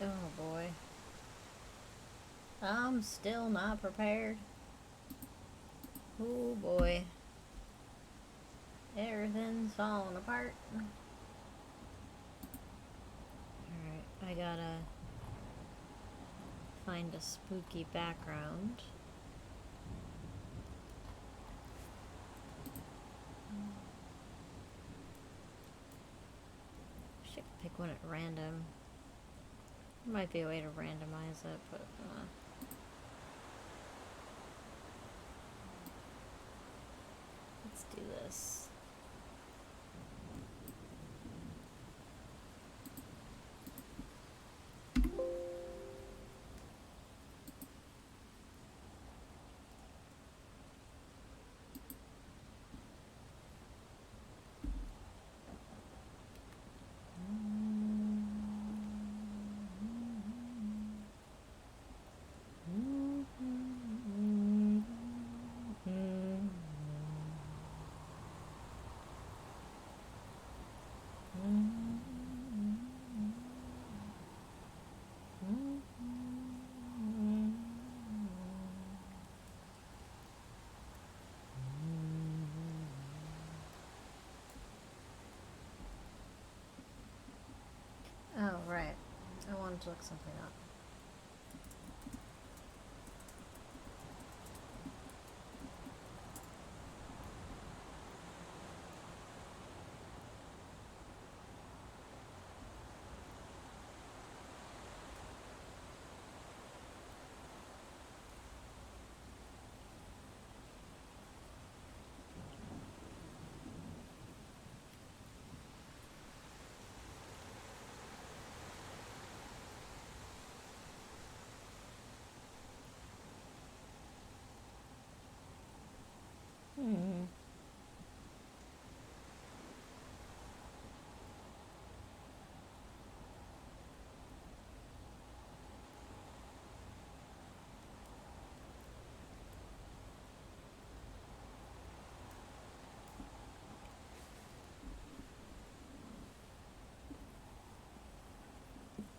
Oh boy. I'm still not prepared. Oh boy. Everything's falling apart. Alright, I gotta find a spooky background. Should pick one at random. There might be a way to randomize it, but let's do this. Oh, right. I wanted to look something up.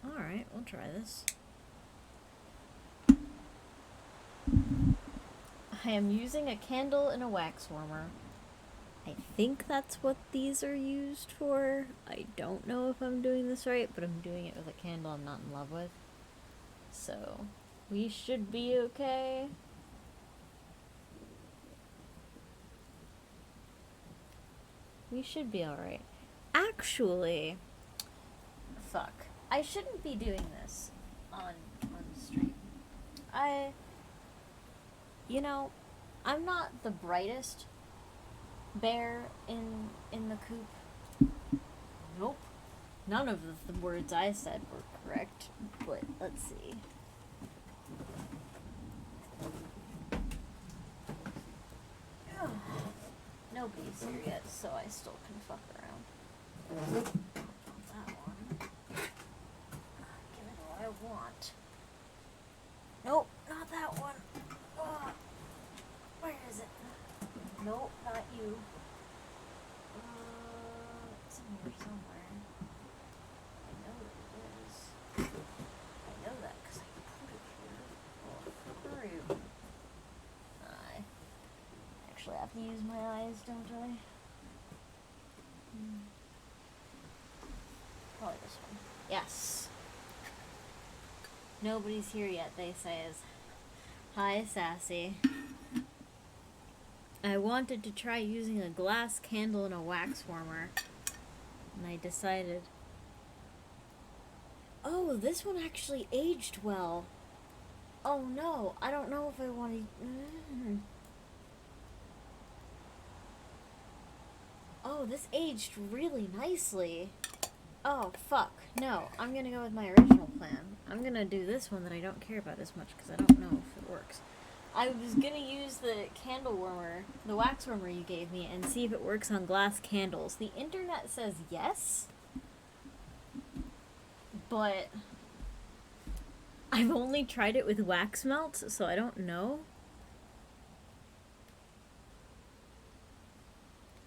Alright, we'll try this. I am using a candle and a wax warmer. I think that's what these are used for. I don't know if I'm doing this right, but I'm doing it with a candle I'm not in love with. So, we should be okay. We should be alright. Actually, fuck. I shouldn't be doing this on stream. You know, I'm not the brightest bear in the coop. Nope. None of the words I said were correct, but let's see. Nobody's here yet, so I still can fuck around. That one. Give it all I want. Nope, not that one. Ugh. Where is it? Nope, not you. It's in here somewhere. I know it is. I know that because I put it here. Oh, screw. I actually have to use my eyes, don't I? Probably this one. Yes. Nobody's here yet, they say is. Hi, Sassy. I wanted to try using a glass candle and a wax warmer. And I decided... Oh, this one actually aged well. Oh no, I don't know if I want to... Oh, this aged really nicely. Oh, fuck. No, I'm gonna go with my original plan. I'm gonna do this one that I don't care about as much because I don't know if it works. I was gonna use the candle warmer, the wax warmer you gave me, and see if it works on glass candles. The internet says yes, but I've only tried it with wax melts, so I don't know.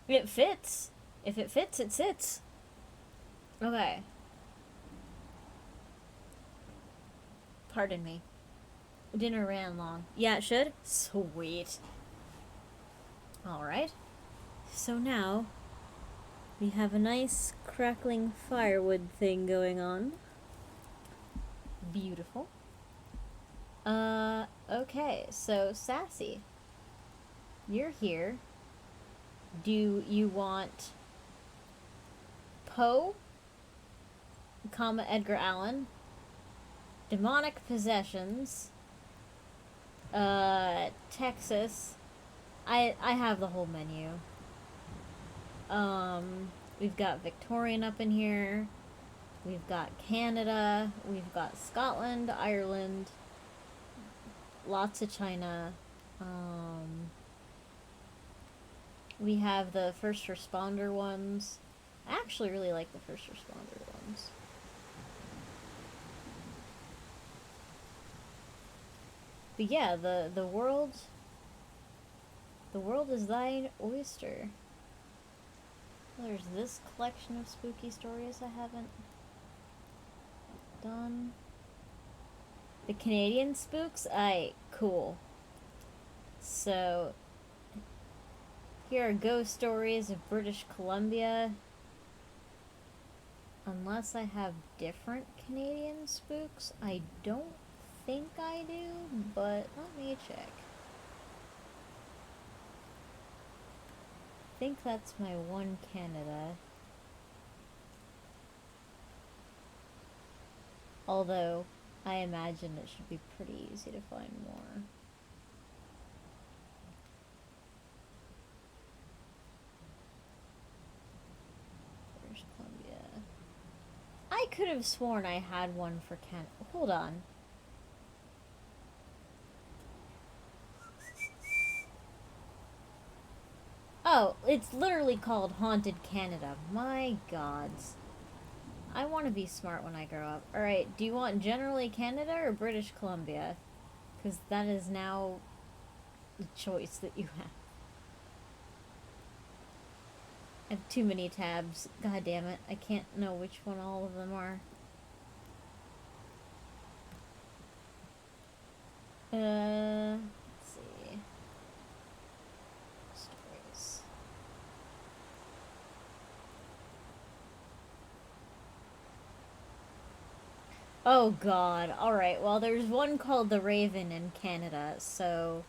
It fits. If it fits, it sits. Okay. Pardon me. Dinner ran long. Yeah, it should? Sweet. Alright. So now, we have a nice crackling firewood thing going on. Beautiful. Okay, so Sassy. You're here. Do you want Poe, comma Edgar Allan, demonic possessions, Texas. I have the whole menu. We've got Victorian up in here. We've got Canada. We've got Scotland, Ireland. Lots of China. We have the first responder ones. I actually really like the first responder ones. But yeah, the world is thine oyster. There's this collection of spooky stories I haven't done. The Canadian spooks? Cool. So, here are ghost stories of British Columbia. Unless I have different Canadian spooks, I don't think I do, but let me check. I think that's my one Canada. Although, I imagine it should be pretty easy to find more. British Columbia. I could have sworn I had one for Canada. Hold on. Oh, it's literally called Haunted Canada. My gods. I want to be smart when I grow up. Alright, do you want generally Canada or British Columbia? Because that is now the choice that you have. I have too many tabs. God damn it. I can't know which one all of them are. Let's see. Stories. Oh god. Alright, well there's one called The Raven in Canada, so...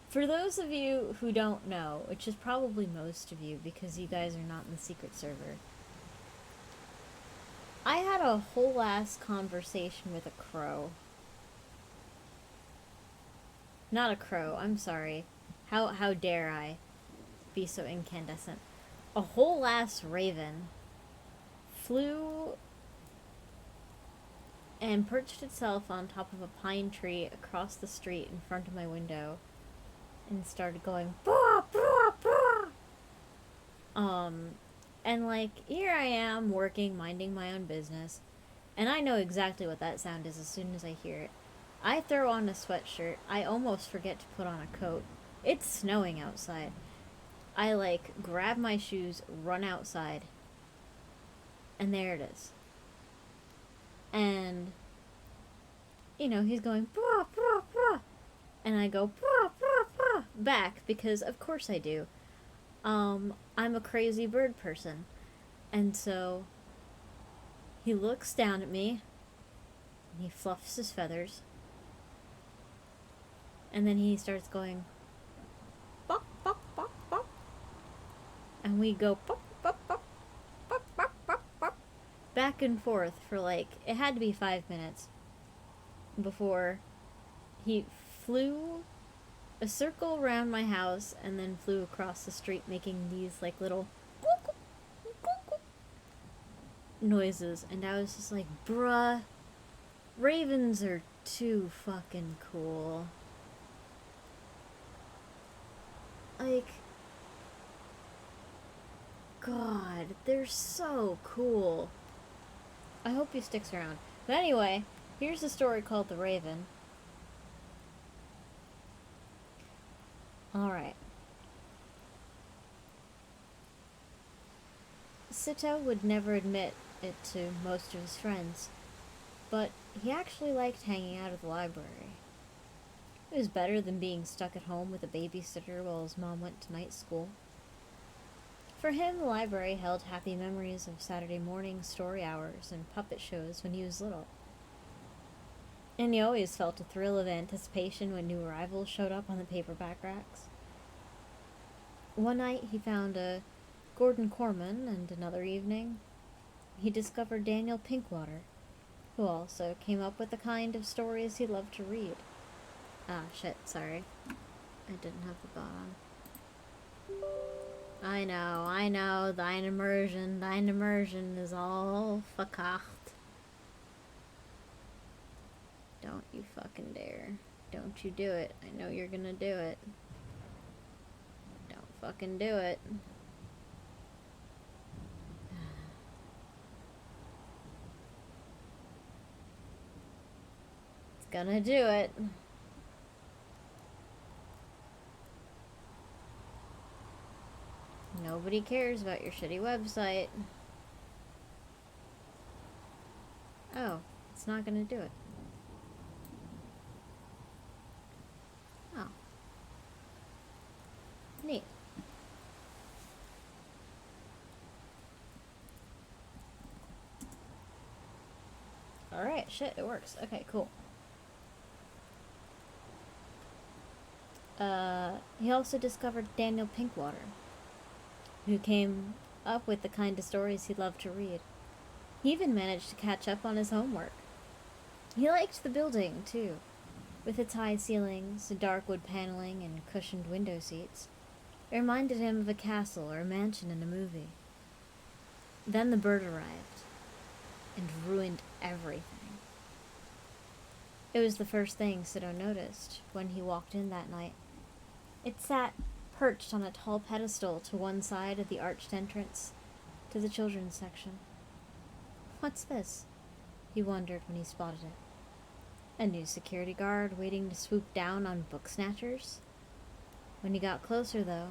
For those of you who don't know, which is probably most of you because you guys are not in the secret server, I had a whole ass conversation with a crow. Not a crow, I'm sorry. How dare I be so incandescent. A whole ass raven flew and perched itself on top of a pine tree across the street in front of my window and started going bah, bah, bah. And like here I am working, minding my own business, and I know exactly what that sound is as soon as I hear it. I throw on a sweatshirt. I almost forget to put on a coat. It's snowing outside. I like grab my shoes, run outside, and there it is. And you know, he's going bah, bah, bah. And I go bah, bah, bah, back because of course I do. I'm a crazy bird person. And so he looks down at me and he fluffs his feathers. And then he starts going bop, bop, bop, bop. And we go bop, bop, bop, bop, bop, bop, bop, back and forth for like, it had to be 5 minutes before he flew a circle around my house and then flew across the street making these like little noises, and I was just like, bruh, ravens are too fucking cool. Like, God, they're so cool. I hope he sticks around. But anyway, here's a story called The Raven. Alright. Sito would never admit it to most of his friends, but he actually liked hanging out at the library. It was better than being stuck at home with a babysitter while his mom went to night school. For him, the library held happy memories of Saturday morning story hours and puppet shows when he was little. And he always felt a thrill of anticipation when new arrivals showed up on the paperback racks. One night he found a Gordon Corman, and another evening he discovered Daniel Pinkwater, who also came up with the kind of stories he loved to read. Ah, shit, sorry. I didn't have the bot on. I know, thine immersion is all verkacht. Don't you fucking dare. Don't you do it. I know you're gonna do it. Don't fucking do it. It's gonna do it. Nobody cares about your shitty website. Oh, it's not gonna do it. Oh. Neat. Alright, shit, it works. Okay, cool. He also discovered Daniel Pinkwater, who came up with the kind of stories he loved to read. He even managed to catch up on his homework. He liked the building, too, with its high ceilings, dark wood paneling, and cushioned window seats. It reminded him of a castle or a mansion in a movie. Then the bird arrived, and ruined everything. It was the first thing Sido noticed when he walked in that night. It sat perched on a tall pedestal to one side of the arched entrance to the children's section. What's this? He wondered when he spotted it. A new security guard waiting to swoop down on book snatchers? When he got closer, though,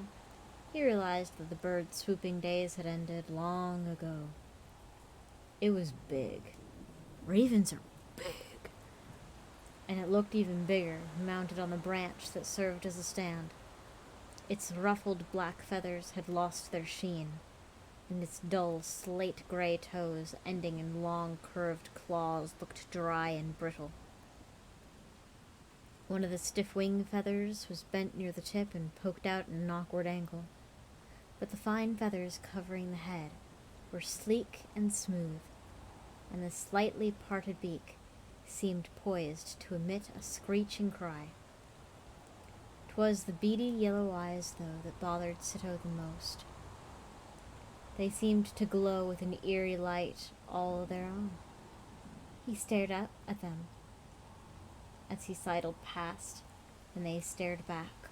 he realized that the bird's swooping days had ended long ago. It was big. Ravens are big. And it looked even bigger, mounted on the branch that served as a stand. Its ruffled black feathers had lost their sheen, and its dull slate-gray toes, ending in long curved claws, looked dry and brittle. One of the stiff wing feathers was bent near the tip and poked out at an awkward angle, but the fine feathers covering the head were sleek and smooth, and the slightly parted beak seemed poised to emit a screeching cry. 'Twas the beady yellow eyes, though, that bothered Sito the most. They seemed to glow with an eerie light all of their own. He stared up at them as he sidled past, and they stared back,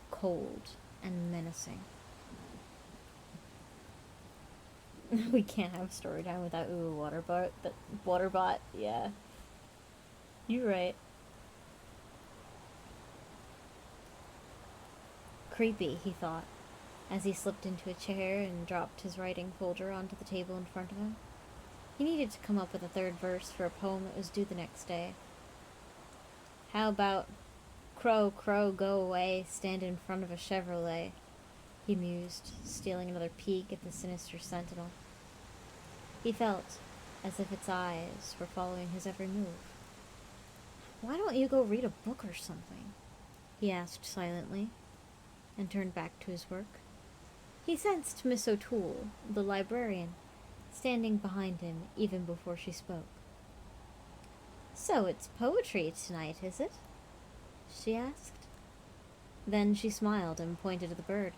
cold and menacing. We can't have story time without Waterbot, yeah. You're right. Creepy, he thought, as he slipped into a chair and dropped his writing folder onto the table in front of him. He needed to come up with a third verse for a poem that was due the next day. How about crow, crow, go away, stand in front of a Chevrolet, he mused, stealing another peek at the sinister sentinel. He felt as if its eyes were following his every move. Why don't you go read a book or something? He asked silently, and turned back to his work. He sensed Miss O'Toole, the librarian, standing behind him even before she spoke. So it's poetry tonight, is it? She asked. Then she smiled and pointed to the bird.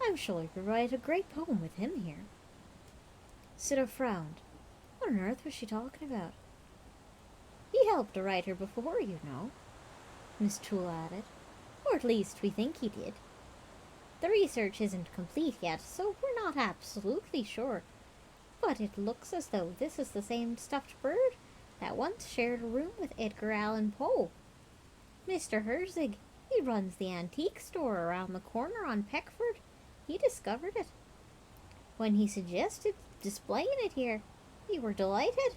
I'm sure you could write a great poem with him here. Sito frowned. What on earth was she talking about? He helped a writer before, you know, Miss Toole added. Or at least we think he did. The research isn't complete yet, so we're not absolutely sure. But it looks as though this is the same stuffed bird that once shared a room with Edgar Allan Poe. Mr. Herzig, he runs the antique store around the corner on Peckford. He discovered it. When he suggested displaying it here, we were delighted.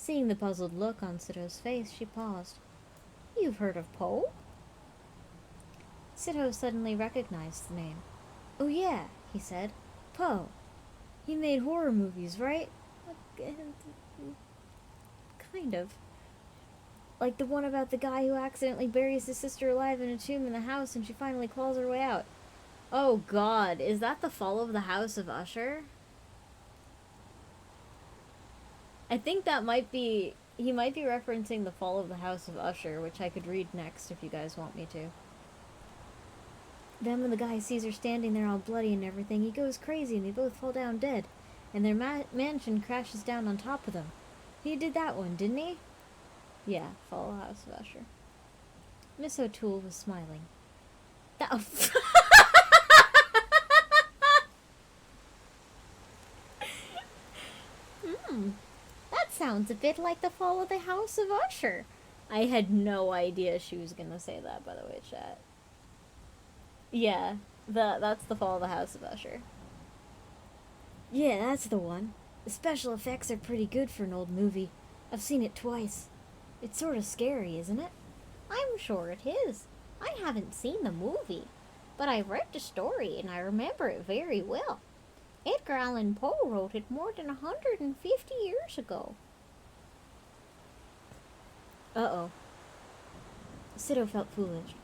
Seeing the puzzled look on Sito's face, she paused. You've heard of Poe? Sito suddenly recognized the name. Oh yeah, he said. Poe. He made horror movies, right? Kind of. Like the one about the guy who accidentally buries his sister alive in a tomb in the house and she finally claws her way out. Oh god, is that the fall of the house of Usher? I think that might be... He might be referencing the fall of the house of Usher, which I could read next if you guys want me to. Then when the guy sees her standing there all bloody and everything, he goes crazy and they both fall down dead. And their mansion crashes down on top of them. He did that one, didn't he? Yeah, fall of the house of Usher. Miss O'Toole was smiling. That... That sounds a bit like the fall of the house of Usher. I had no idea she was gonna say that, by the way, chat. Yeah, that's the fall of the house of Usher. Yeah, that's the one. The special effects are pretty good for an old movie. I've seen it twice. It's sort of scary, isn't it? I'm sure it is. I haven't seen the movie, but I read the story and I remember it very well. Edgar Allan Poe wrote it more than 150 years ago. Uh-oh. Sito felt foolish.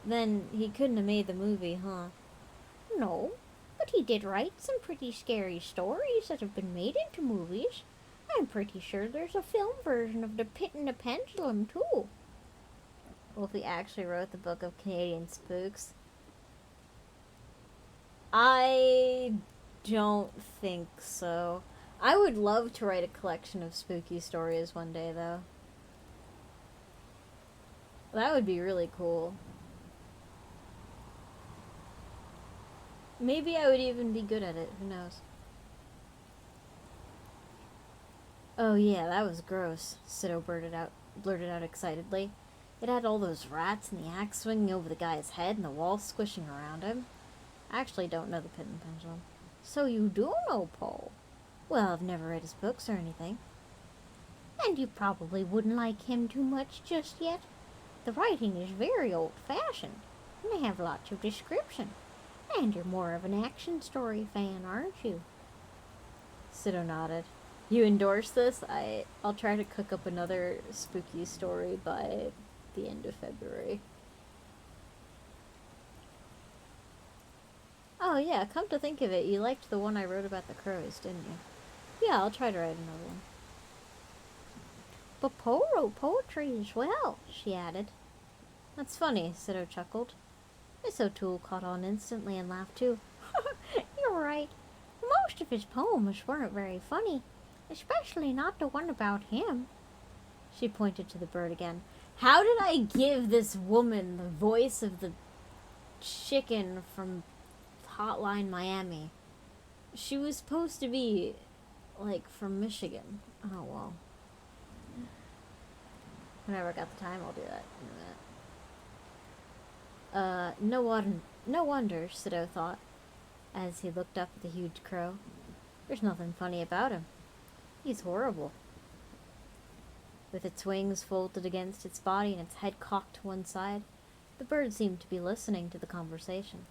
Then he couldn't have made the movie, huh? No, but he did write some pretty scary stories that have been made into movies. I'm pretty sure there's a film version of The Pit and the Pendulum, too. Wolfie actually wrote the book of Canadian spooks. I don't think so. I would love to write a collection of spooky stories one day, though. That would be really cool. Maybe I would even be good at it. Who knows? Oh yeah, that was gross, Sito blurted out excitedly. It had all those rats and the axe swinging over the guy's head and the wall squishing around him. I actually don't know the Pit and Pendulum. So you do know Poe? Well, I've never read his books or anything. And you probably wouldn't like him too much just yet. The writing is very old-fashioned, and they have lots of description. And you're more of an action story fan, aren't you? Sito nodded. You endorse this? I'll try to cook up another spooky story by the end of February. Oh yeah, come to think of it, you liked the one I wrote about the crows, didn't you? Yeah, I'll try to write another one. But Poe wrote poetry as well, she added. That's funny, Sito chuckled. Miss O'Toole caught on instantly and laughed too. You're right. Most of his poems weren't very funny, especially not the one about him. She pointed to the bird again. How did I give this woman the voice of the chicken from Hotline Miami? She was supposed to be, like, from Michigan. Oh, well. Whenever I got the time, I'll do that in a minute. No wonder, Sito thought, as he looked up at the huge crow. There's nothing funny about him. He's horrible. With its wings folded against its body and its head cocked to one side, the bird seemed to be listening to the conversation.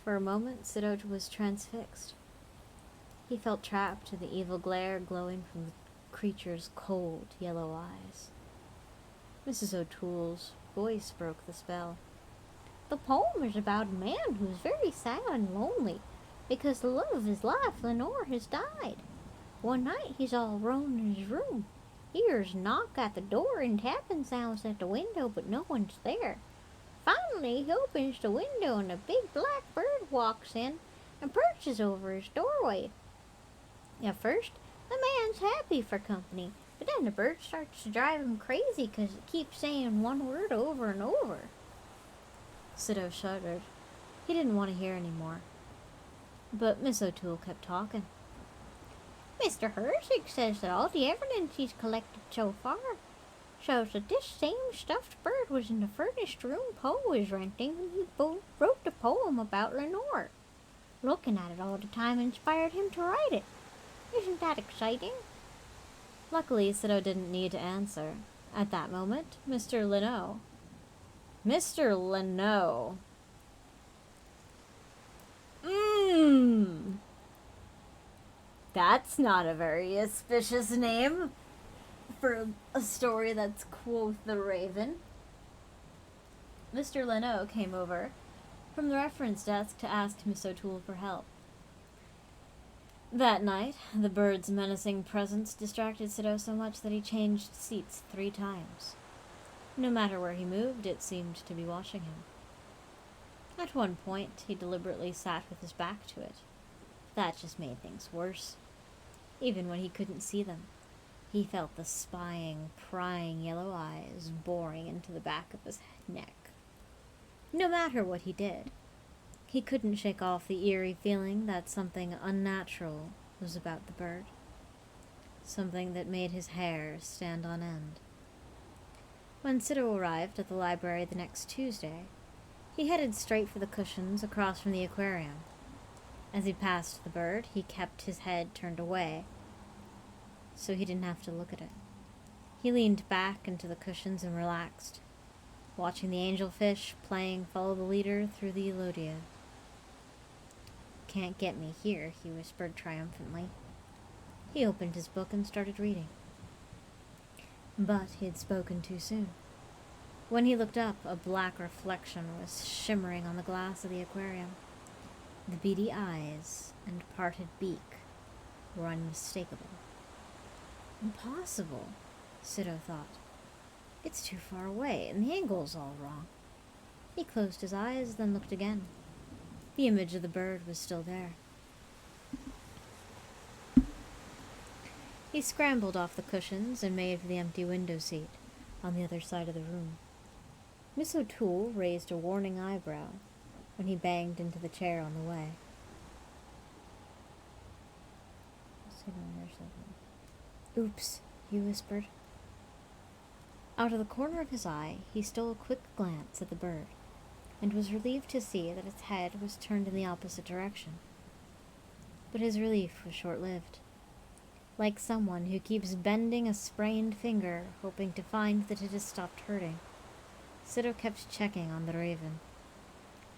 For a moment, Sito was transfixed. He felt trapped in the evil glare glowing from the creature's cold, yellow eyes. Mrs. O'Toole's voice broke the spell. The poem is about a man who is very sad and lonely because the love of his life, Lenore, has died. One night he's all alone in his room. He hears a knock at the door and tapping sounds at the window, but no one's there. Finally, he opens the window and a big black bird walks in and perches over his doorway. At first, the man's happy for company, but then the bird starts to drive him crazy because it keeps saying one word over and over. Sito shuddered. He didn't want to hear any more. But Miss O'Toole kept talking. Mr. Herzig says that all the evidence he's collected so far shows that this same stuffed bird was in the furnished room Poe was renting when he wrote the poem about Lenore. Looking at it all the time inspired him to write it. Isn't that exciting? Luckily, Sido didn't need to answer. At that moment, Mr. Leno. Mr. Leno. That's not a very auspicious name for a story that's quoth the Raven. Mr. Leno came over from the reference desk to ask Miss O'Toole for help. That night, the bird's menacing presence distracted Sido so much that he changed seats 3 times. No matter where he moved, it seemed to be watching him. At one point, he deliberately sat with his back to it. That just made things worse. Even when he couldn't see them, he felt the spying, prying yellow eyes boring into the back of his neck. No matter what he did, he couldn't shake off the eerie feeling that something unnatural was about the bird. Something that made his hair stand on end. When Sido arrived at the library the next Tuesday, he headed straight for the cushions across from the aquarium. As he passed the bird, he kept his head turned away, so he didn't have to look at it. He leaned back into the cushions and relaxed, watching the angelfish playing Follow the Leader through the Elodia. "Can't get me here," he whispered triumphantly. He opened his book and started reading. But he had spoken too soon. When he looked up, a black reflection was shimmering on the glass of the aquarium. The beady eyes and parted beak were unmistakable. Impossible, Sido thought. It's too far away, and the angle's all wrong. He closed his eyes, then looked again. The image of the bird was still there. He scrambled off the cushions and made for the empty window seat on the other side of the room. Miss O'Toole raised a warning eyebrow when he banged into the chair on the way. "Oops," he whispered. Out of the corner of his eye, he stole a quick glance at the bird, and was relieved to see that its head was turned in the opposite direction. But his relief was short-lived. Like someone who keeps bending a sprained finger, hoping to find that it has stopped hurting, Sido kept checking on the raven.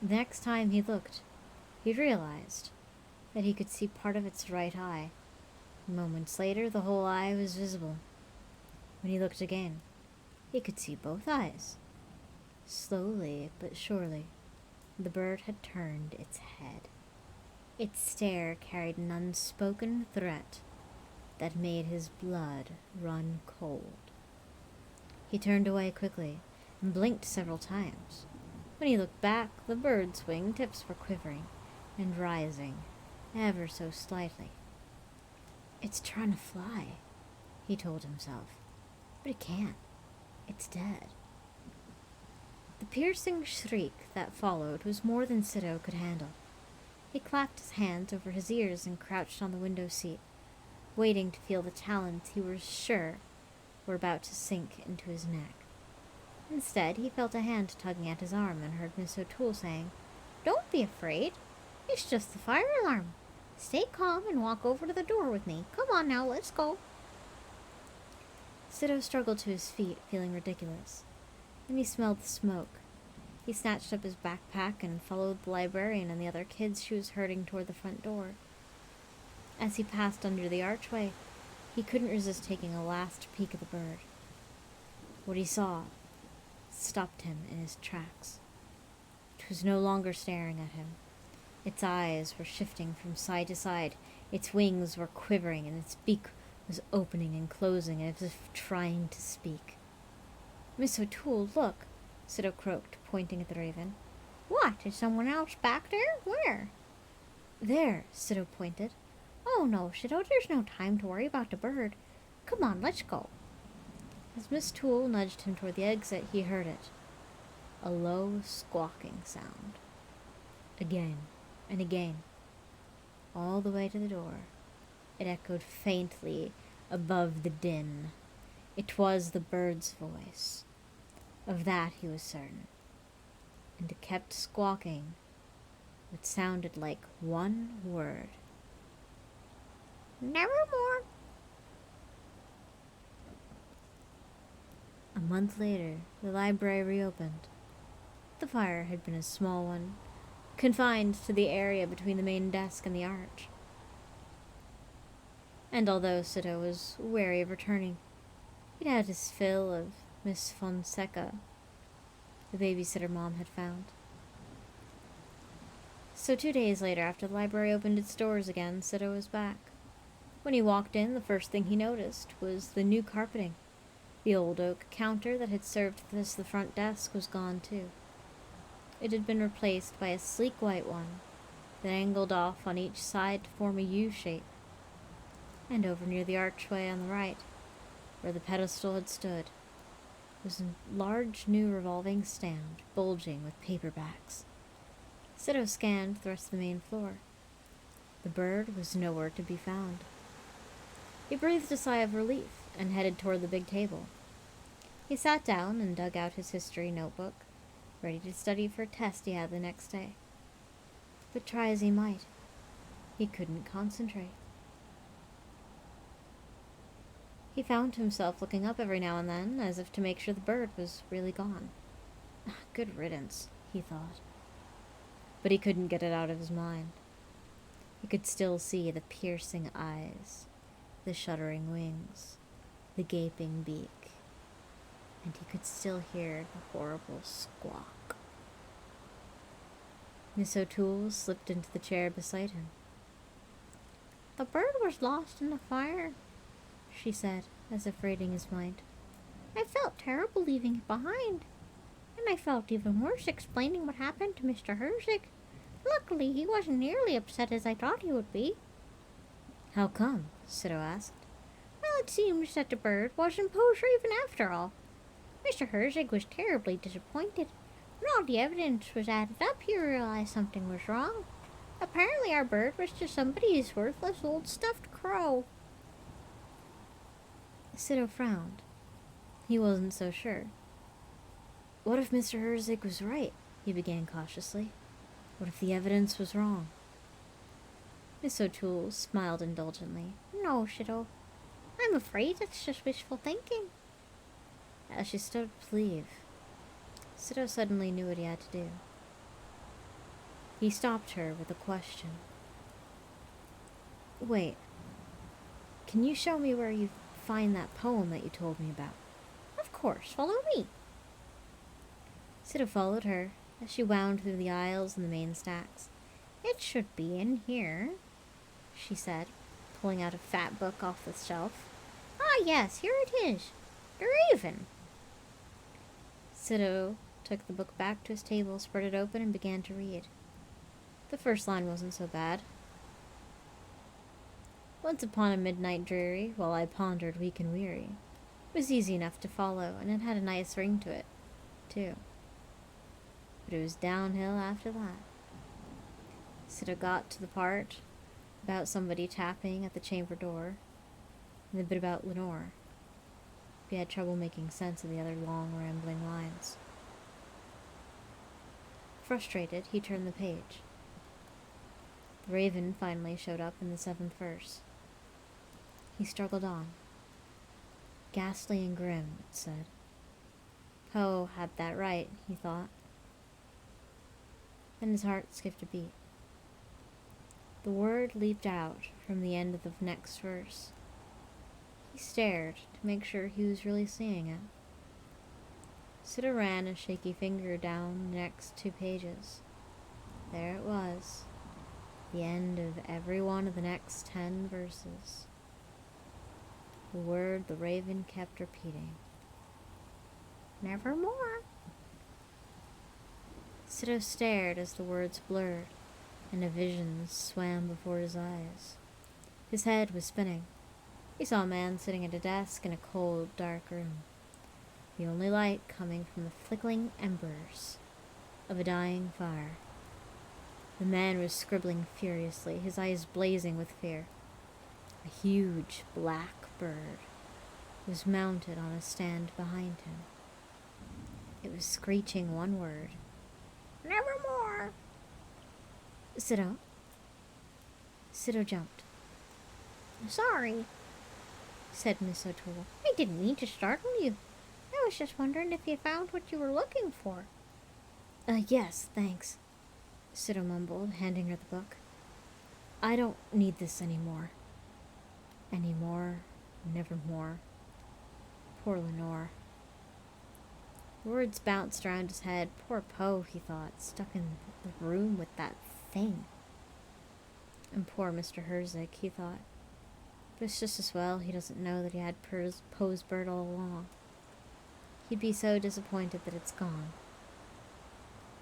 The next time he looked, he realized that he could see part of its right eye. Moments later, the whole eye was visible. When he looked again, he could see both eyes. Slowly but surely, the bird had turned its head. Its stare carried an unspoken threat that made his blood run cold. He turned away quickly and blinked several times. When he looked back, the bird's wing tips were quivering and rising ever so slightly. "It's trying to fly," he told himself, "but it can't. It's dead." The piercing shriek that followed was more than Sido could handle. He clapped his hands over his ears and crouched on the window seat, waiting to feel the talons he was sure were about to sink into his neck. Instead, he felt a hand tugging at his arm and heard Miss O'Toole saying, "Don't be afraid. It's just the fire alarm. Stay calm and walk over to the door with me. Come on now, let's go." Sido struggled to his feet, feeling ridiculous. Then he smelled the smoke. He snatched up his backpack and followed the librarian and the other kids she was herding toward the front door. As he passed under the archway, he couldn't resist taking a last peek at the bird. What he saw stopped him in his tracks. It was no longer staring at him. Its eyes were shifting from side to side, its wings were quivering, and its beak was opening and closing as if trying to speak. "Miss O'Toole, look," Sido croaked, pointing at the raven. "What? Is someone else back there? Where?" "There," Sido pointed. "Oh no, Sido, there's no time to worry about the bird. Come on, let's go." As Miss Toole nudged him toward the exit, he heard it. A low, squawking sound. Again and again. All the way to the door. It echoed faintly above the din. It was the bird's voice. Of that he was certain. And it kept squawking. It sounded like one word. "Nevermore." A month later, the library reopened. The fire had been a small one, confined to the area between the main desk and the arch. And although Sito was wary of returning, he'd had his fill of Miss Fonseca, the babysitter Mom had found. So 2 days later, after the library opened its doors again, Sito was back. When he walked in, the first thing he noticed was the new carpeting. The old oak counter that had served as the front desk was gone too. It had been replaced by a sleek white one that angled off on each side to form a U shape. And over near the archway on the right, where the pedestal had stood, was a large new revolving stand bulging with paperbacks. Sito scanned the rest of the main floor. The bird was nowhere to be found. He breathed a sigh of relief and headed toward the big table. He sat down and dug out his history notebook, ready to study for a test he had the next day. But try as he might, he couldn't concentrate. He found himself looking up every now and then, as if to make sure the bird was really gone. Good riddance, he thought. But he couldn't get it out of his mind. He could still see the piercing eyes, the shuddering wings, the gaping beak, and he could still hear the horrible squawk. Miss O'Toole slipped into the chair beside him. "The bird was lost in the fire," she said, as if reading his mind. "I felt terrible leaving it behind, and I felt even worse explaining what happened to Mr. Herzig. Luckily, he wasn't nearly upset as I thought he would be." "How come?" Sito asked. "Well, it seems that the bird wasn't Poe's Raven after all. Mr. Herzig was terribly disappointed. When all the evidence was added up, he realized something was wrong. Apparently, our bird was just somebody's worthless old stuffed crow." Sito frowned. He wasn't so sure. "What if Mr. Herzig was right?" he began cautiously. "What if the evidence was wrong?" Miss O'Toole smiled indulgently. "No, Sito. I'm afraid it's just wishful thinking." As she stood up to leave, Sito suddenly knew what he had to do. He stopped her with a question. "Wait. Can you show me where you find that poem that you told me about?" "Of course. Follow me." Sito followed her as she wound through the aisles and the main stacks. "It should be in here," she said, pulling out a fat book off the shelf. "Ah, yes, here it is. The Raven." Sito took the book back to his table, spread it open, and began to read. The first line wasn't so bad. "Once upon a midnight dreary, while I pondered weak and weary." It was easy enough to follow, and it had a nice ring to it, too. But it was downhill after that. Sito got to the part about somebody tapping at the chamber door, and the bit about Lenore. He had trouble making sense of the other long, rambling lines. Frustrated, he turned the page. The Raven finally showed up in the 7th verse. He struggled on. "Ghastly and grim," it said. Poe had that right, he thought. Then his heart skipped a beat. The word leaped out from the end of the next verse. He stared to make sure he was really seeing it. Sito ran a shaky finger down the next 2 pages. There it was. The end of every one of the next 10 verses. The word the Raven kept repeating. "Nevermore." Sito stared as the words blurred, and a vision swam before his eyes. His head was spinning. He saw a man sitting at a desk in a cold, dark room, the only light coming from the flickering embers of a dying fire. The man was scribbling furiously, his eyes blazing with fear. A huge black bird was mounted on a stand behind him. It was screeching one word. "Nevermore." "Sito." Sito jumped. "Sorry," said Miss O'Toole. "I didn't mean to startle you. I was just wondering if you found what you were looking for. Yes, thanks, Sido mumbled, handing her the book. I don't need this anymore. Anymore, nevermore. Poor Lenore. Words bounced around his head. Poor Poe, he thought, stuck in the room with that thing. And poor Mr. Herzig, he thought. But it's just as well he doesn't know that he had Poe's bird all along. He'd be so disappointed that it's gone.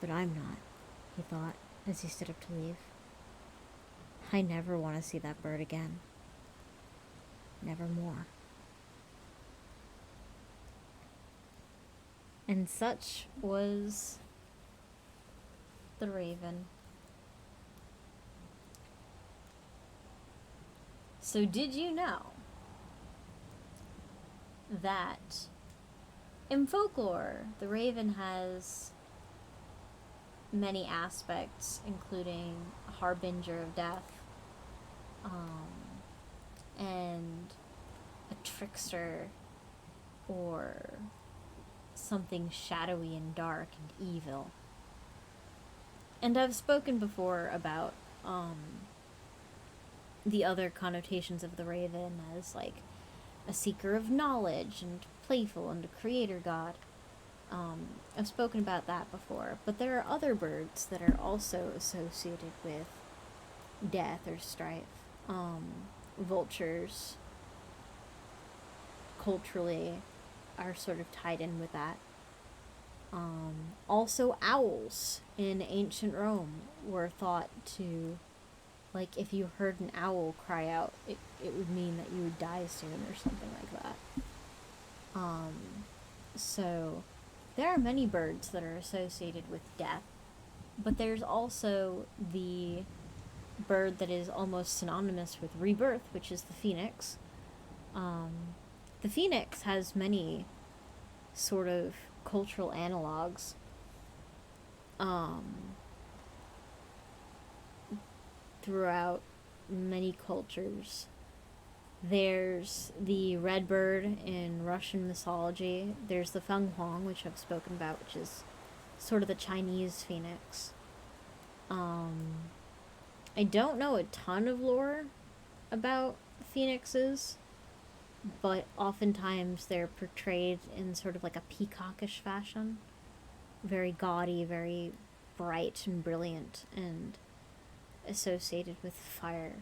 But I'm not, he thought, as he stood up to leave. I never want to see that bird again. Nevermore. And such was the Raven. So did you know that in folklore, the Raven has many aspects, including a harbinger of death, and a trickster, or something shadowy and dark and evil. And I've spoken before about the other connotations of the Raven as like a seeker of knowledge and playful and a creator god. I've spoken about that before, but there are other birds that are also associated with death or strife. Vultures, culturally, are sort of tied in with that. Also, owls in ancient Rome were thought to, like, if you heard an owl cry out, it would mean that you would die soon or something like that. So there are many birds that are associated with death, but there's also the bird that is almost synonymous with rebirth, which is the phoenix. The phoenix has many sort of cultural analogs. Throughout many cultures. There's the red bird in Russian mythology. There's the fenghuang, which I've spoken about, which is sort of the Chinese phoenix. I don't know a ton of lore about phoenixes, but oftentimes they're portrayed in sort of like a peacockish fashion. Very gaudy, very bright and brilliant, and associated with fire.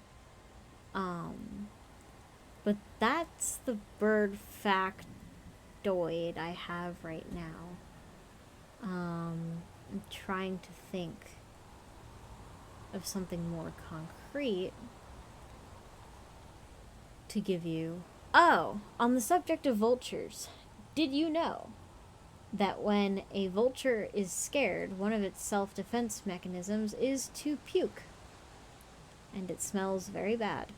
But that's the bird factoid I have right now. I'm trying to think of something more concrete to give you. Oh, on the subject of vultures, did you know that when a vulture is scared, one of its self-defense mechanisms is to puke? And it smells very bad.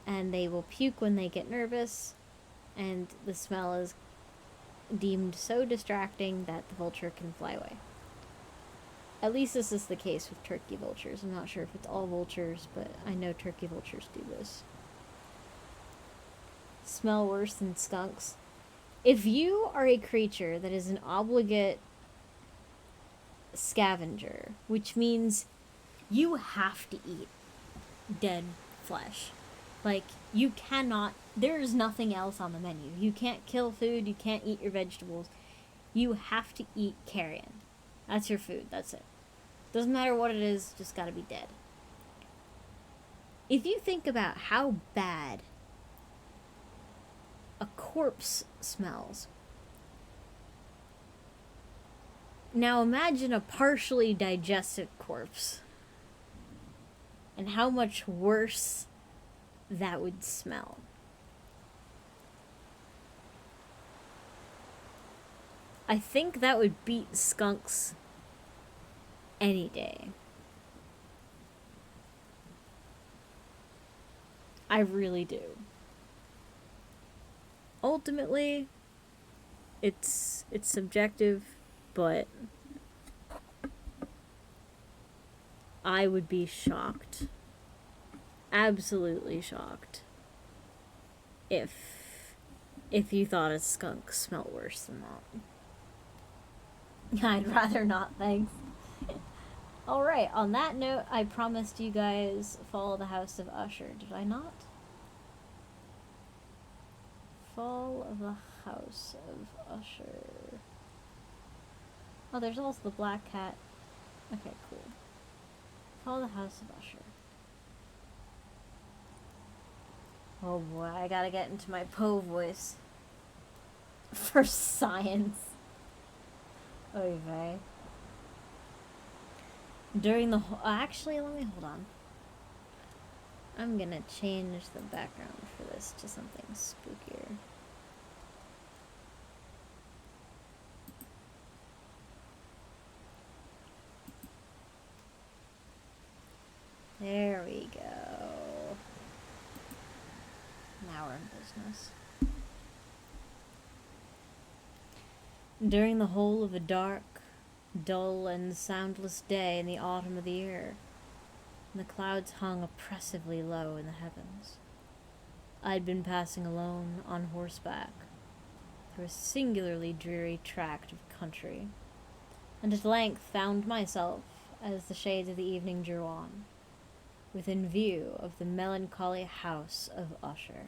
And they will puke when they get nervous, and the smell is deemed so distracting that the vulture can fly away. At least this is the case with turkey vultures. I'm not sure if it's all vultures, but I know turkey vultures do this. Smell worse than skunks. If you are a creature that is an obligate scavenger, which means you have to eat dead flesh. Like, you cannot, there's nothing else on the menu. You can't kill food, you can't eat your vegetables. You have to eat carrion. That's your food, that's it. Doesn't matter what it is, just gotta be dead. If you think about how bad a corpse smells, now imagine a partially digested corpse, and how much worse that would smell. I think that would beat skunks any day. I really do. Ultimately, it's subjective, but I would be shocked, absolutely shocked, if If you thought a skunk smelled worse than that. I'd rather not, thanks. Alright, on that note, I promised you guys Fall of the House of Usher. Did I not? Fall of the House of Usher. Oh, there's also the Black Cat. Okay, cool. Fall of the House of Usher. Oh boy, I gotta get into my Poe voice. For science. Oy vey. During the whole... Actually, let me hold on. I'm gonna change the background for this to something spookier. There we go. Now we're in business. During the whole of a dark, dull, and soundless day in the autumn of the year, and the clouds hung oppressively low in the heavens, I'd been passing alone on horseback through a singularly dreary tract of country, and at length found myself, as the shades of the evening drew on, within view of the melancholy house of Usher.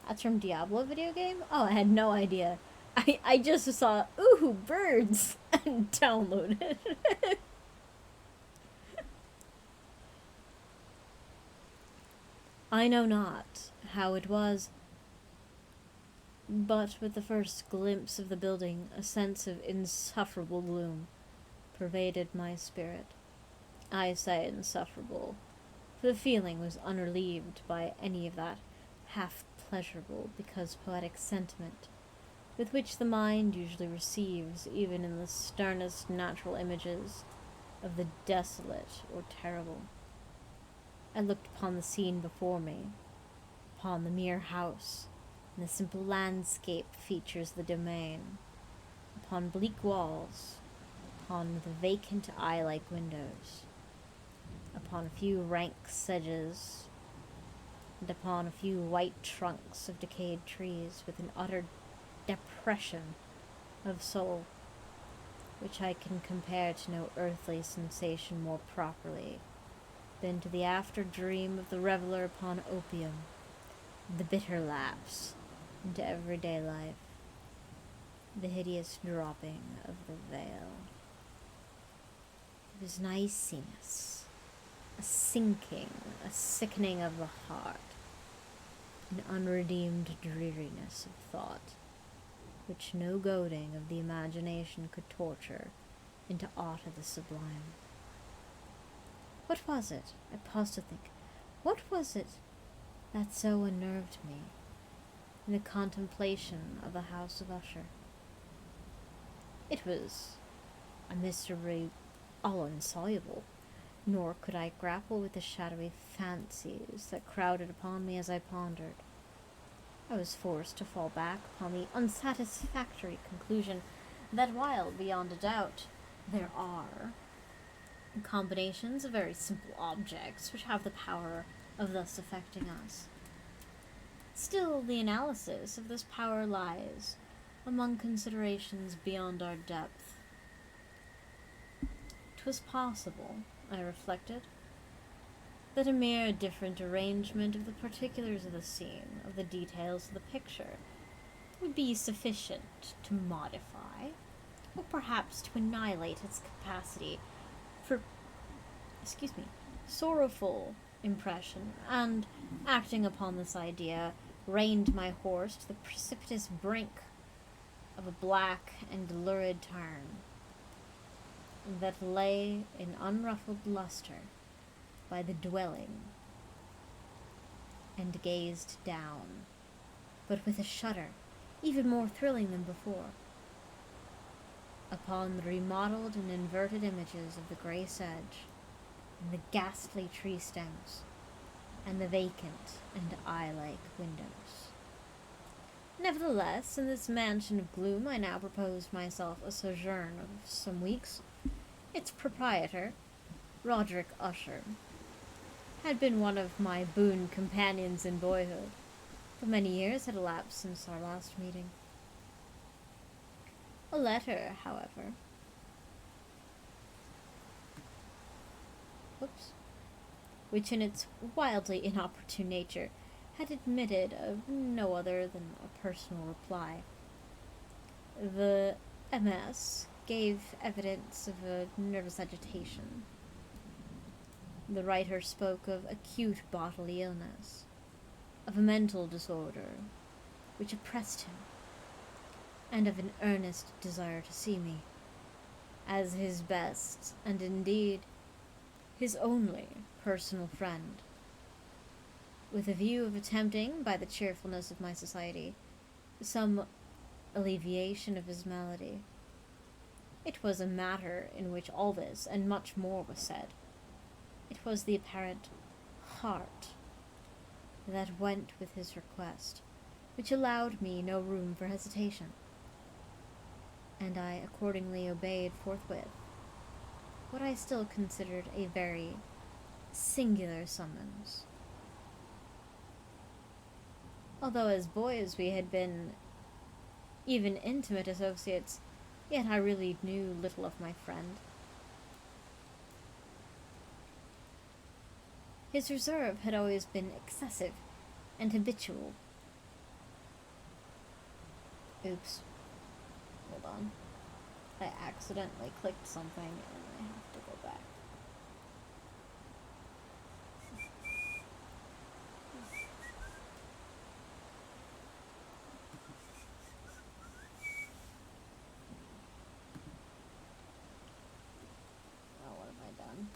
That's from Diablo video game? Oh, I had no idea. I just saw, ooh, birds, and downloaded. I know not how it was, but with the first glimpse of the building, a sense of insufferable gloom pervaded my spirit. I say insufferable, for the feeling was unrelieved by any of that half-pleasurable because poetic sentiment with which the mind usually receives even in the sternest natural images of the desolate or terrible. I looked upon the scene before me, upon the mere house, and the simple landscape features of the domain, upon bleak walls, upon the vacant eye-like windows, upon a few rank sedges, and upon a few white trunks of decayed trees with an utter depression of soul, which I can compare to no earthly sensation more properly than to the after-dream of the reveller upon opium, the bitter lapse into everyday life, the hideous dropping of the veil. It was an iciness, a sinking, a sickening of the heart, an unredeemed dreariness of thought, which no goading of the imagination could torture into aught of the sublime. What was it? I paused to think. What was it that so unnerved me in the contemplation of the house of Usher? It was a mystery all insoluble, nor could I grapple with the shadowy fancies that crowded upon me as I pondered. I was forced to fall back upon the unsatisfactory conclusion that while, beyond a doubt, there are combinations of very simple objects which have the power of thus affecting us, still the analysis of this power lies among considerations beyond our depth. 'Twas possible, I reflected, that a mere different arrangement of the particulars of the scene, of the details of the picture, would be sufficient to modify, or perhaps to annihilate its capacity for, sorrowful impression, and, acting upon this idea, reined my horse to the precipitous brink of a black and lurid tarn that lay in unruffled luster by the dwelling, and gazed down, but with a shudder even more thrilling than before, upon the remodeled and inverted images of the grey sedge, and the ghastly tree stems, and the vacant and eye-like windows. Nevertheless, in this mansion of gloom I now proposed myself a sojourn of some weeks. Its proprietor, Roderick Usher, had been one of my boon companions in boyhood, For many years had elapsed since our last meeting. A letter, however, which in its wildly inopportune nature had admitted of no other than a personal reply. The MS gave evidence of a nervous agitation. The writer spoke of acute bodily illness, of a mental disorder which oppressed him, and of an earnest desire to see me, as his best, and indeed his only personal friend, with a view of attempting, by the cheerfulness of my society, some alleviation of his malady. It was a matter in which all this and much more was said. It was the apparent heart that went with his request, which allowed me no room for hesitation, and I accordingly obeyed forthwith what I still considered a very singular summons. Although as boys we had been even intimate associates, yet I really knew little of my friend. His reserve had always been excessive and habitual. Oops. Hold on. I accidentally clicked something and I have to go back. Oh, what have I done?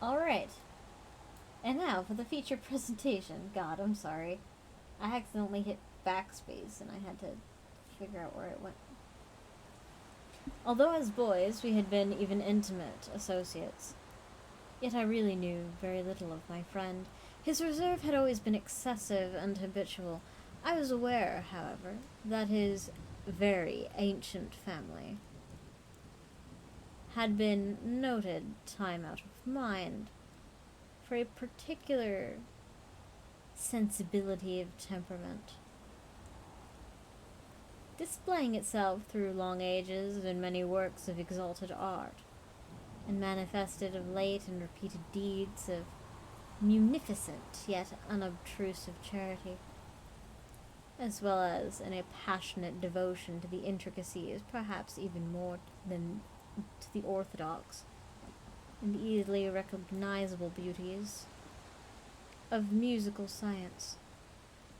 Alright. And now for the feature presentation. God, I'm sorry. I accidentally hit backspace and I had to figure out where it went. Although as boys we had been even intimate associates, yet I really knew very little of my friend. His reserve had always been excessive and habitual. I was aware, however, that his very ancient family had been noted, time out of mind, for a particular sensibility of temperament, displaying itself through long ages in many works of exalted art, and manifested of late in repeated deeds of munificent yet unobtrusive charity, as well as in a passionate devotion to the intricacies, perhaps even more than to the orthodox and easily recognizable beauties of musical science.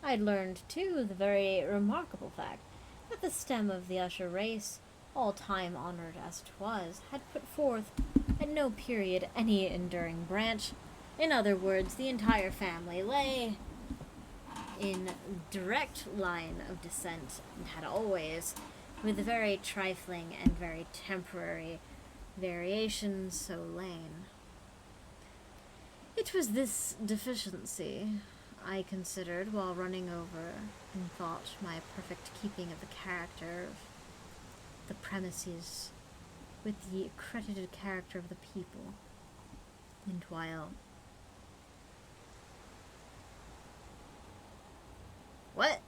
I had learned, too, the very remarkable fact that the stem of the Usher race, all time honored as 'twas, had put forth at no period any enduring branch. In other words, the entire family lay in direct line of descent, and had always, with very trifling and very temporary variations, so lain. It was this deficiency I considered while running over in thought my perfect keeping of the character of the premises with the accredited character of the people, and while What?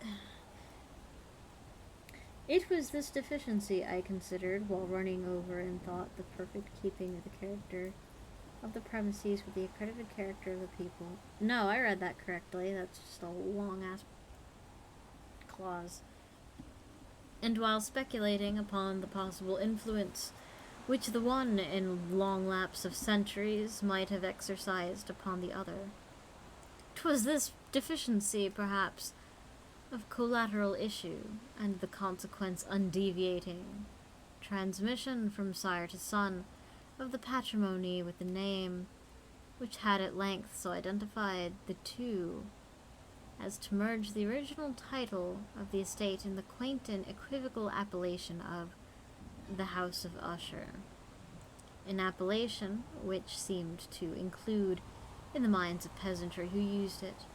It was this deficiency I considered while running over in thought the perfect keeping of the character of the premises with the accredited character of the people. No, I read that correctly. That's just a long-ass clause. And while speculating upon the possible influence which the one in long lapse of centuries might have exercised upon the other, 'twas this deficiency, perhaps, of collateral issue, and the consequence undeviating transmission from sire to son of the patrimony with the name which had at length so identified the two as to merge the original title of the estate in the quaint and equivocal appellation of the House of Usher, an appellation which seemed to include, in the minds of peasantry who used it,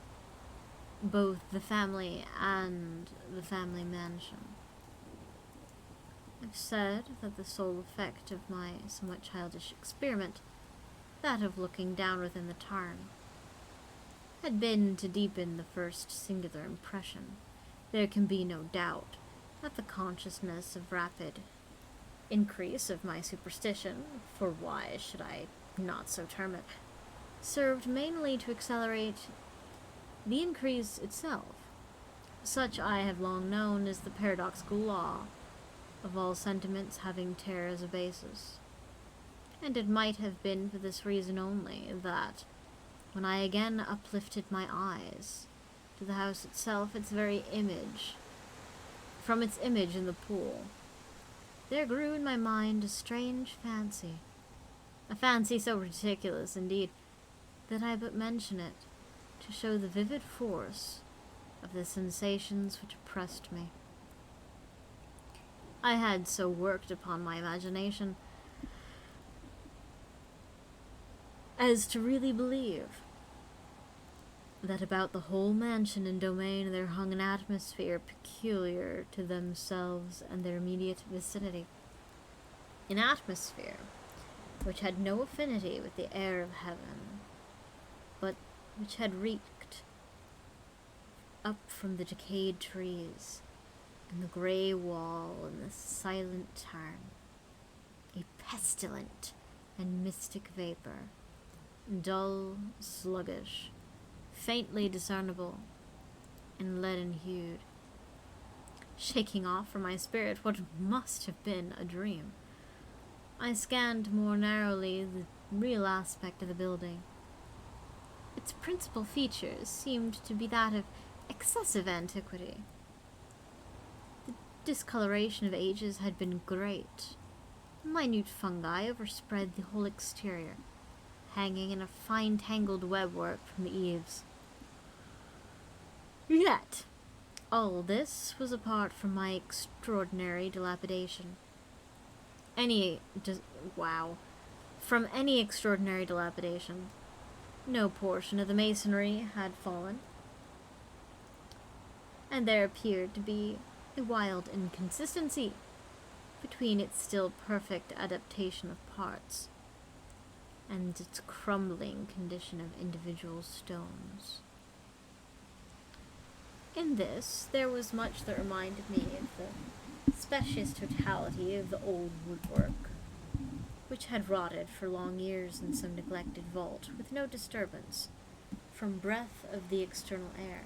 both the family and the family mansion. I've said that the sole effect of my somewhat childish experiment, that of looking down within the tarn, had been to deepen the first singular impression. There can be no doubt that the consciousness of rapid increase of my superstition, for why should I not so term it, served mainly to accelerate the increase itself. Such I have long known as the paradoxical law of all sentiments having terror as a basis. And it might have been for this reason only that, when I again uplifted my eyes to the house itself, its very image, from its image in the pool, there grew in my mind a strange fancy, a fancy so ridiculous, indeed, that I but mention it to show the vivid force of the sensations which oppressed me. I had so worked upon my imagination as to really believe that about the whole mansion and domain there hung an atmosphere peculiar to themselves and their immediate vicinity. An atmosphere which had no affinity with the air of heaven, but which had reeked up from the decayed trees and the grey wall and the silent tarn, a pestilent and mystic vapor, dull, sluggish, faintly discernible, and leaden-hued, shaking off from my spirit what must have been a dream. I scanned more narrowly the real aspect of the building. Its principal features seemed to be that of excessive antiquity. The discoloration of ages had been great. Minute fungi overspread the whole exterior, hanging in a fine tangled webwork from the eaves. Yet, all this was apart from my extraordinary dilapidation. From any extraordinary dilapidation, no portion of the masonry had fallen, and there appeared to be a wild inconsistency between its still perfect adaptation of parts and its crumbling condition of individual stones. In this, there was much that reminded me of the specious totality of the old woodwork, which had rotted for long years in some neglected vault, with no disturbance from breath of the external air.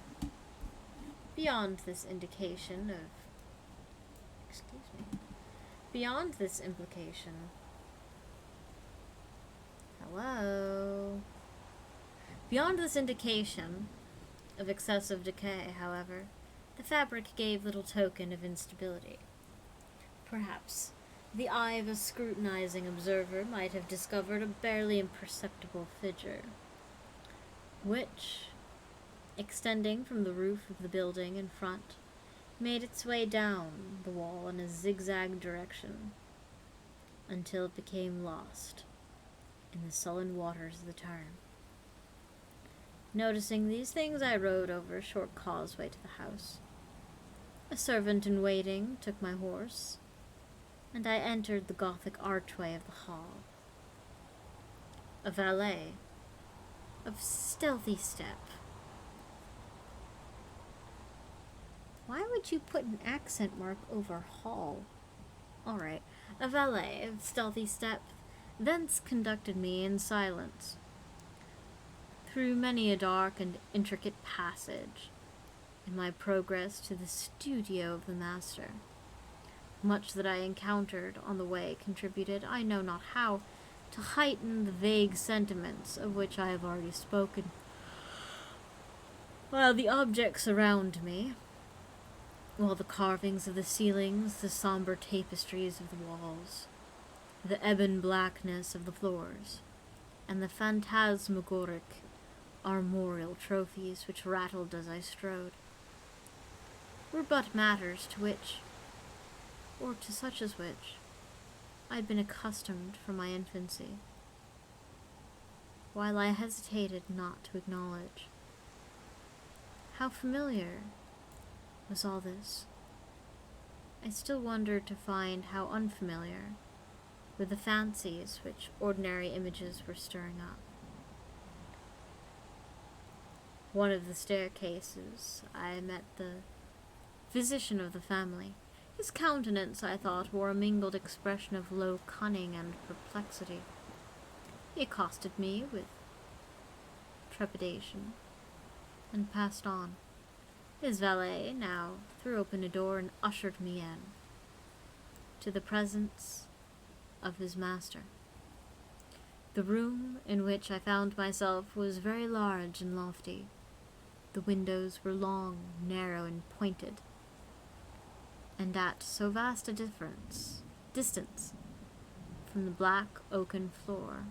Beyond this implication, Beyond this indication of excessive decay, however, the fabric gave little token of instability. Perhaps the eye of a scrutinizing observer might have discovered a barely imperceptible fissure, which, extending from the roof of the building in front, made its way down the wall in a zigzag direction until it became lost in the sullen waters of the tarn. Noticing these things, I rode over a short causeway to the house. A servant in waiting took my horse, and I entered the Gothic archway of the hall. A valet of stealthy step. Why would you put an accent mark over hall? Alright, a valet of stealthy step thence conducted me in silence through many a dark and intricate passage in my progress to the studio of the master. Much that I encountered on the way contributed, I know not how, to heighten the vague sentiments of which I have already spoken, while the objects around me, while the carvings of the ceilings, the somber tapestries of the walls, the ebon blackness of the floors, and the phantasmagoric armorial trophies which rattled as I strode, were but matters to which, or to such as which, I had been accustomed from my infancy, while I hesitated not to acknowledge how familiar was all this. I still wondered to find how unfamiliar were the fancies which ordinary images were stirring up. One of the staircases, I met the physician of the family. His countenance, I thought, wore a mingled expression of low cunning and perplexity. He accosted me with trepidation and passed on. His valet now threw open a door and ushered me in to the presence of his master. The room in which I found myself was very large and lofty. The windows were long, narrow, and pointed, and at so vast a distance from the black oaken floor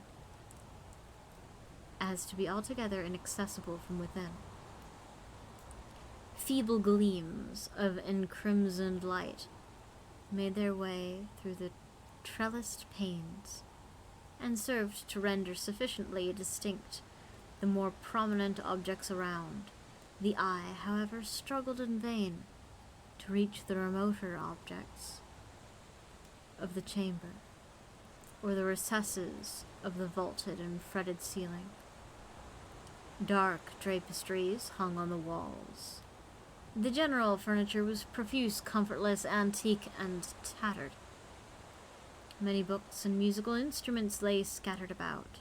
as to be altogether inaccessible from within. Feeble gleams of encrimsoned light made their way through the trellised panes and served to render sufficiently distinct the more prominent objects around. The eye, however, struggled in vain to reach the remoter objects of the chamber, or the recesses of the vaulted and fretted ceiling. Dark tapestries hung on the walls. The general furniture was profuse, comfortless, antique, and tattered. Many books and musical instruments lay scattered about,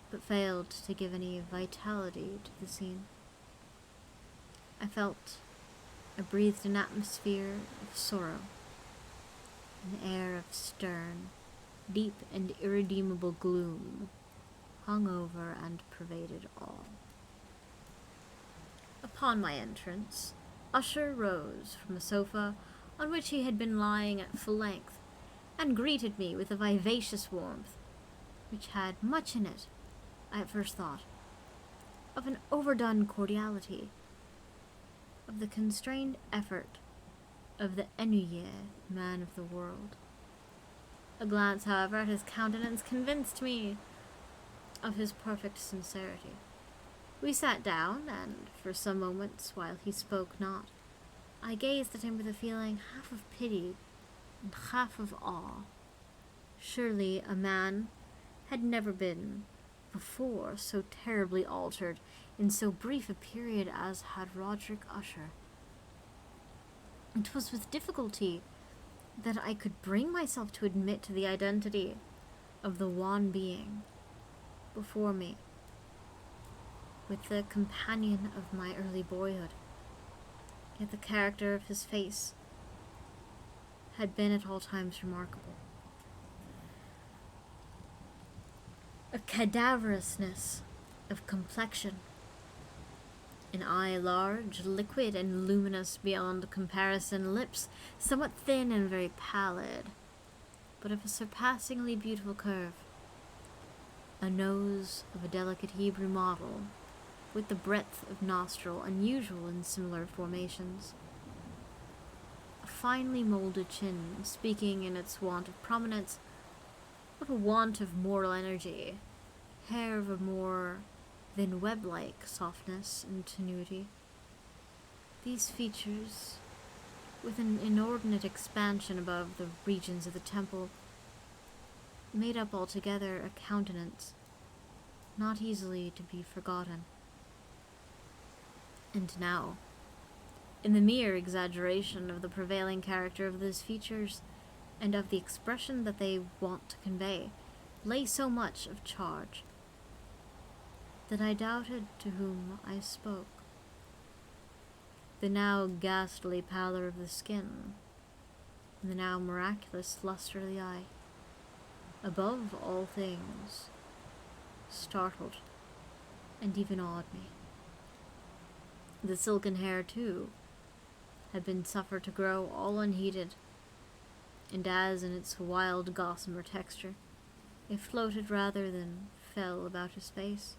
but failed to give any vitality to the scene. I breathed an atmosphere of sorrow, an air of stern, deep and irredeemable gloom hung over and pervaded all. Upon my entrance, Usher rose from a sofa on which he had been lying at full length, and greeted me with a vivacious warmth, which had much in it, I at first thought, of an overdone cordiality, of the constrained effort of the ennuyé man of the world. A glance, however, at his countenance convinced me of his perfect sincerity. We sat down, and for some moments, while he spoke not, I gazed at him with a feeling half of pity and half of awe. Surely a man had never been before so terribly altered in so brief a period as had Roderick Usher. It was with difficulty that I could bring myself to admit the identity of the wan being before me with the companion of my early boyhood. Yet the character of his face had been at all times remarkable. A cadaverousness of complexion, an eye large, liquid, and luminous beyond comparison, lips somewhat thin and very pallid, but of a surpassingly beautiful curve, a nose of a delicate Hebrew model, with the breadth of nostril unusual in similar formations, a finely molded chin, speaking in its want of prominence of a want of moral energy, hair of a more than web-like softness and tenuity. These features, with an inordinate expansion above the regions of the temple, made up altogether a countenance not easily to be forgotten. And now, in the mere exaggeration of the prevailing character of those features, and of the expression that they want to convey, lay so much of charge, that I doubted to whom I spoke. The now ghastly pallor of the skin, and the now miraculous luster of the eye, above all things, startled and even awed me. The silken hair, too, had been suffered to grow all unheeded, and as in its wild gossamer texture, it floated rather than fell about his face.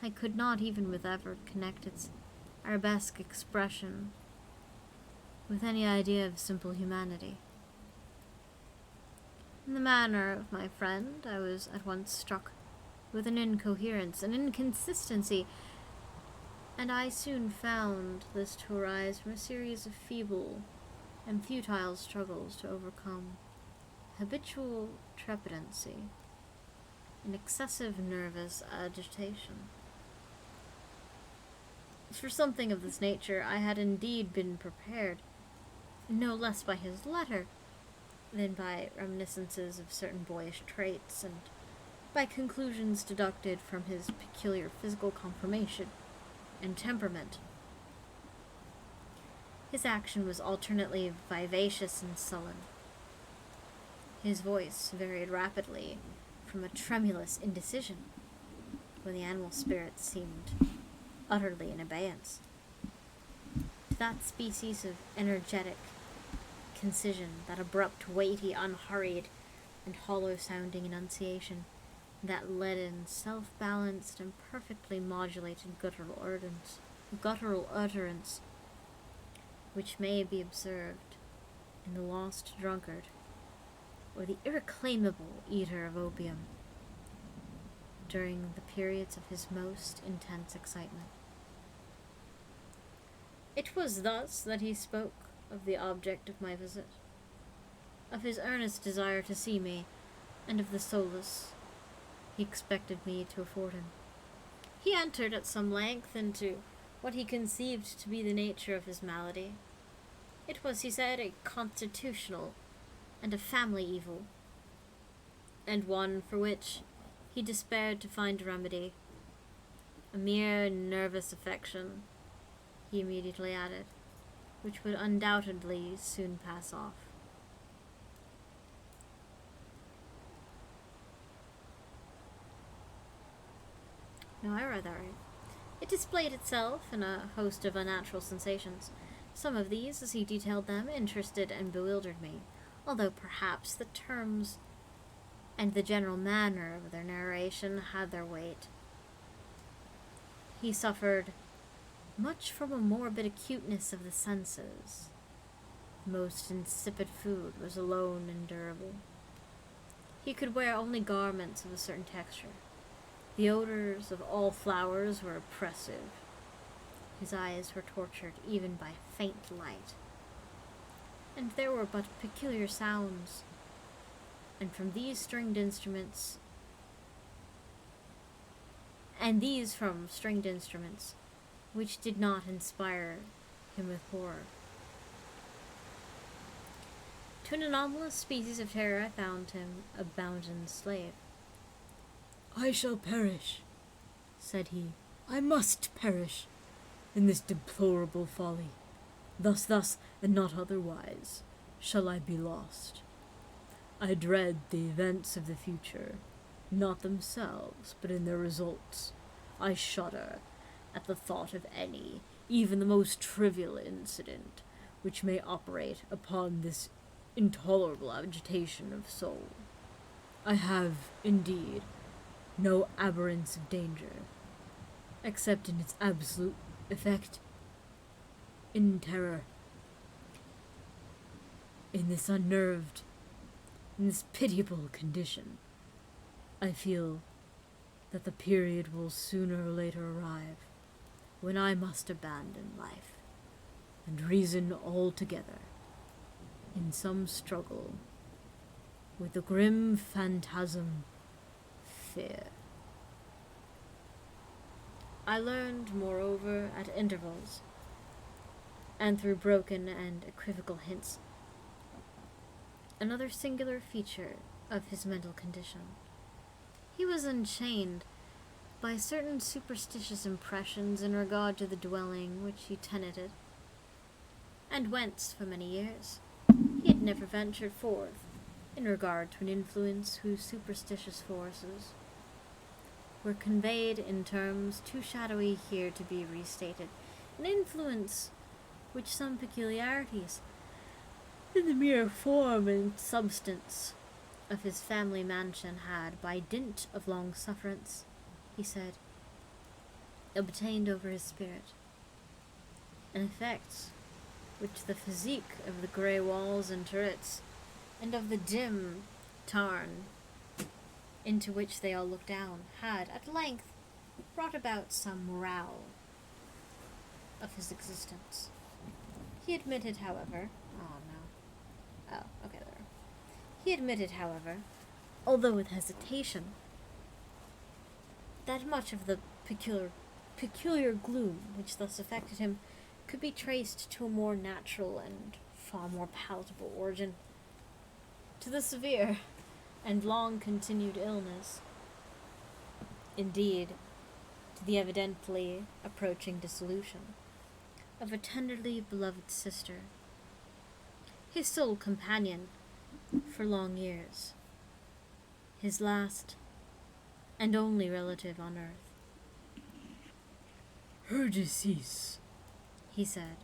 I could not even with effort connect its arabesque expression with any idea of simple humanity. In the manner of my friend, I was at once struck with an incoherence, an inconsistency, and I soon found this to arise from a series of feeble and futile struggles to overcome habitual trepidancy and excessive nervous agitation. For something of this nature I had indeed been prepared, no less by his letter than by reminiscences of certain boyish traits and by conclusions deducted from his peculiar physical conformation and temperament. His action was alternately vivacious and sullen. His voice varied rapidly from a tremulous indecision, when the animal spirits seemed utterly in abeyance, to that species of energetic concision, that abrupt, weighty, unhurried, and hollow-sounding enunciation, that leaden, self-balanced, and perfectly modulated guttural utterance, which may be observed in the lost drunkard, or the irreclaimable eater of opium, during the periods of his most intense excitement. It was thus that he spoke of the object of my visit, of his earnest desire to see me, and of the solace he expected me to afford him. He entered at some length into what he conceived to be the nature of his malady. It was, he said, a constitutional and a family evil, and one for which he despaired to find a remedy. A mere nervous affection, he immediately added, which would undoubtedly soon pass off. No, I read that right. It displayed itself in a host of unnatural sensations. Some of these, as he detailed them, interested and bewildered me, although perhaps the terms and the general manner of their narration had their weight. He suffered much from a morbid acuteness of the senses. The most insipid food was alone endurable. He could wear only garments of a certain texture. The odors of all flowers were oppressive. His eyes were tortured even by faint light. And there were but peculiar sounds, and from these stringed instruments, which did not inspire him with horror. To an anomalous species of terror I found him a bounden slave. "I shall perish," said he. "I must perish in this deplorable folly. Thus, and not otherwise, shall I be lost. I dread the events of the future, not themselves, but in their results. I shudder at the thought of any, even the most trivial incident, which may operate upon this intolerable agitation of soul. I have, indeed, no abhorrence of danger, except in its absolute effect, in terror. In this unnerved, in this pitiable condition, I feel that the period will sooner or later arrive when I must abandon life and reason altogether in some struggle with the grim phantasm, fear." I learned, moreover, at intervals, and through broken and equivocal hints, another singular feature of his mental condition. He was enchained by certain superstitious impressions in regard to the dwelling which he tenanted, and whence, for many years, he had never ventured forth in regard to an influence whose superstitious forces were conveyed in terms too shadowy here to be restated, an influence which some peculiarities in the mere form and substance of his family mansion had, by dint of long sufferance, he said, obtained over his spirit, an effect which the physique of the grey walls and turrets, and of the dim tarn into which they all looked down, had at length brought about some morale of his existence. He admitted, however, He admitted, however, although with hesitation, that much of the peculiar gloom which thus affected him could be traced to a more natural and far more palatable origin, to the severe and long-continued illness, indeed, to the evidently approaching dissolution of a tenderly beloved sister, his sole companion for long years, his last and only relative on earth. "Her decease," he said,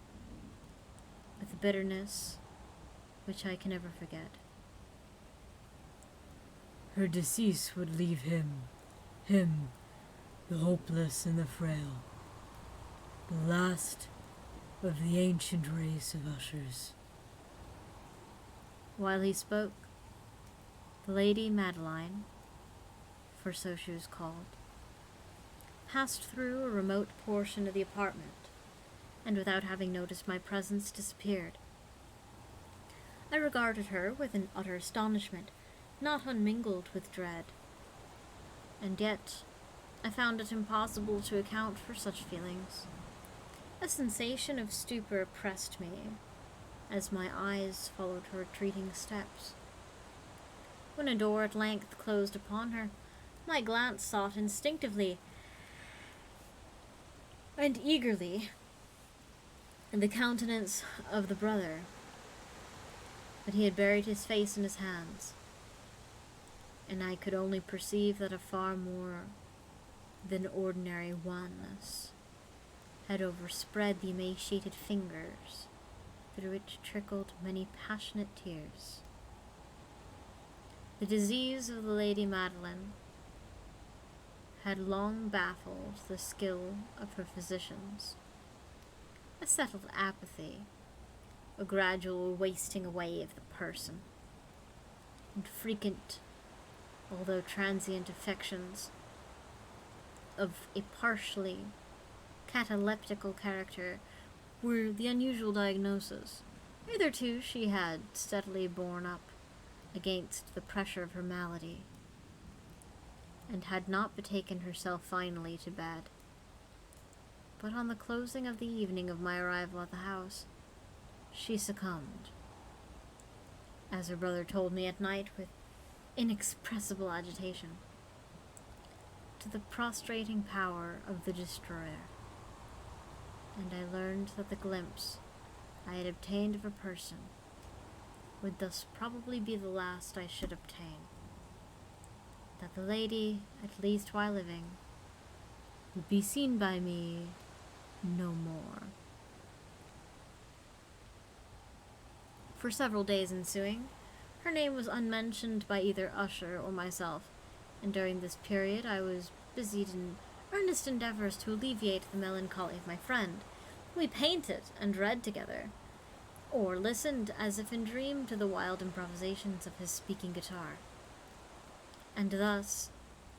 with a bitterness which I can never forget. "Her decease would leave him, the hopeless and the frail, the last of the ancient race of Ushers." While he spoke, the Lady Madeline, for so she was called, passed through a remote portion of the apartment, and without having noticed my presence, disappeared. I regarded her with an utter astonishment, not unmingled with dread, and yet I found it impossible to account for such feelings. A sensation of stupor oppressed me as my eyes followed her retreating steps. When a door at length closed upon her, my glance sought instinctively and eagerly the countenance of the brother, but he had buried his face in his hands, and I could only perceive that a far more than ordinary wanness had overspread the emaciated fingers through which trickled many passionate tears. The disease of the Lady Madeline had long baffled the skill of her physicians. A settled apathy, a gradual wasting away of the person, and frequent, although transient affections of a partially cataleptical character were the unusual diagnosis. Hitherto she had steadily borne up against the pressure of her malady, and had not betaken herself finally to bed. But on the closing of the evening of my arrival at the house, she succumbed, as her brother told me at night with inexpressible agitation, to the prostrating power of the destroyer, and I learned that the glimpse I had obtained of her person would thus probably be the last I should obtain, that the lady, at least while living, would be seen by me no more. For several days ensuing, her name was unmentioned by either Usher or myself, and during this period I was busied in earnest endeavors to alleviate the melancholy of my friend. We painted and read together, or listened as if in dream to the wild improvisations of his speaking guitar. And thus,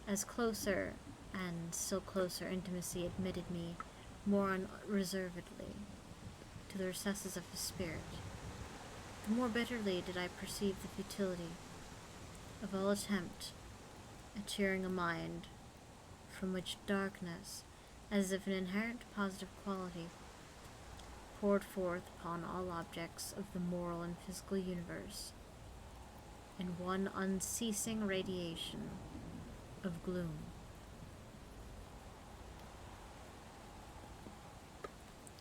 as closer and still closer intimacy admitted me more unreservedly to the recesses of his spirit, the more bitterly did I perceive the futility of all attempt at cheering a mind from which darkness, as if an inherent positive quality, poured forth upon all objects of the moral and physical universe in one unceasing radiation of gloom.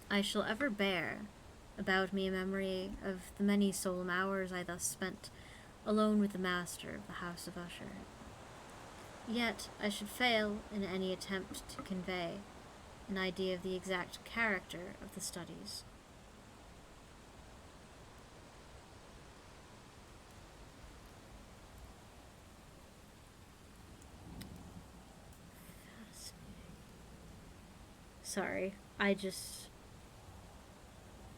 I shall ever bear about me a memory of the many solemn hours I thus spent alone with the master of the house of Usher. Yet I should fail in any attempt to convey an idea of the exact character of the studies. Sorry.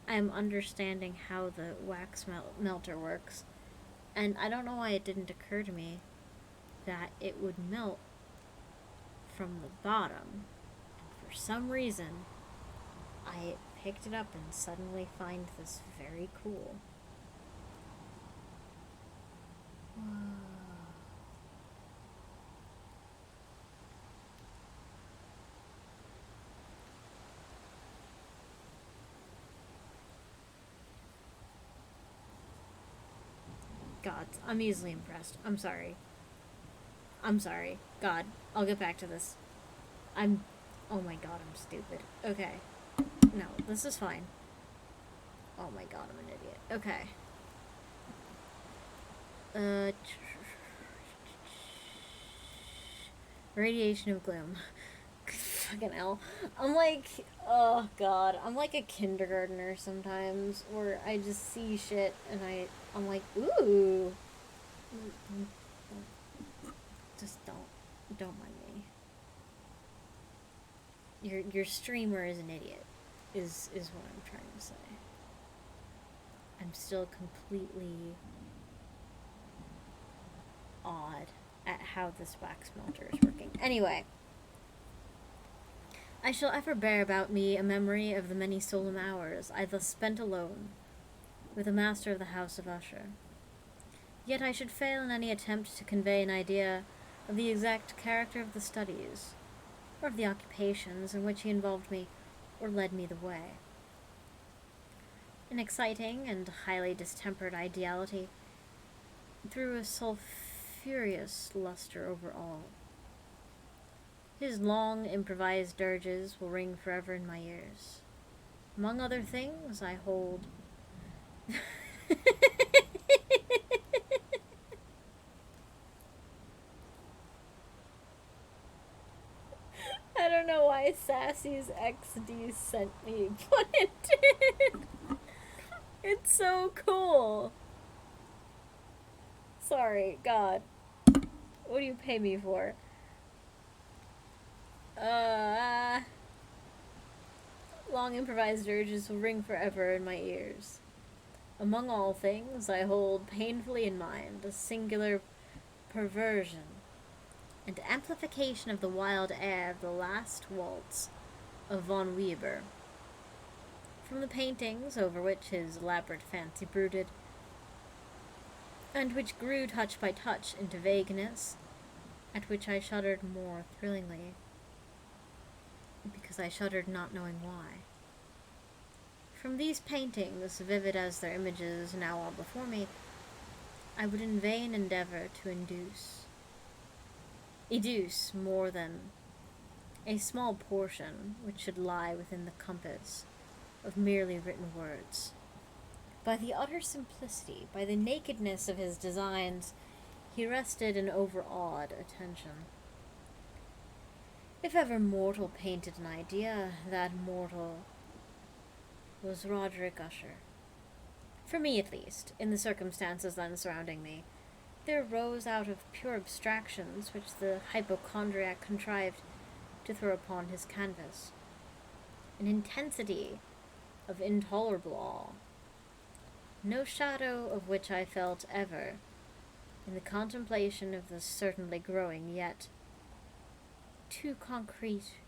I'm understanding how the wax melter works. And I don't know why it didn't occur to me that it would melt from the bottom. And for some reason, I picked it up and suddenly find this very cool. God, I'm easily impressed. I'm sorry. God, I'll get back to this. Oh my god, I'm stupid. Okay. No, this is fine. Oh my god, I'm an idiot. Okay. Radiation of gloom. Fucking hell. I'm like, oh god, I'm like a kindergartner sometimes, where I just see shit and I'm like, ooh. Just don't mind me. Your streamer is an idiot, is what I'm trying to say. I'm still completely awed at how this wax melter is working. Anyway. I shall ever bear about me a memory of the many solemn hours I thus spent alone with the master of the house of Usher. Yet I should fail in any attempt to convey an idea of the exact character of the studies, or of the occupations in which he involved me or led me the way. An exciting and highly distempered ideality threw a sulphurous luster over all. His long, improvised dirges will ring forever in my ears. Among other things, I hold... I don't know why Sassy's XD sent me, but it did! It's so cool! Sorry, God. What do you pay me for? Long improvised dirges will ring forever in my ears. Among all things, I hold painfully in mind a singular perversion and amplification of the wild air of the last waltz of von Weber. From the paintings over which his elaborate fancy brooded, and which grew touch by touch into vagueness, at which I shuddered more thrillingly, because I shuddered not knowing why. From these paintings, vivid as their images now are before me, I would in vain endeavor to educe more than a small portion which should lie within the compass of merely written words. By the utter simplicity, by the nakedness of his designs, he arrested an overawed attention. If ever mortal painted an idea, that mortal was Roderick Usher. For me, at least, in the circumstances then surrounding me, there rose out of pure abstractions which the hypochondriac contrived to throw upon his canvas an intensity of intolerable awe, no shadow of which I felt ever in the contemplation of the certainly growing yet too concrete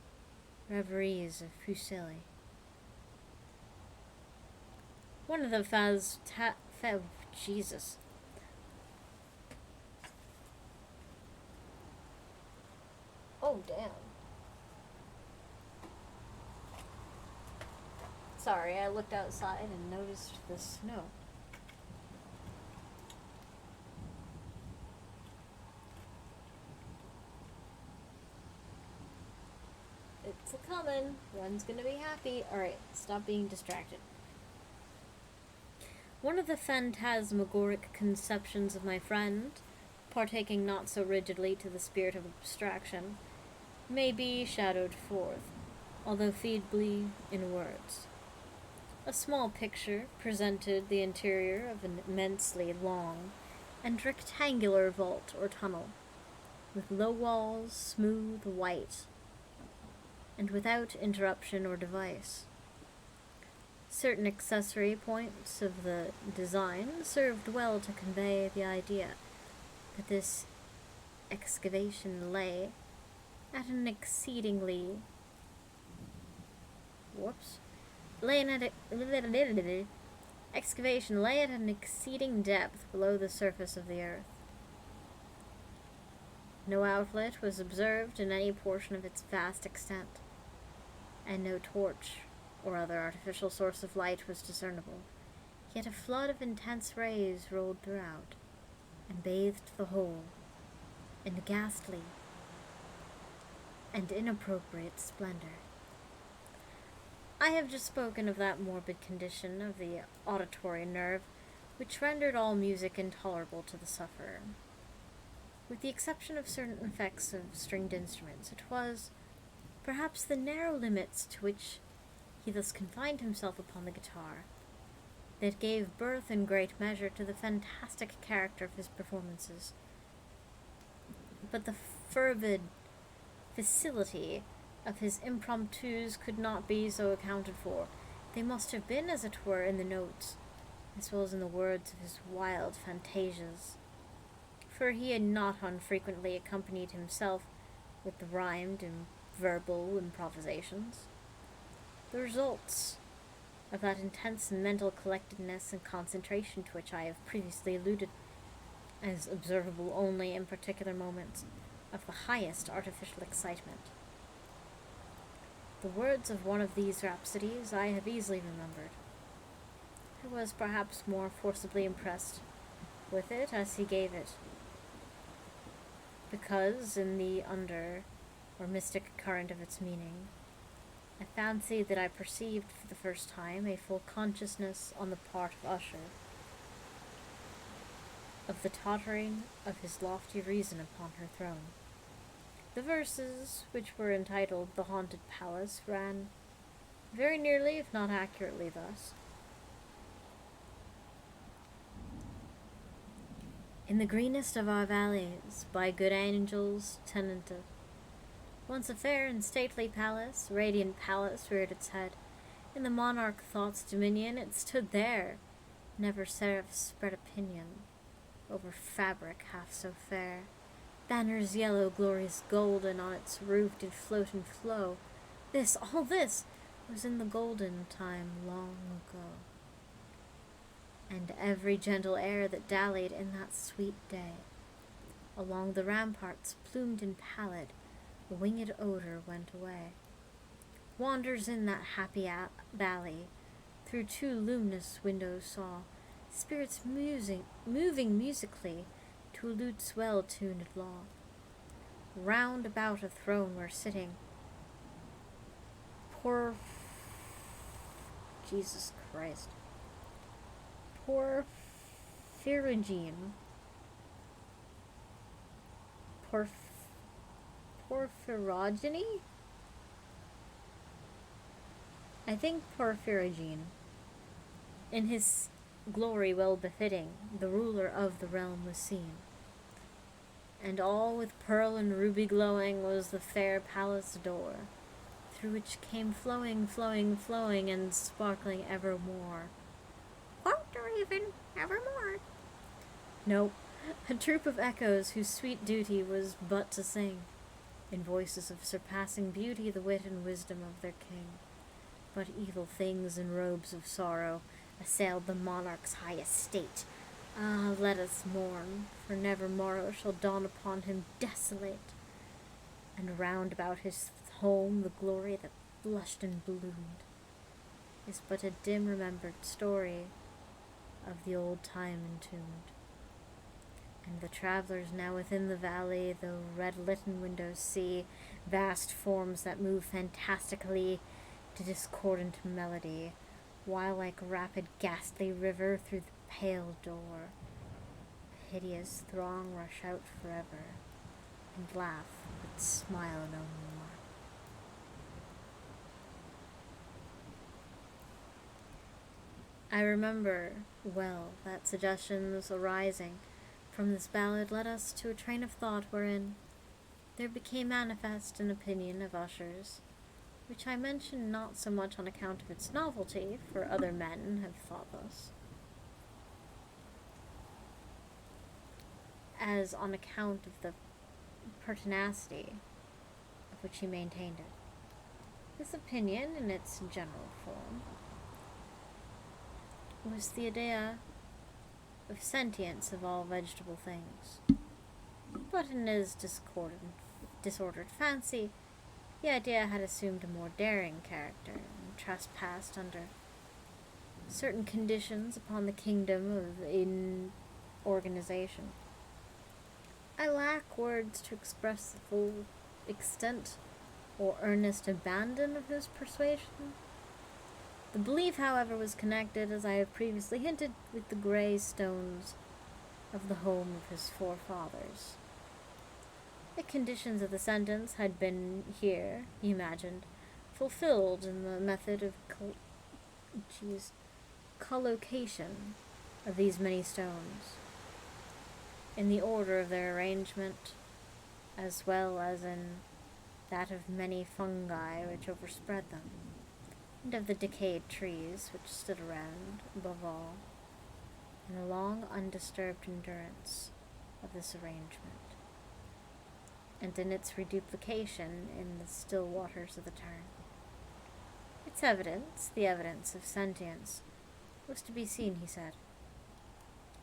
reveries of Fuseli. One of the Jesus. Oh, damn. Sorry, I looked outside and noticed the snow. It's a-comin'. One's gonna be happy. Alright, stop being distracted. One of the phantasmagoric conceptions of my friend, partaking not so rigidly to the spirit of abstraction, may be shadowed forth, although feebly in words. A small picture presented the interior of an immensely long and rectangular vault or tunnel, with low walls, smooth white, and without interruption or device. Certain accessory points of the design served well to convey the idea that this excavation lay at an exceedingly excavation lay at an exceeding depth below the surface of the earth. No outlet was observed in any portion of its vast extent, and no torch or other artificial source of light was discernible, yet a flood of intense rays rolled throughout, and bathed the whole in a ghastly and inappropriate splendor. I have just spoken of that morbid condition of the auditory nerve which rendered all music intolerable to the sufferer. With the exception of certain effects of stringed instruments, it was, perhaps, the narrow limits to which he thus confined himself upon the guitar that gave birth in great measure to the fantastic character of his performances. But the fervid facility of his impromptus could not be so accounted for. They must have been, as it were, in the notes, as well as in the words of his wild fantasias, for he had not unfrequently accompanied himself with the rhymed and verbal improvisations. The results of that intense mental collectedness and concentration to which I have previously alluded, as observable only in particular moments of the highest artificial excitement. The words of one of these rhapsodies I have easily remembered. I was perhaps more forcibly impressed with it as he gave it, because in the under or mystic current of its meaning, I fancied that I perceived for the first time a full consciousness on the part of Usher of the tottering of his lofty reason upon her throne. The verses, which were entitled The Haunted Palace, ran very nearly, if not accurately, thus. In the greenest of our valleys, by good angels tenanted, once a fair and stately palace, radiant palace, reared its head. In the monarch thought's dominion it stood there. Never seraph spread a pinion over fabric half so fair. Banners yellow, glorious golden, on its roof did float and flow. This, all this, was in the golden time long ago. And every gentle air that dallied in that sweet day, along the ramparts, plumed and pallid, a winged odor went away. Wanders in that happy valley, through two luminous windows saw spirits moving musically to a lute's well-tuned law. Round about a throne were sitting Jesus Christ. Porphyrogene. Porphyrogeny? I think Porphyrogene. In his glory well befitting, the ruler of the realm was seen. And all with pearl and ruby glowing was the fair palace door, through which came flowing, flowing, flowing, and sparkling evermore. Won't or even evermore. No, a troop of echoes whose sweet duty was but to sing, in voices of surpassing beauty, the wit and wisdom of their king. But evil things in robes of sorrow assailed the monarch's high estate. Ah, let us mourn, for never morrow shall dawn upon him desolate. And round about his home the glory that blushed and bloomed is but a dim remembered story of the old time entombed. And the travelers now within the valley, though red-litten windows see vast forms that move fantastically to discordant melody, while like rapid ghastly river through the pale door, a hideous throng rush out forever, and laugh but smile no more. I remember well that suggestions arising from this ballad led us to a train of thought wherein there became manifest an opinion of Usher's which I mention not so much on account of its novelty, for other men have thought thus, as on account of the pertinacity of which he maintained it. This opinion, in its general form, was the idea of sentience of all vegetable things. But in his disordered fancy, the idea had assumed a more daring character, and trespassed under certain conditions upon the kingdom of inorganization. I lack words to express the full extent or earnest abandon of his persuasion. The belief, however, was connected, as I have previously hinted, with the grey stones of the home of his forefathers. The conditions of the sentence had been here, he imagined, fulfilled in the method of collocation of these many stones, in the order of their arrangement, as well as in that of many fungi which overspread them, and of the decayed trees which stood around, above all, in the long undisturbed endurance of this arrangement, and in its reduplication in the still waters of the tarn. Its evidence, the evidence of sentience, was to be seen, he said,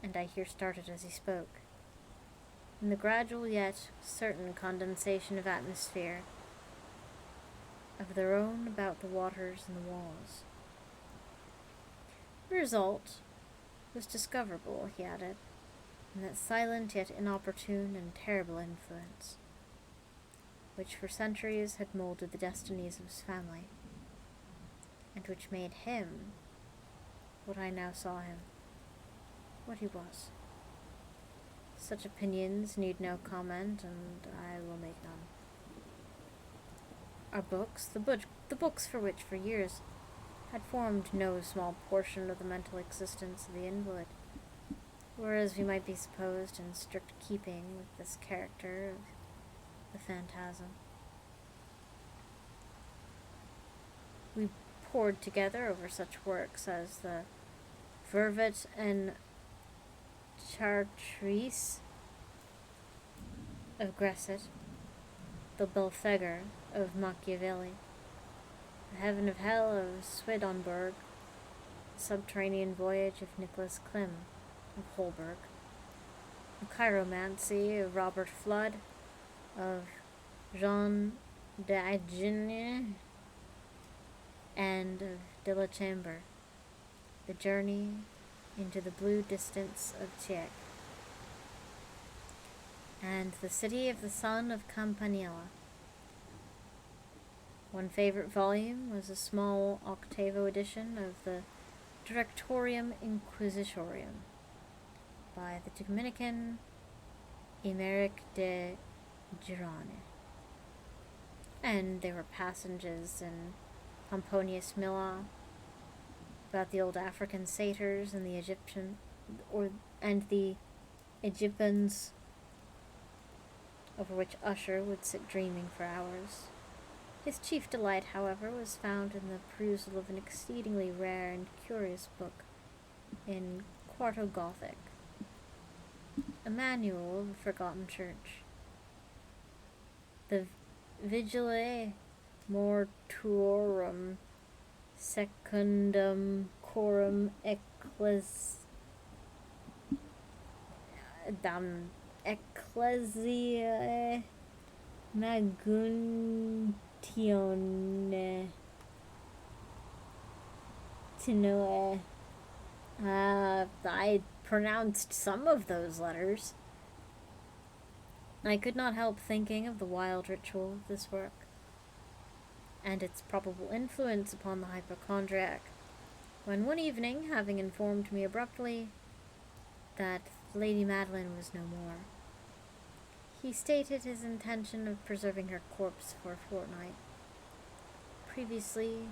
and I here started as he spoke, in the gradual yet certain condensation of atmosphere of their own about the waters and the walls. The result was discoverable, he added, in that silent yet inopportune and terrible influence, which for centuries had molded the destinies of his family, and which made him what I now saw him, what he was. Such opinions need no comment, and I will make none. Our books, the books for which for years had formed no small portion of the mental existence of the invalid, were, as we might be supposed, in strict keeping with this character of the phantasm. We pored together over such works as the Vervet and Chartreuse of Gresset, the Belphegor of Machiavelli, the Heaven of Hell of Swedenborg, the Subterranean Voyage of Nicholas Klim of Holberg, the Chiromancy of Robert Flood, of Jean d'Agenais, and of de la Chambre, the Journey into the Blue Distance of Tieck, and the City of the Sun of Campanella. One favorite volume was a small octavo edition of the Directorium Inquisitorium by the Dominican Emeric de Girone, and there were passages in Pomponius Mela about the old African satyrs and the Egyptians, over which Usher would sit dreaming for hours. His chief delight, however, was found in the perusal of an exceedingly rare and curious book in Quarto Gothic, a manual of a forgotten church, the Vigile Mortuorum Secundum Coram Ecclesiae Maguntione Tinoe. I pronounced some of those letters. I could not help thinking of the wild ritual of this work, and its probable influence upon the hypochondriac, when one evening, having informed me abruptly that Lady Madeline was no more, he stated his intention of preserving her corpse for a fortnight, previously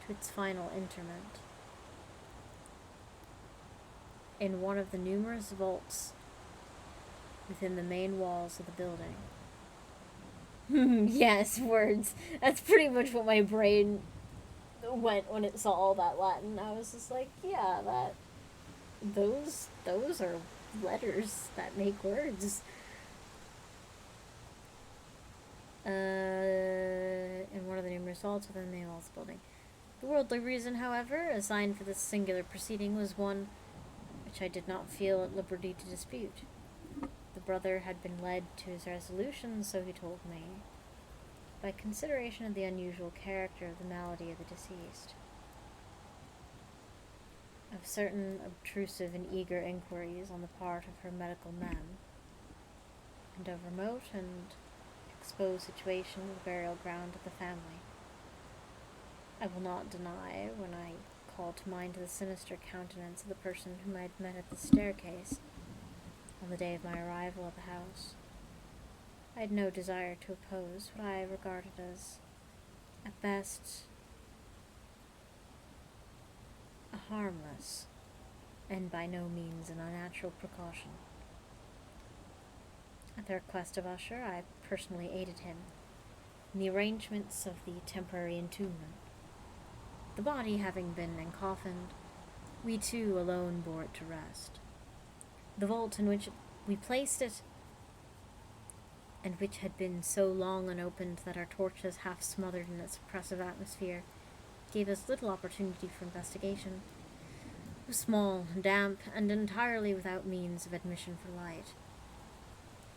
to its final interment, in one of the numerous vaults within the main walls of the building. Yes, words. That's pretty much what my brain went when it saw all that Latin. I was just like, yeah, those are letters that make words. And one of the numerous vaults within the Waltz building. The worldly reason, however, assigned for this singular proceeding was one which I did not feel at liberty to dispute. The brother had been led to his resolution, so he told me, by consideration of the unusual character of the malady of the deceased. Of certain obtrusive and eager inquiries on the part of her medical men, and of remote and exposed situation of the burial ground of the family. I will not deny, when I called to mind the sinister countenance of the person whom I had met at the staircase on the day of my arrival at the house, I had no desire to oppose what I regarded as, at best, a harmless, and by no means an unnatural precaution. At the request of Usher, I personally aided him in the arrangements of the temporary entombment. The body having been encoffined, we two alone bore it to rest. The vault in which we placed it, and which had been so long unopened that our torches, half smothered in its oppressive atmosphere, gave us little opportunity for investigation, was small, damp, and entirely without means of admission for light.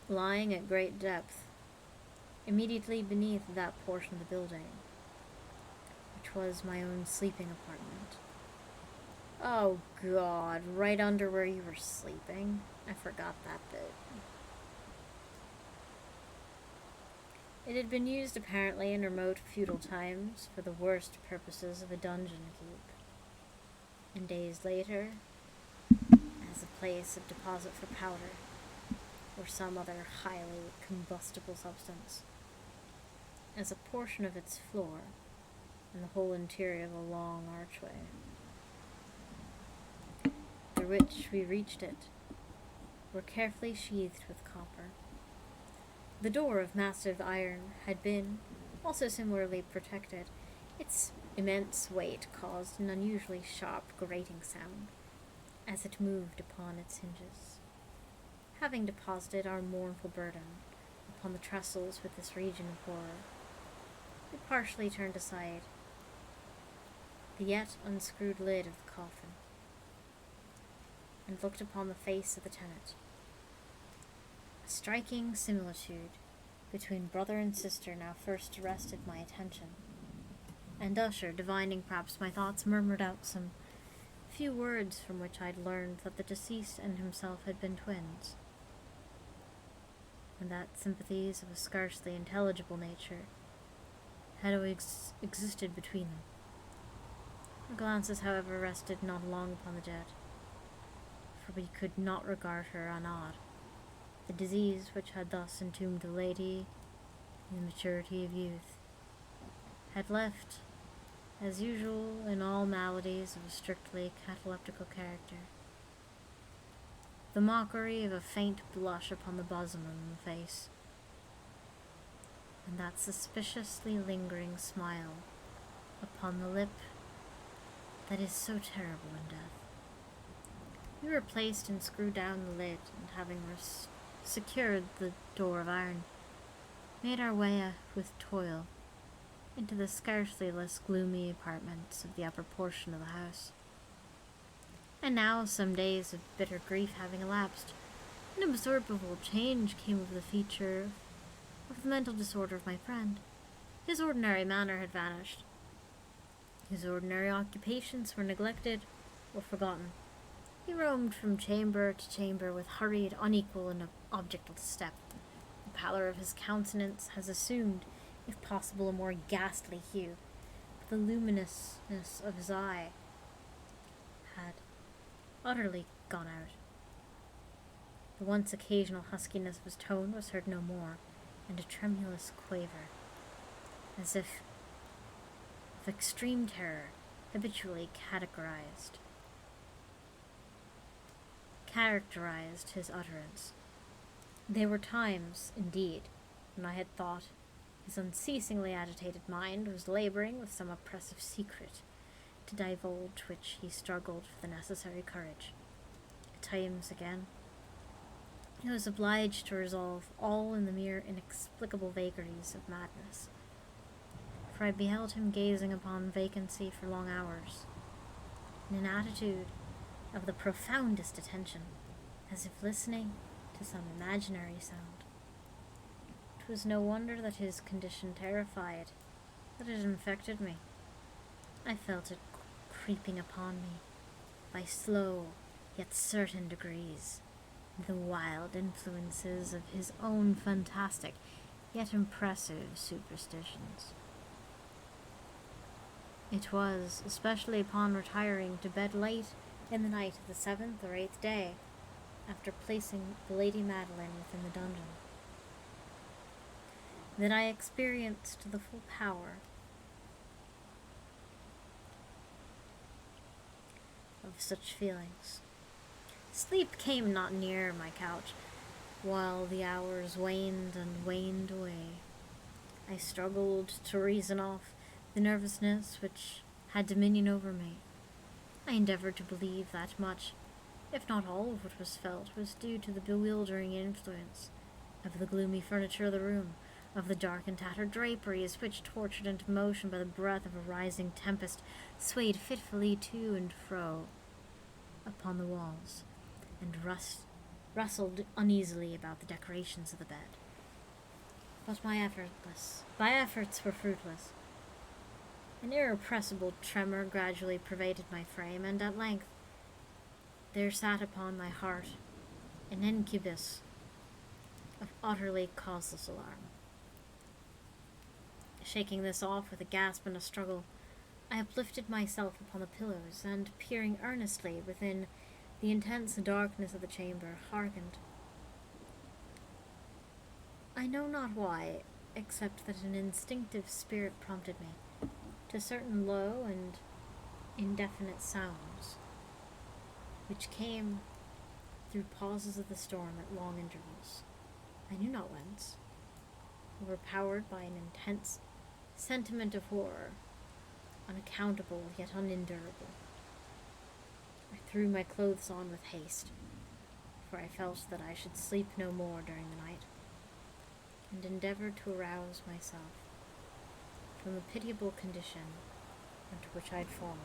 Lying at great depth, immediately beneath that portion of the building, which was my own sleeping apartment. Oh God, right under where you were sleeping? I forgot that bit. It had been used apparently in remote feudal times for the worst purposes of a dungeon keep, and days later, as a place of deposit for powder, or some other highly combustible substance, as a portion of its floor, and the whole interior of a long archway, through which we reached it, were carefully sheathed with copper. The door of massive iron had been also similarly protected. Its immense weight caused an unusually sharp grating sound as it moved upon its hinges. Having deposited our mournful burden upon the trestles with this region of horror, we partially turned aside the yet unscrewed lid of the coffin, and looked upon the face of the tenant. A striking similitude between brother and sister now first arrested my attention, and Usher, divining perhaps my thoughts, murmured out some few words from which I had learned that the deceased and himself had been twins, and that sympathies of a scarcely intelligible nature had always existed between them. Our glances, however, rested not long upon the dead, for we could not regard her unawed. The disease which had thus entombed the lady in the maturity of youth had left, as usual in all maladies of a strictly cataleptical character, the mockery of a faint blush upon the bosom and the face, and that suspiciously lingering smile upon the lip that is so terrible in death. We replaced and screwed down the lid, and having secured the door of iron, made our way with toil into the scarcely less gloomy apartments of the upper portion of the house. And now, some days of bitter grief having elapsed, an absorbable change came over the feature of the mental disorder of my friend. His ordinary manner had vanished. His ordinary occupations were neglected or forgotten. He roamed from chamber to chamber with hurried, unequal, and objectless step. The pallor of his countenance has assumed, if possible, a more ghastly hue, but the luminousness of his eye had utterly gone out. The once occasional huskiness of his tone was heard no more, and a tremulous quaver, as if of extreme terror, habitually characterized his utterance. There were times, indeed, when I had thought His unceasingly agitated mind was laboring with some oppressive secret, to divulge which he struggled for the necessary courage. At times, again, he was obliged to resolve all in the mere inexplicable vagaries of madness, for I beheld him gazing upon vacancy for long hours, in an attitude of the profoundest attention, as if listening to some imaginary sound. It was no wonder that his condition terrified, that it infected me. I felt it creeping upon me by slow yet certain degrees, the wild influences of his own fantastic yet impressive superstitions. It was especially upon retiring to bed late in the night of the 7th or 8th day, after placing the Lady Madeline within the dungeon, that I experienced the full power of such feelings. Sleep came not near my couch, while the hours waned and waned away. I struggled to reason off the nervousness which had dominion over me. I endeavored to believe that much, if not all of what was felt, was due to the bewildering influence of the gloomy furniture of the room, of the dark and tattered draperies which, tortured into motion by the breath of a rising tempest, swayed fitfully to and fro upon the walls, and rustled uneasily about the decorations of the bed. But my efforts were fruitless. An irrepressible tremor gradually pervaded my frame, and at length there sat upon my heart an incubus of utterly causeless alarm. Shaking this off with a gasp and a struggle, I uplifted myself upon the pillows, and, peering earnestly within the intense darkness of the chamber, hearkened. I know not why, except that an instinctive spirit prompted me to certain low and indefinite sounds, which came through pauses of the storm at long intervals. I knew not whence, overpowered by an intense sentiment of horror, unaccountable yet unendurable. I threw my clothes on with haste, for I felt that I should sleep no more during the night, and endeavored to arouse myself from the pitiable condition into which I had fallen,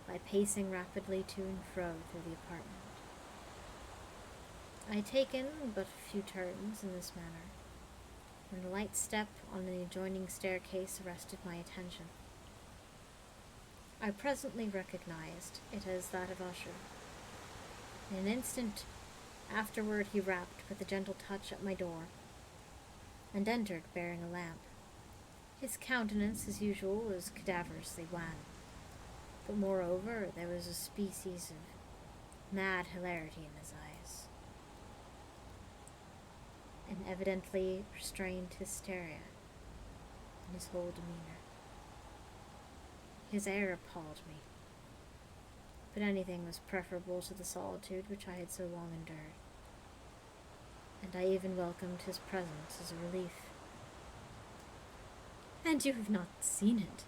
by pacing rapidly to and fro through the apartment. I had taken but a few turns in this manner, when a light step on the adjoining staircase arrested my attention. I presently recognized it as that of Usher. In an instant afterward he rapped with a gentle touch at my door, and entered bearing a lamp. His countenance, as usual, was cadaverously wan, but moreover there was a species of mad hilarity in his eyes, and evidently restrained hysteria in his whole demeanor. His air appalled me, but anything was preferable to the solitude which I had so long endured, and I even welcomed his presence as a relief. "And you have not seen it?"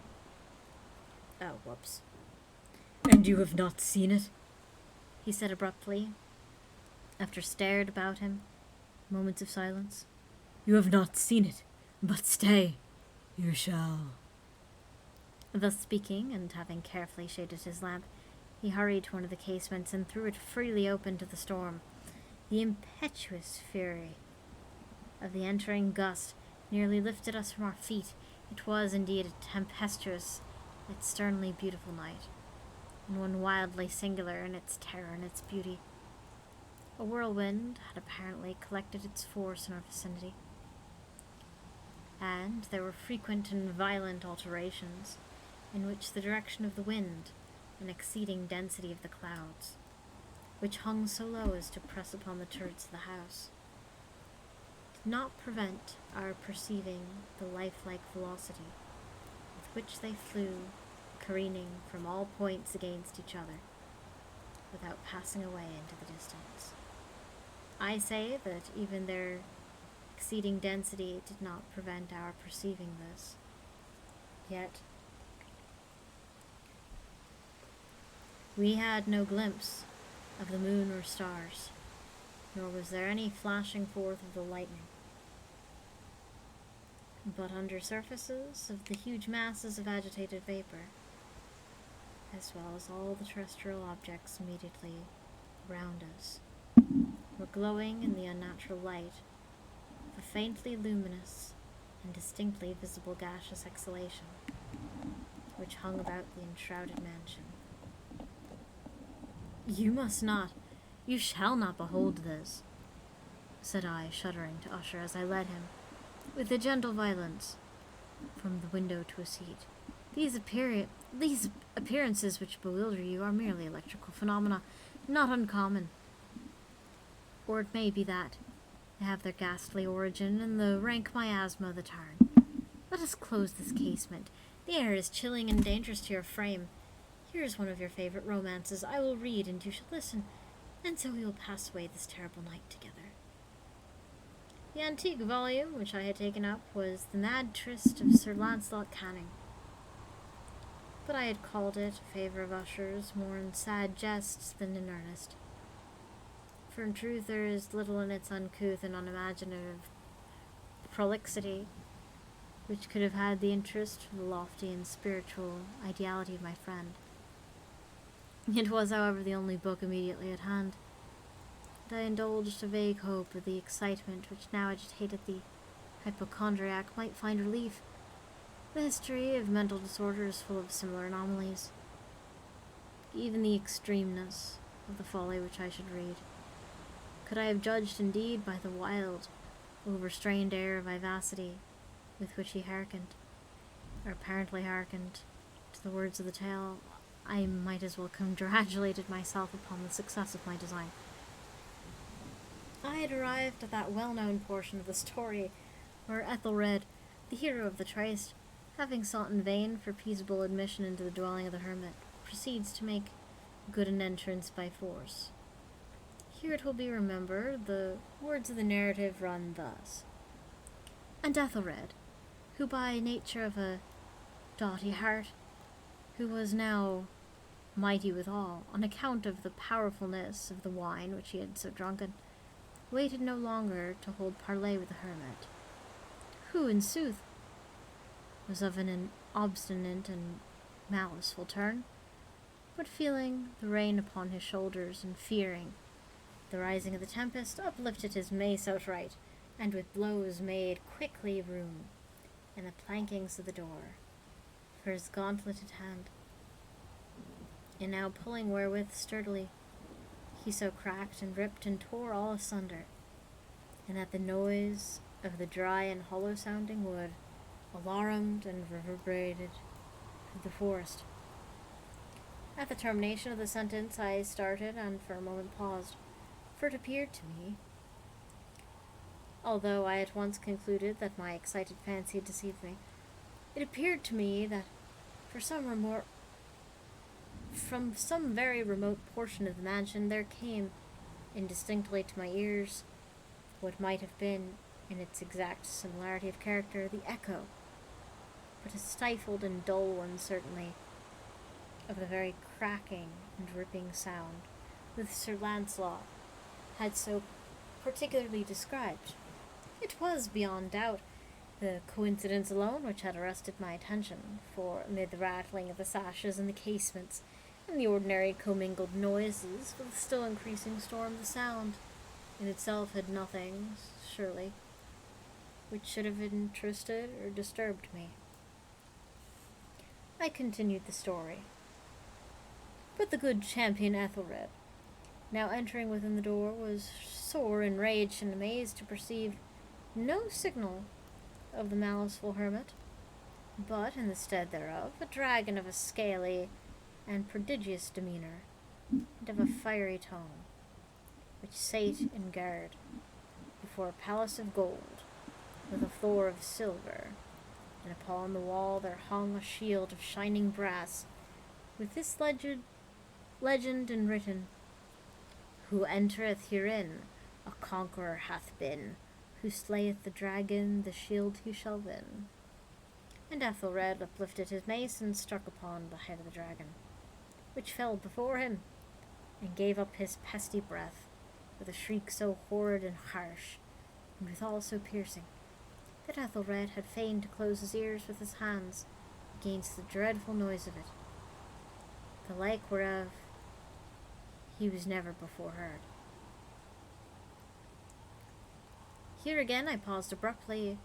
"Oh, whoops." "And you have not seen it?" he said abruptly, after stared about him moments of silence. "You have not seen it, but stay, you shall." Thus speaking, and having carefully shaded his lamp, he hurried to one of the casements and threw it freely open to the storm. The impetuous fury of the entering gust nearly lifted us from our feet. It was indeed a tempestuous yet sternly beautiful night, and one wildly singular in its terror and its beauty. A whirlwind had apparently collected its force in our vicinity, and there were frequent and violent alterations in which the direction of the wind and exceeding density of the clouds, which hung so low as to press upon the turrets of the house, did not prevent our perceiving the lifelike velocity with which they flew, careening from all points against each other, without passing away into the distance. I say that even their exceeding density did not prevent our perceiving this. Yet, we had no glimpse of the moon or stars, nor was there any flashing forth of the lightning. But under surfaces of the huge masses of agitated vapor, as well as all the terrestrial objects immediately around us, were glowing in the unnatural light of a faintly luminous and distinctly visible gaseous exhalation, which hung about the enshrouded mansion. "You must not, you shall not behold this," said I, shuddering to Usher as I led him, with a gentle violence, from the window to a seat. These appearances which bewilder you are merely electrical phenomena, not uncommon. Or it may be that they have their ghastly origin in the rank miasma of the tarn. Let us close this casement. The air is chilling and dangerous to your frame. Here is one of your favorite romances. I will read, and you shall listen, and so we will pass away this terrible night together. The antique volume which I had taken up was The Mad Tryst of Sir Lancelot Canning, but I had called it a favour of Usher's more in sad jests than in earnest. For in truth there is little in its uncouth and unimaginative prolixity which could have had the interest for the lofty and spiritual ideality of my friend. It was, however, the only book immediately at hand, and I indulged a vague hope that the excitement which now agitated the hypochondriac might find relief. The history of mental disorder is full of similar anomalies. Even the extremeness of the folly which I should read, could I have judged indeed by the wild, overstrained air of vivacity with which he hearkened, or apparently hearkened, to the words of the tale, I might as well congratulated myself upon the success of my design. I had arrived at that well-known portion of the story where Ethelred, the hero of the tryst, having sought in vain for peaceable admission into the dwelling of the hermit, proceeds to make good an entrance by force. Here it will be remembered the words of the narrative run thus. And Ethelred, who by nature of a doughty heart, who was now mighty withal, on account of the powerfulness of the wine which he had so drunken, waited no longer to hold parley with the hermit, who, in sooth, was of an obstinate and maliceful turn, but feeling the rain upon his shoulders, and fearing the rising of the tempest, uplifted his mace outright, and with blows made quickly room in the plankings of the door for his gauntleted hand, and now pulling wherewith sturdily, he so cracked and ripped and tore all asunder, and that the noise of the dry and hollow-sounding wood alarumed and reverberated through the forest. At the termination of the sentence I started and for a moment paused, for it appeared to me, although I at once concluded that my excited fancy had deceived me, it appeared to me that from some very remote portion of the mansion there came, indistinctly to my ears, what might have been, in its exact similarity of character, the echo, but a stifled and dull one certainly, of the very cracking and ripping sound which Sir Lancelot had so particularly described. It was, beyond doubt, the coincidence alone which had arrested my attention, for amid the rattling of the sashes and the casements, and the ordinary commingled noises with the still increasing storm, the sound in itself had nothing, surely, which should have interested or disturbed me. I continued the story. But the good champion Ethelred, now entering within the door, was sore enraged and amazed to perceive no signal of the maliceful hermit, but, in the stead thereof, a dragon of a scaly and prodigious demeanour, and of a fiery tongue, which sate in guard before a palace of gold, with a floor of silver, and upon the wall there hung a shield of shining brass, with this legend enwritten, Who entereth herein a conqueror hath been, Who slayeth the dragon, the shield he shall win. And Ethelred uplifted his mace and struck upon the head of the dragon, which fell before him, and gave up his pesty breath, with a shriek so horrid and harsh, and withal so piercing, that Ethelred had fain to close his ears with his hands against the dreadful noise of it, the like whereof he was never before heard. Here again I paused abruptly,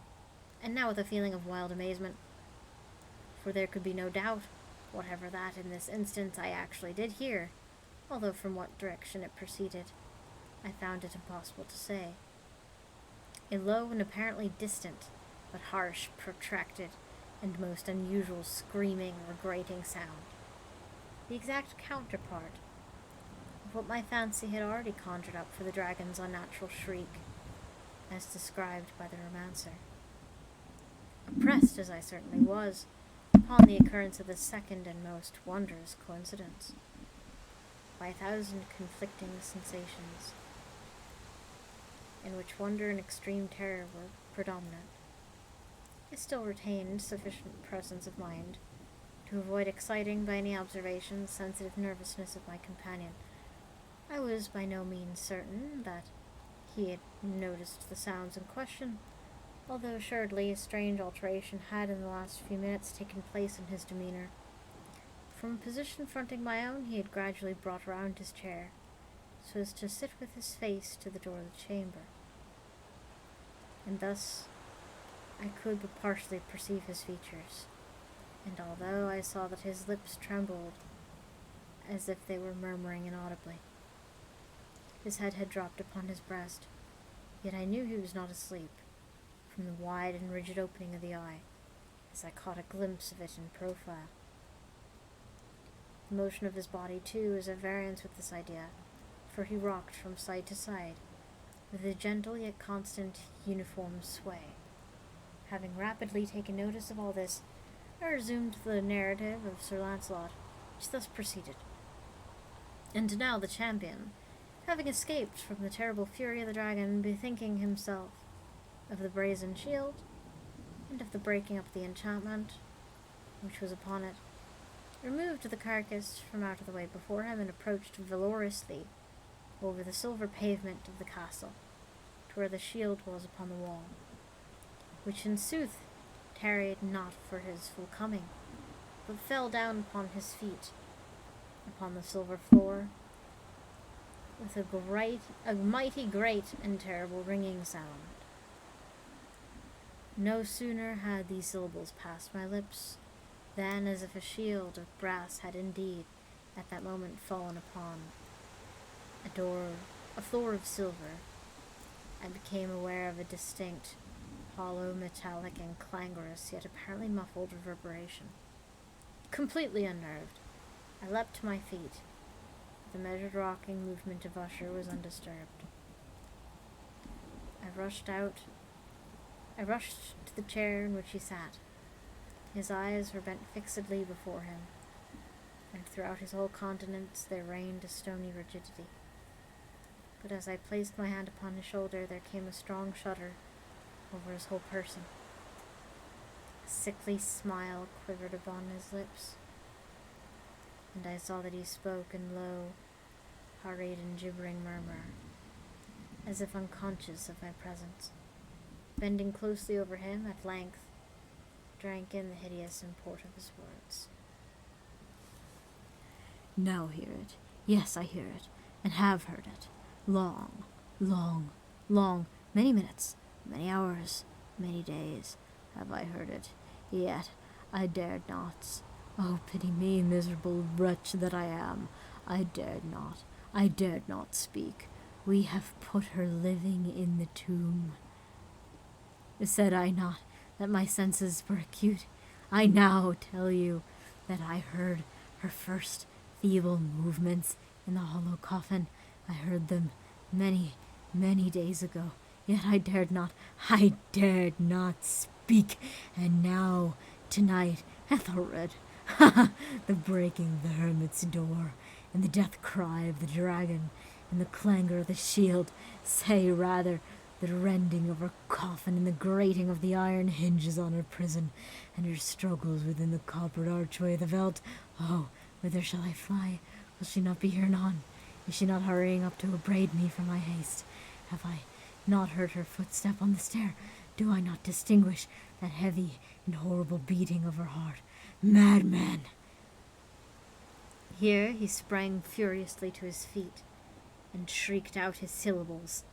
and now with a feeling of wild amazement, for there could be no doubt whatever that in this instance I actually did hear, although from what direction it proceeded I found it impossible to say. A low and apparently distant, but harsh, protracted, and most unusual screaming or grating sound, the exact counterpart of what my fancy had already conjured up for the dragon's unnatural shriek, as described by the romancer. Oppressed as I certainly was upon the occurrence of this second and most wondrous coincidence, by 1,000 conflicting sensations, in which wonder and extreme terror were predominant, I still retained sufficient presence of mind to avoid exciting by any observation the sensitive nervousness of my companion. I was by no means certain that he had noticed the sounds in question, although assuredly a strange alteration had in the last few minutes taken place in his demeanour. From a position fronting my own he had gradually brought round his chair, so as to sit with his face to the door of the chamber, and thus I could but partially perceive his features, and although I saw that his lips trembled as if they were murmuring inaudibly, his head had dropped upon his breast, yet I knew he was not asleep, from the wide and rigid opening of the eye, as I caught a glimpse of it in profile. The motion of his body, too, is at variance with this idea, for he rocked from side to side, with a gentle yet constant uniform sway. Having rapidly taken notice of all this, I resumed the narrative of Sir Launcelot, which thus proceeded. And now the champion, having escaped from the terrible fury of the dragon, bethinking himself of the brazen shield, and of the breaking up the enchantment which was upon it, removed the carcass from out of the way before him, and approached valorously over the silver pavement of the castle, to where the shield was upon the wall, which in sooth tarried not for his full coming, but fell down upon his feet, upon the silver floor, with a mighty great and terrible ringing sound. No sooner had these syllables passed my lips, than, as if a shield of brass had indeed at that moment fallen upon a floor of silver, I became aware of a distinct, hollow, metallic, and clangorous, yet apparently muffled reverberation. Completely unnerved, I leapt to my feet. The measured rocking movement of Usher was undisturbed. I rushed to the chair in which he sat. His eyes were bent fixedly before him, and throughout his whole countenance there reigned a stony rigidity. But as I placed my hand upon his shoulder, there came a strong shudder over his whole person. A sickly smile quivered upon his lips, and I saw that he spoke in low, hurried and gibbering murmur, as if unconscious of my presence. Bending closely over him, at length drank in the hideous import of his words. Now hear it. Yes, I hear it, and have heard it. Long, many minutes, many hours, many days have I heard it, yet I dared not. Oh, pity me, miserable wretch that I am. I dared not speak. We have put her living in the tomb. Said I not that my senses were acute? I now tell you that I heard her first feeble movements in the hollow coffin. I heard them many days ago, yet I dared not speak. And now, tonight, Ethelred, the breaking of the hermit's door, and the death cry of the dragon, and the clangor of the shield, say rather the rending of her coffin and the grating of the iron hinges on her prison, and her struggles within the coppered archway of the veldt. Oh, whither shall I fly? Will she not be here anon? Is she not hurrying up to upbraid me for my haste? Have I not heard her footstep on the stair? Do I not distinguish that heavy and horrible beating of her heart? Madman! Here he sprang furiously to his feet and shrieked out his syllables,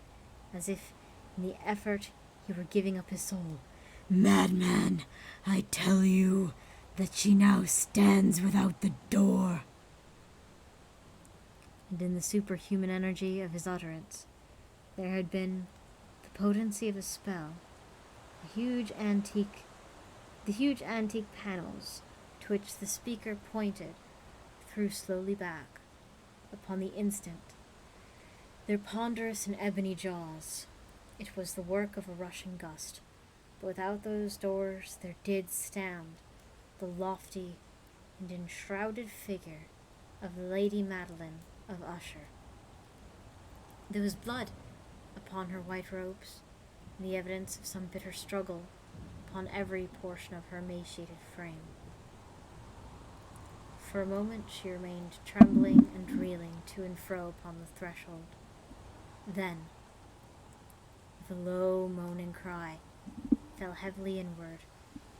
as if in the effort he were giving up his soul. Madman, I tell you that she now stands without the door. And in the superhuman energy of his utterance, there had been the potency of a spell. The huge antique panels to which the speaker pointed threw slowly back upon the instant. Their ponderous and ebony jaws. It was the work of a rushing gust, but without those doors there did stand the lofty and enshrouded figure of Lady Madeline of Usher. There was blood upon her white robes, and the evidence of some bitter struggle upon every portion of her emaciated frame. For a moment she remained trembling and reeling to and fro upon the threshold. Then, with a low moaning cry, fell heavily inward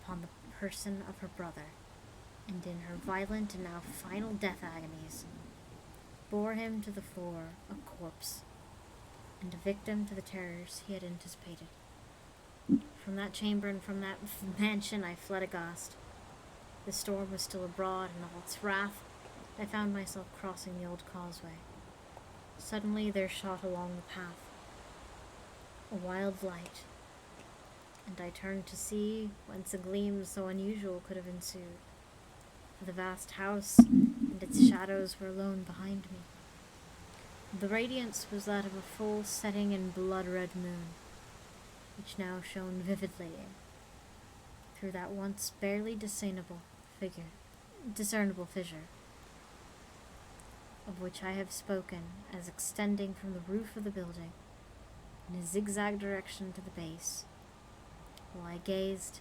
upon the person of her brother, and in her violent and now final death agonies, bore him to the floor a corpse, and a victim to the terrors he had anticipated. From that chamber and from that mansion I fled aghast. The storm was still abroad in all its wrath. I found myself crossing the old causeway. Suddenly there shot along the path a wild light, and I turned to see whence a gleam so unusual could have ensued. For the vast house and its shadows were alone behind me. The radiance was that of a full setting and blood-red moon, which now shone vividly through that once barely discernible fissure, of which I have spoken as extending from the roof of the building in a zigzag direction to the base. While I gazed,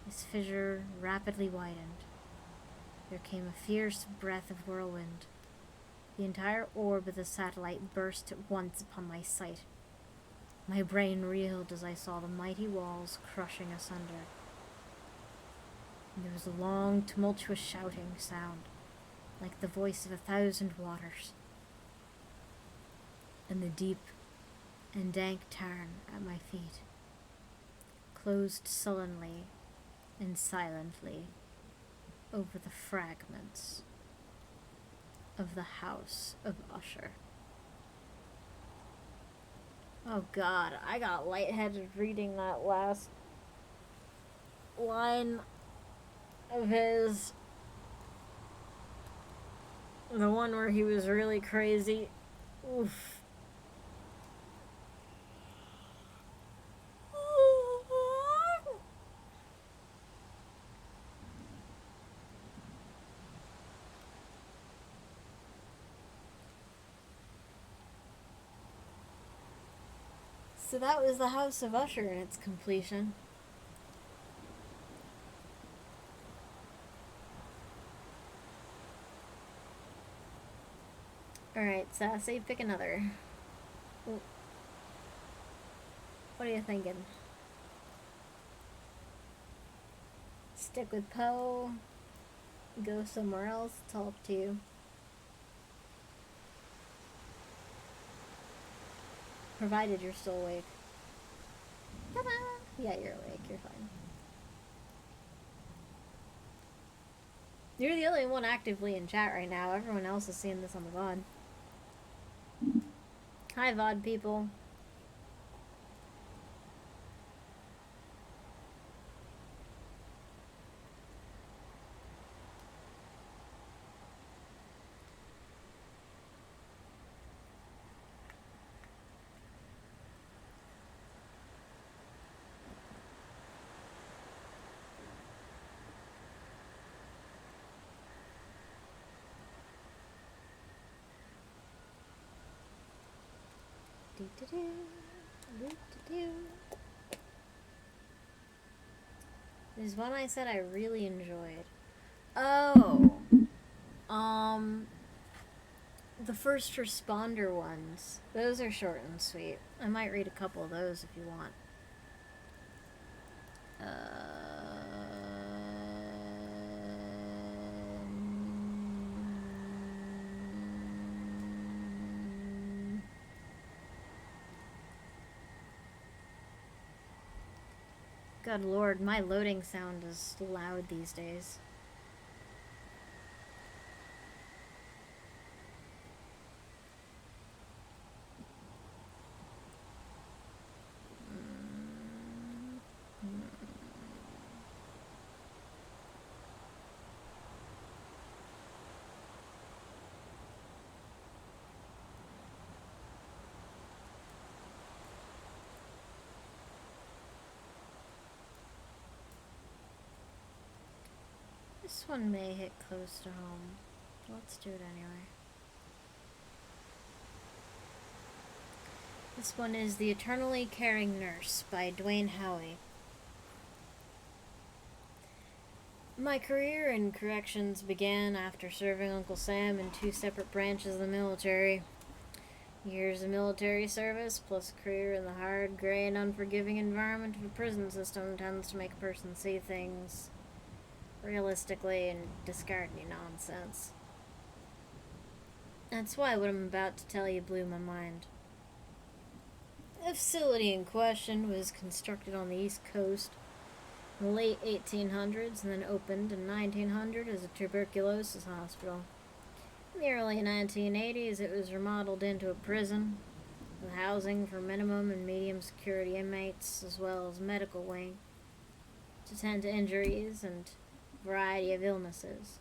this fissure rapidly widened. There came a fierce breath of whirlwind. The entire orb of the satellite burst at once upon my sight. My brain reeled as I saw the mighty walls crushing asunder. And there was a long, tumultuous shouting sound, like the voice of 1,000 waters. And the deep and dank tarn at my feet closed sullenly and silently over the fragments of the house of Usher. Oh God, I got lightheaded reading that last line of his. The one where he was really crazy. Oof. So that was the House of Usher in its completion. Alright, Sassy, pick another. What are you thinking? Stick with Poe? Go somewhere else? It's all up to you. Provided you're still awake. Ta-da! Yeah, you're awake. You're fine. You're the only one actively in chat right now. Everyone else is seeing this on the VOD. Hi, VOD people. There's one I said I really enjoyed. Oh, the first responder ones. Those are short and sweet. I might read a couple of those if you want. Good lord, my loading sound is loud these days. This one may hit close to home. Let's do it anyway. This one is The Eternally Caring Nurse by Dwayne Howie. My career in corrections began after serving Uncle Sam in 2 separate branches of the military. Years of military service plus a career in the hard, gray, and unforgiving environment of a prison system tends to make a person see things realistically and discard any nonsense. That's why what I'm about to tell you blew my mind. The facility in question was constructed on the East Coast in the late 1800s and then opened in 1900 as a tuberculosis hospital. In the early 1980s, it was remodeled into a prison with housing for minimum and medium security inmates as well as a medical wing to tend to injuries and variety of illnesses.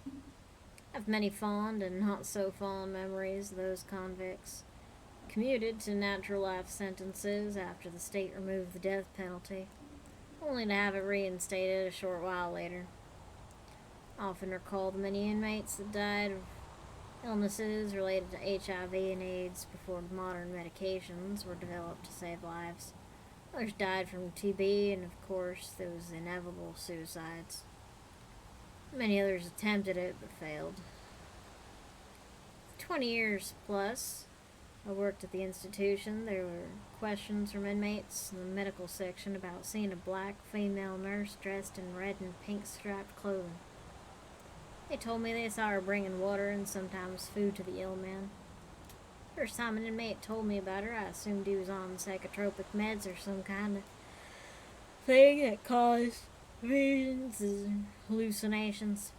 I have many fond and not so fond memories of those convicts. Commuted to natural life sentences after the state removed the death penalty, only to have it reinstated a short while later. I often recall the many inmates that died of illnesses related to HIV and AIDS before modern medications were developed to save lives. Others died from TB, and of course, there was the inevitable suicides. Many others attempted it but failed. 20 years plus, I worked at the institution. There were questions from inmates in the medical section about seeing a black female nurse dressed in red and pink striped clothing. They told me they saw her bringing water and sometimes food to the ill men. First time an inmate told me about her, I assumed he was on psychotropic meds or some kind of thing that caused visions and hallucinations.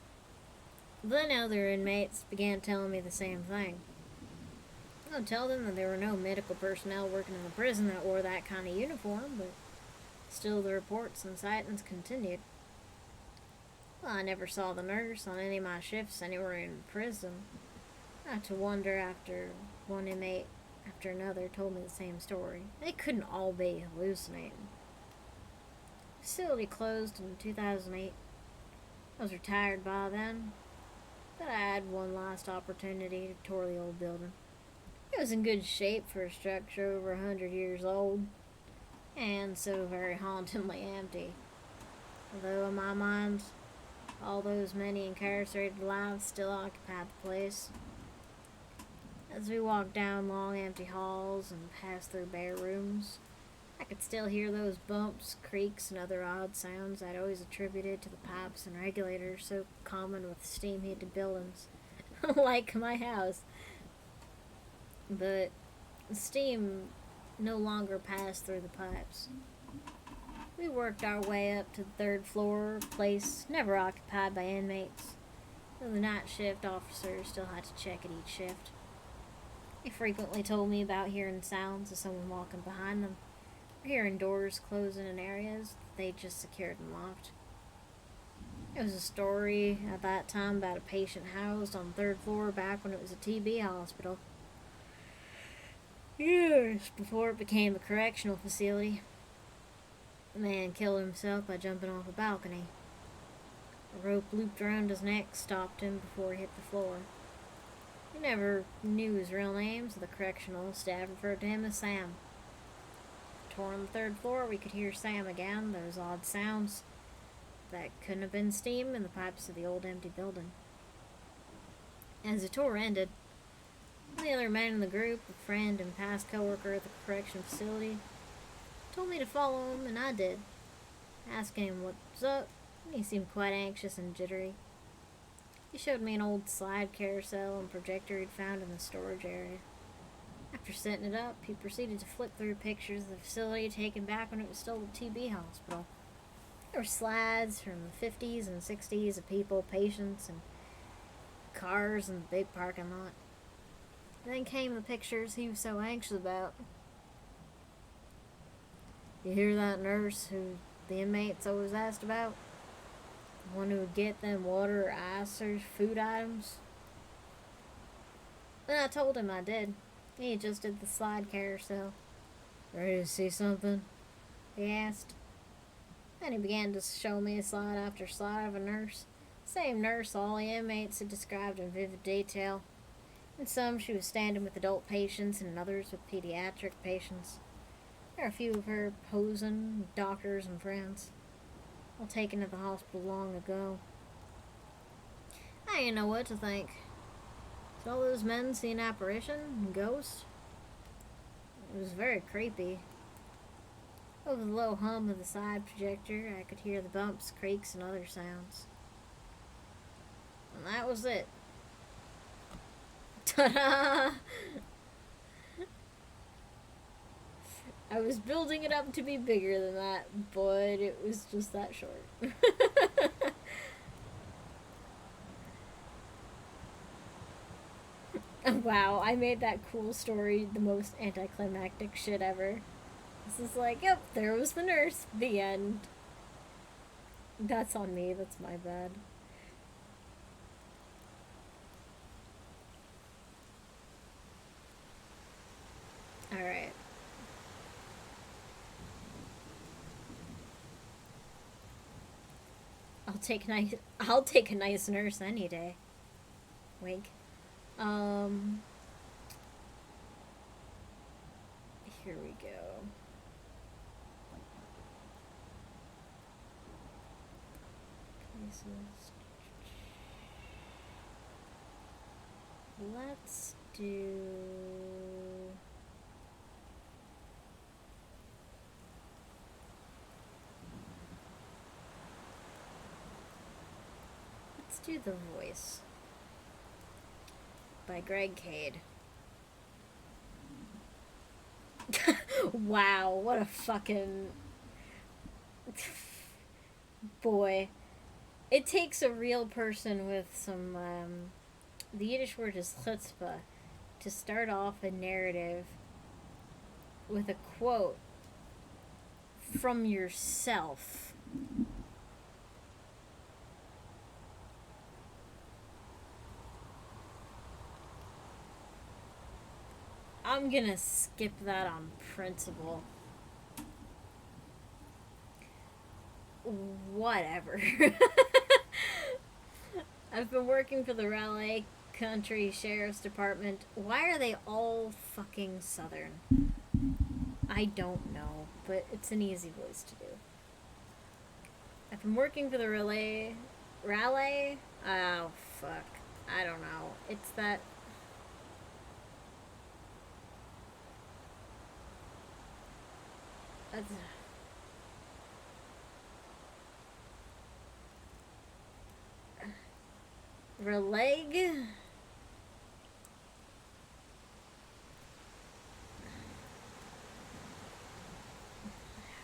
Then other inmates began telling me the same thing. I'd tell them that there were no medical personnel working in the prison that wore that kind of uniform, but still the reports and sightings continued. Well, I never saw the nurse on any of my shifts anywhere in the prison. I had to wonder after one inmate after another told me the same story. They couldn't all be hallucinating. The facility closed in 2008. I was retired by then, but I had one last opportunity to tour the old building. It was in good shape for a structure over 100 years old, and so very hauntingly empty. Although in my mind, all those many incarcerated lives still occupied the place. As we walked down long empty halls and passed through bare rooms, I could still hear those bumps, creaks, and other odd sounds I'd always attributed to the pipes and regulators so common with steam-heated buildings, like my house. But steam no longer passed through the pipes. We worked our way up to the 3rd floor, a place never occupied by inmates, though the night shift officers still had to check at each shift. They frequently told me about hearing sounds of someone walking behind them, or hearing doors closing in areas that they just secured and locked. There was a story at that time about a patient housed on the 3rd floor back when it was a TB hospital. Years before it became a correctional facility. The man killed himself by jumping off a balcony. A rope looped around his neck stopped him before he hit the floor. He never knew his real name, so the correctional staff referred to him as Sam. tour on the third floor, we could hear Sam again, those odd sounds that couldn't have been steam in the pipes of the old empty building. As the tour ended, the other men in the group, a friend and past coworker at the correction facility, told me to follow him, and I did. Asking him what was up, he seemed quite anxious and jittery. He showed me an old slide carousel and projector he'd found in the storage area. After setting it up, he proceeded to flip through pictures of the facility taken back when it was still the TB hospital. There were slides from the 50s and 60s of people, patients, and cars in the big parking lot. Then came the pictures he was so anxious about. You hear that nurse who the inmates always asked about? The one who would get them water or ice or food items? Then I told him I did. He adjusted the slide carousel. Ready to see something? He asked. Then he began to show me slide after slide of a nurse. Same nurse all the inmates had described in vivid detail. In some, she was standing with adult patients, and in others with pediatric patients. There were a few of her posing with doctors and friends, all taken to the hospital long ago. I didn't know what to think. Did all those men see an apparition? A ghost? It was very creepy. Over the low hum of the side projector, I could hear the bumps, creaks, and other sounds. And that was it. Ta-da! I was building it up to be bigger than that, but it was just that short. Wow, I made that cool story the most anticlimactic shit ever. This is like, yep, there was the nurse. The end. That's on me, that's my bad. Alright. I'll take a nice nurse any day. Wink. Here we go. Places. Let's do... Let's do The Voice by Greg Cade. Wow, what a fucking... Boy. It takes a real person with some, the Yiddish word is chutzpah, to start off a narrative with a quote from yourself. I'm gonna skip that on principle. Whatever. I've been working for the Raleigh Country Sheriff's Department. Why are they all fucking Southern? I don't know, but it's an easy voice to do. I've been working for the Raleigh? Oh, fuck. I don't know. It's that... Releg?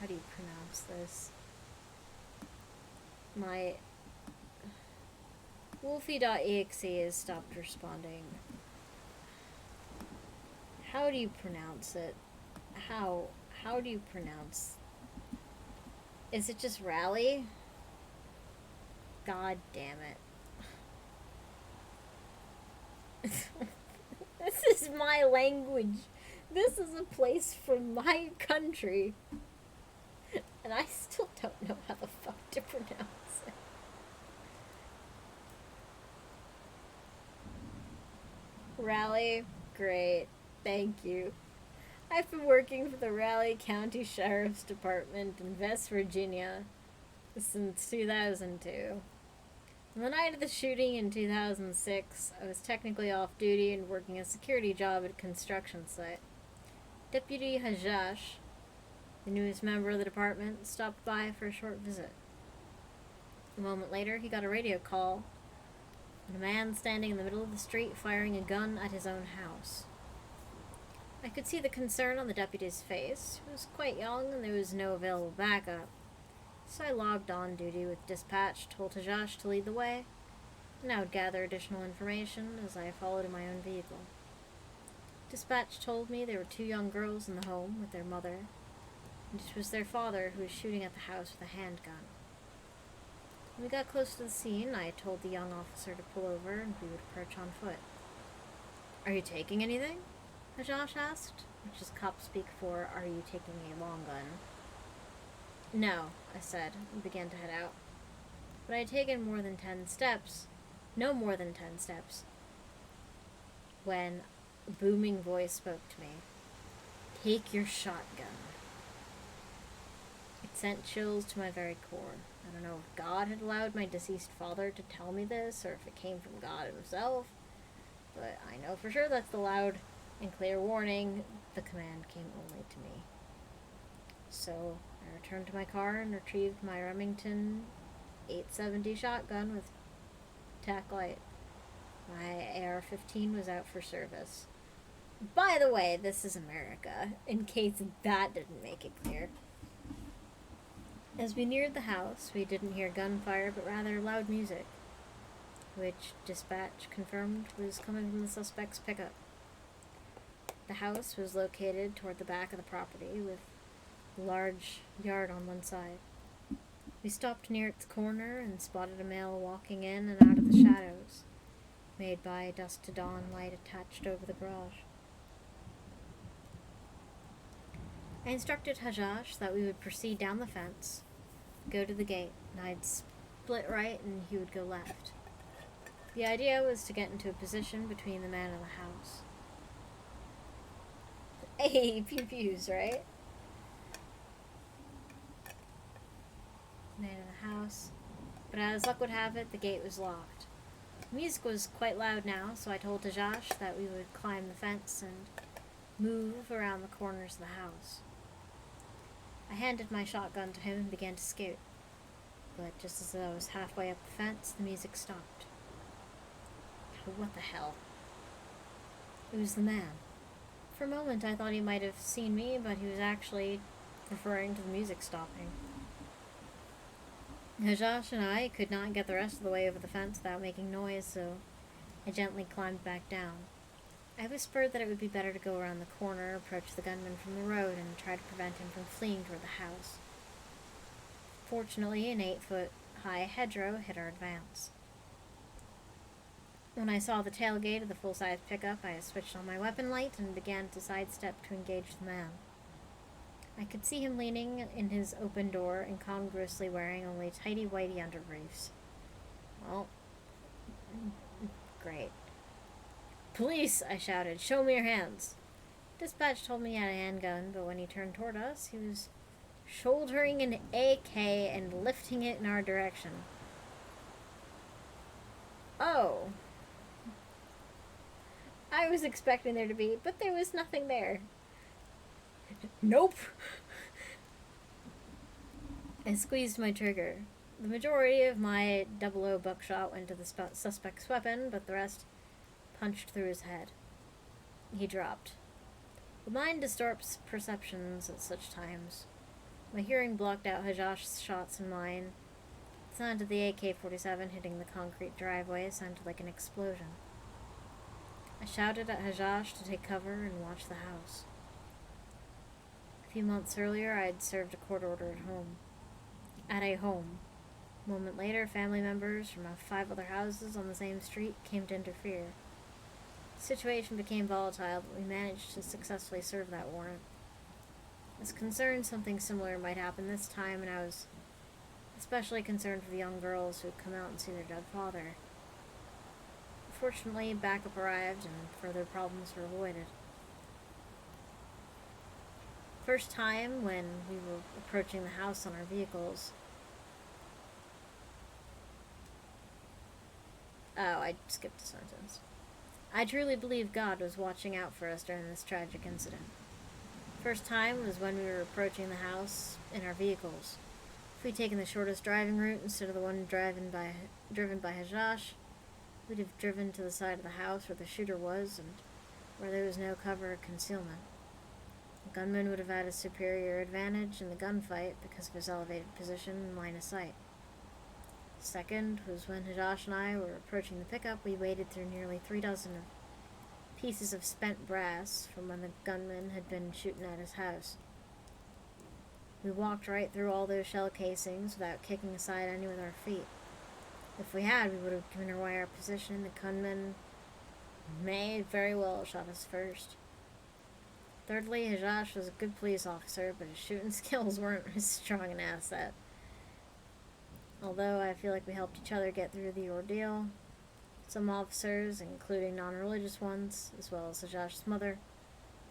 How do you pronounce this? My Wolfie.exe has stopped responding. How do you pronounce it? How do you pronounce? Is it just rally? God damn it. This is my language. This is a place from my country. And I still don't know how the fuck to pronounce it. Rally, great. Thank you. I've been working for the Raleigh County Sheriff's Department in West Virginia since 2002. On the night of the shooting in 2006, I was technically off duty and working a security job at a construction site. Deputy Hajash, the newest member of the department, stopped by for a short visit. A moment later, he got a radio call and a man standing in the middle of the street firing a gun at his own house. I could see the concern on the deputy's face. He was quite young and there was no available backup. So I logged on duty with dispatch, told Hajash to lead the way, and I would gather additional information as I followed in my own vehicle. Dispatch told me there were 2 young girls in the home with their mother, and it was their father who was shooting at the house with a handgun. When we got close to the scene, I told the young officer to pull over and we would approach on foot. "Are you taking anything?" Hajash asked, which is cop speak for, "Are you taking a long gun?" "No," I said, and began to head out. But I had taken more than 10 steps, no more than 10 steps, when a booming voice spoke to me. "Take your shotgun." It sent chills to my very core. I don't know if God had allowed my deceased father to tell me this, or if it came from God himself, but I know for sure that's the loud and clear warning. The command came only to me. So I returned to my car and retrieved my Remington 870 shotgun with tack light. My AR-15 was out for service. By the way, this is America, in case that didn't make it clear. As we neared the house, we didn't hear gunfire, but rather loud music, which dispatch confirmed was coming from the suspect's pickup. The house was located toward the back of the property, with a large yard on one side. We stopped near its corner and spotted a male walking in and out of the shadows, made by dusk to dawn light attached over the garage. I instructed Hajash that we would proceed down the fence, go to the gate, and I'd split right and he would go left. The idea was to get into a position between the man and the house. Hey, pew-pews, right? Man in the house. But as luck would have it, the gate was locked. The music was quite loud now, so I told Tajash that we would climb the fence and move around the corners of the house. I handed my shotgun to him and began to scoot. But just as I was halfway up the fence, the music stopped. What the hell? It was the man. For a moment I thought he might have seen me, but he was actually referring to the music stopping. Hajash and I could not get the rest of the way over the fence without making noise, so I gently climbed back down. I whispered that it would be better to go around the corner, approach the gunman from the road, and try to prevent him from fleeing toward the house. Fortunately, an 8-foot-high hedgerow hid our advance. When I saw the tailgate of the full-size pickup, I switched on my weapon light and began to sidestep to engage the man. I could see him leaning in his open door, incongruously wearing only tighty-whitey underbriefs. Well, great. "Police!" I shouted. "Show me your hands!" Dispatch told me he had a handgun, but when he turned toward us, he was shouldering an AK and lifting it in our direction. Oh. I was expecting there to be, but there was nothing there. Nope. I squeezed my trigger. The majority of my 00 buckshot went to the suspect's weapon, but the rest punched through his head. He dropped. The mind distorts perceptions at such times. My hearing blocked out Hajash's shots and mine. The sound of the AK-47 hitting the concrete driveway sounded like an explosion. I shouted at Hajash to take cover and watch the house. A few months earlier, I had served a court order at a home. A moment later, family members from 5 other houses on the same street came to interfere. The situation became volatile, but we managed to successfully serve that warrant. I was concerned something similar might happen this time, and I was especially concerned for the young girls who had come out and seen their dead father. Fortunately, backup arrived and further problems were avoided. First time when we were approaching the house on our vehicles. Oh, I skipped a sentence. I truly believe God was watching out for us during this tragic incident. First time was when we were approaching the house in our vehicles. If we'd taken the shortest driving route instead of the one driven by Hajash, we'd have driven to the side of the house where the shooter was and where there was no cover or concealment. The gunman would have had a superior advantage in the gunfight because of his elevated position and line of sight. Second was when Hajash and I were approaching the pickup, we waded through nearly 3 dozen pieces of spent brass from when the gunman had been shooting at his house. We walked right through all those shell casings without kicking aside any with our feet. If we had, we would have given away our position. The gunman may very well have shot us first. Thirdly, Hajash was a good police officer, but his shooting skills weren't as strong an asset. Although I feel like we helped each other get through the ordeal, some officers, including non-religious ones, as well as Hajash's mother,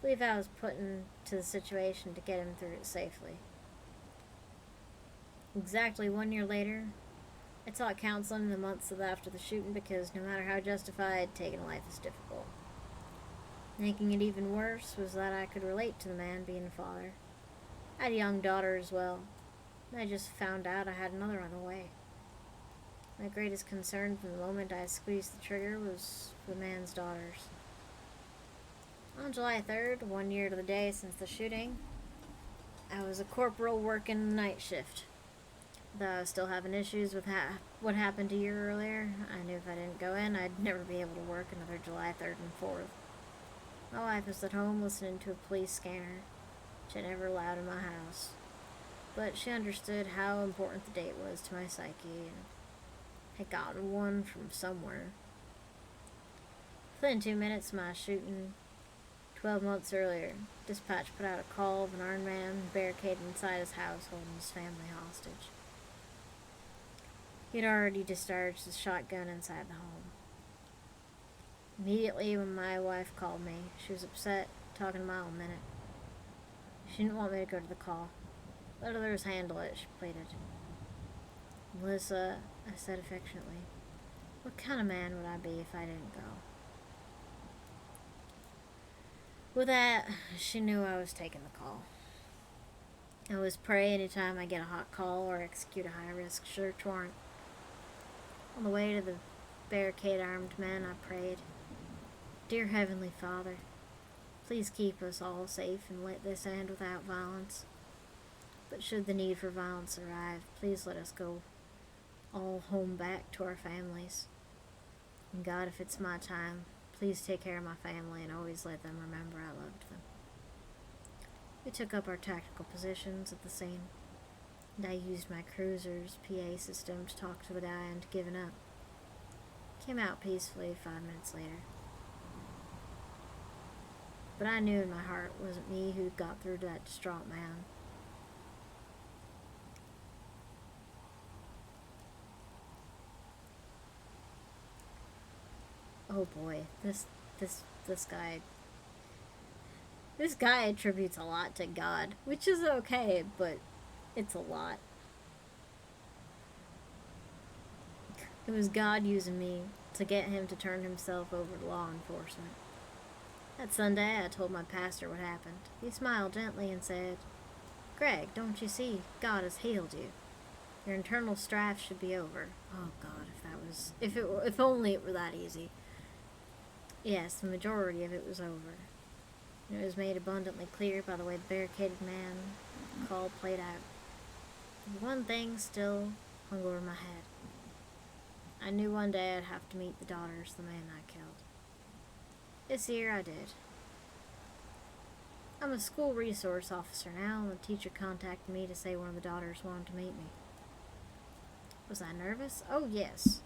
believe I was put into the situation to get him through it safely. Exactly 1 year later, I sought counseling in the months after the shooting because no matter how justified, taking a life is difficult. Making it even worse was that I could relate to the man being a father. I had a young daughter as well. I just found out I had another on the way. My greatest concern from the moment I squeezed the trigger was the man's daughters. On July 3rd, 1 year to the day since the shooting, I was a corporal working the night shift. Though I was still having issues with what happened a year earlier, I knew if I didn't go in, I'd never be able to work another July 3rd and 4th. My wife was at home listening to a police scanner, which I never allowed in my house. But she understood how important the date was to my psyche and had gotten one from somewhere. Within 2 minutes of my shooting, 12 months earlier, dispatch put out a call of an armed man barricaded inside his house holding his family hostage. He had already discharged his shotgun inside the home. Immediately when my wife called me, she was upset, talking to my own minute. She didn't want me to go to the call. Let others handle it, she pleaded. Melissa, I said affectionately, what kind of man would I be if I didn't go? With that, she knew I was taking the call. I always pray anytime I get a hot call or execute a high-risk search warrant. On the way to the barricade armed men, I prayed, Dear Heavenly Father, please keep us all safe and let this end without violence. But should the need for violence arrive, please let us go all home back to our families. And God, if it's my time, please take care of my family and always let them remember I loved them. We took up our tactical positions at the scene, and I used my cruiser's PA system to talk to the guy into giving up. Came out peacefully 5 minutes later. But I knew in my heart it wasn't me who got through to that distraught man. Oh boy, this guy. This guy attributes a lot to God, which is okay, but it's a lot. It was God using me to get him to turn himself over to law enforcement. That Sunday, I told my pastor what happened. He smiled gently and said, Greg, don't you see? God has healed you. Your internal strife should be over. Oh God, if only it were that easy. Yes, the majority of it was over. And it was made abundantly clear by the way the barricaded man call played out. But one thing still hung over my head. I knew one day I'd have to meet the daughters of the man I killed. This year I did. I'm a school resource officer now, and the teacher contacted me to say one of the daughters wanted to meet me. Was I nervous? Oh yes.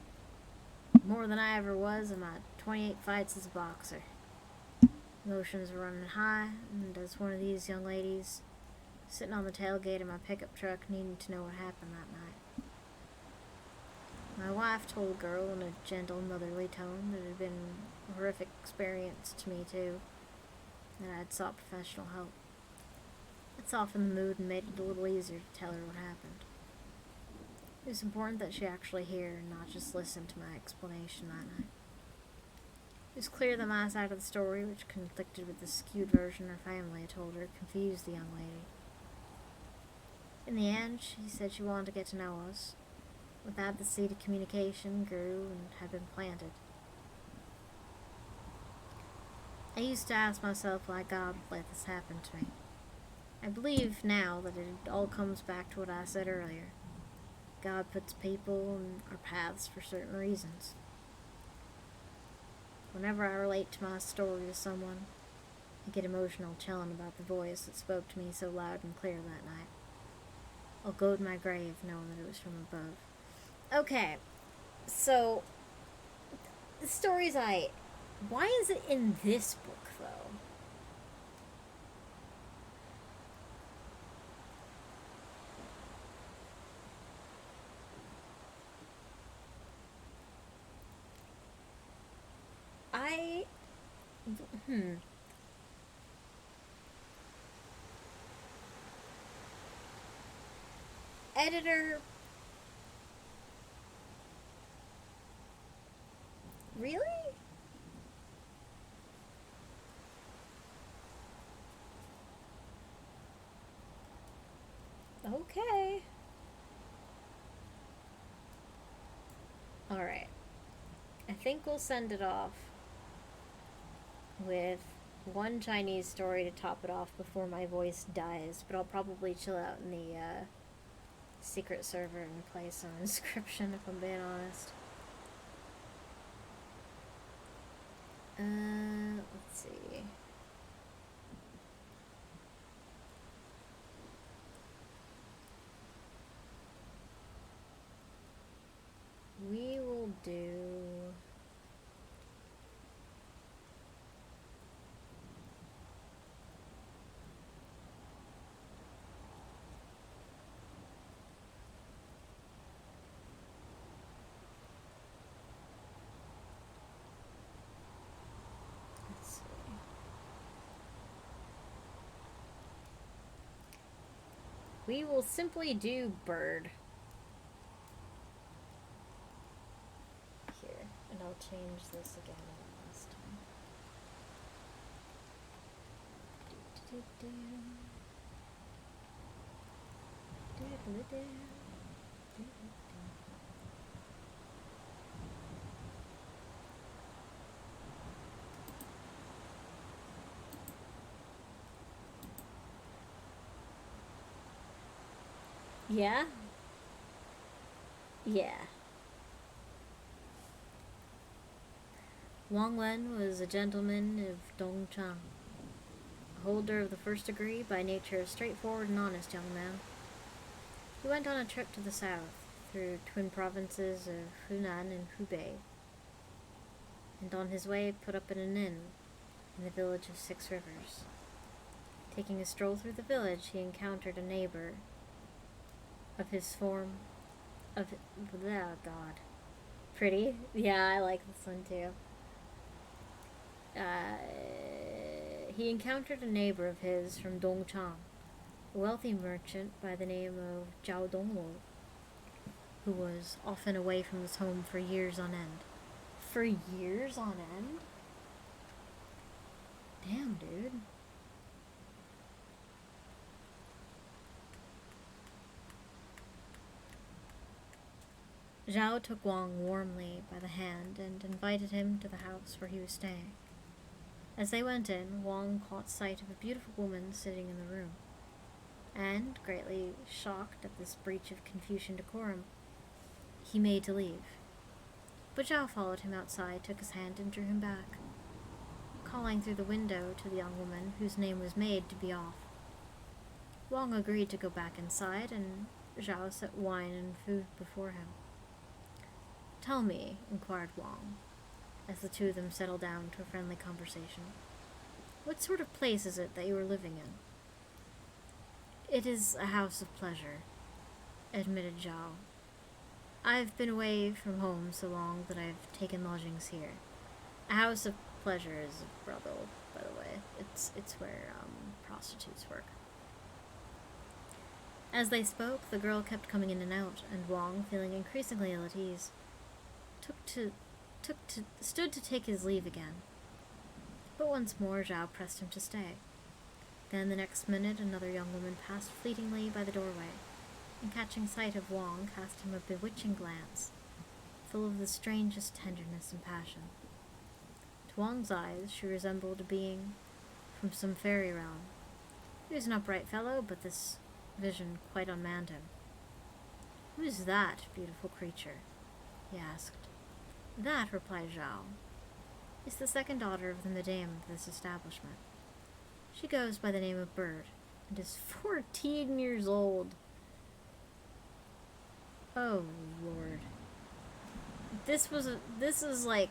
More than I ever was in my 28 fights as a boxer. Emotions were running high, and as one of these young ladies, sitting on the tailgate of my pickup truck needing to know what happened that night. My wife told the girl in a gentle, motherly tone that it had been a horrific experience to me too, that I had sought professional help. It softened the mood and made it a little easier to tell her what happened. It was important that she actually hear and not just listen to my explanation that night. It was clear that my side of the story, which conflicted with the skewed version her family had told her, confused the young lady. In the end, she said she wanted to get to know us. With that, the seed of communication grew and had been planted. I used to ask myself why God would let this happen to me. I believe now that it all comes back to what I said earlier. God puts people in our paths for certain reasons. Whenever I relate to my story to someone, I get emotional telling about the voice that spoke to me so loud and clear that night. I'll go to my grave knowing that it was from above. Okay, so the stories why is it in this book though? Editor, really? Okay. Alright. I think we'll send it off with one Chinese story to top it off before my voice dies, but I'll probably chill out in the secret server and play some inscription if I'm being honest. Let's see. We will do... Let's see. We will simply do bird. Here, and I'll change this again last time. Yeah? Yeah. Wang Wen was a gentleman of Dongchang, a holder of the first degree, by nature a straightforward and honest young man. He went on a trip to the south, through twin provinces of Hunan and Hubei, and on his way put up at an inn in the village of Six Rivers. Taking a stroll through the village, he encountered a neighbor of his form of... Oh, God. Pretty? Yeah, I like this one too. He encountered a neighbor of his from Dongchang, a wealthy merchant by the name of Zhao Donglu, who was often away from his home for years on end. For years on end? Damn, dude. Zhao took Wang warmly by the hand and invited him to the house where he was staying. As they went in, Wang caught sight of a beautiful woman sitting in the room, and, greatly shocked at this breach of Confucian decorum, he made to leave. But Zhao followed him outside, took his hand, and drew him back, calling through the window to the young woman, whose name was made to be off. Wang agreed to go back inside, and Zhao set wine and food before him. "Tell me," inquired Wang, as the two of them settled down to a friendly conversation, "what sort of place is it that you are living in?" "It is a house of pleasure," admitted Zhao. "I've been away from home so long that I've taken lodgings here. A house of pleasure is a brothel, by the way. It's where prostitutes work." As they spoke, the girl kept coming in and out, and Wang, feeling increasingly ill at ease, stood to take his leave again. But once more Zhao pressed him to stay. Then the next minute another young woman passed fleetingly by the doorway, and catching sight of Wang, cast him a bewitching glance, full of the strangest tenderness and passion. To Wang's eyes she resembled a being from some fairy realm. He was an upright fellow, but this vision quite unmanned him. "Who is that beautiful creature?" he asked. "That," replied Zhao, "is the second daughter of the madame of this establishment. She goes by the name of Bird, and is 14 years old. Oh, Lord. This is like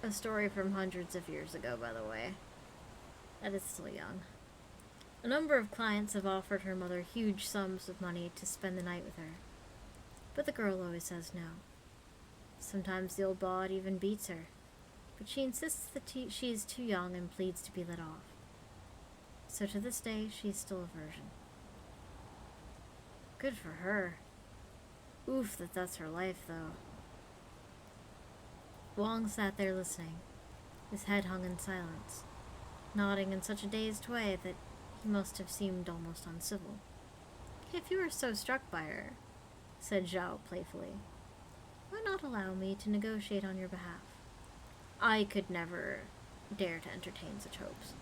a story from hundreds of years ago, by the way. That is still young. A number of clients have offered her mother huge sums of money to spend the night with her, but the girl always says no. Sometimes the old bawd even beats her, but she insists that she is too young and pleads to be let off. So to this day, she is still a virgin. Good for her. Oof, that's her life, though." Wang sat there listening, his head hung in silence, nodding in such a dazed way that he must have seemed almost uncivil. "If you are so struck by her," said Zhao playfully, "why not allow me to negotiate on your behalf?" "I could never dare to entertain such hopes,"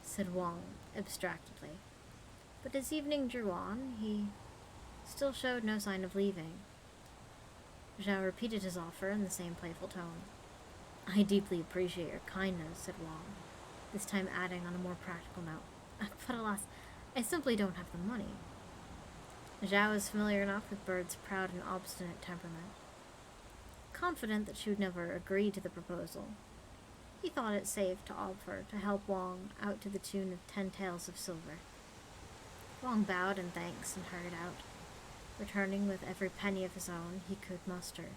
said Wang abstractedly. But as evening drew on, he still showed no sign of leaving. Zhao repeated his offer in the same playful tone. "I deeply appreciate your kindness," said Wang, this time adding on a more practical note, "but alas, I simply don't have the money." Zhao was familiar enough with Bird's proud and obstinate temperament. Confident that she would never agree to the proposal, he thought it safe to offer to help Wang out to the tune of 10 taels of silver. Wang bowed in thanks and hurried out, returning with every penny of his own he could muster.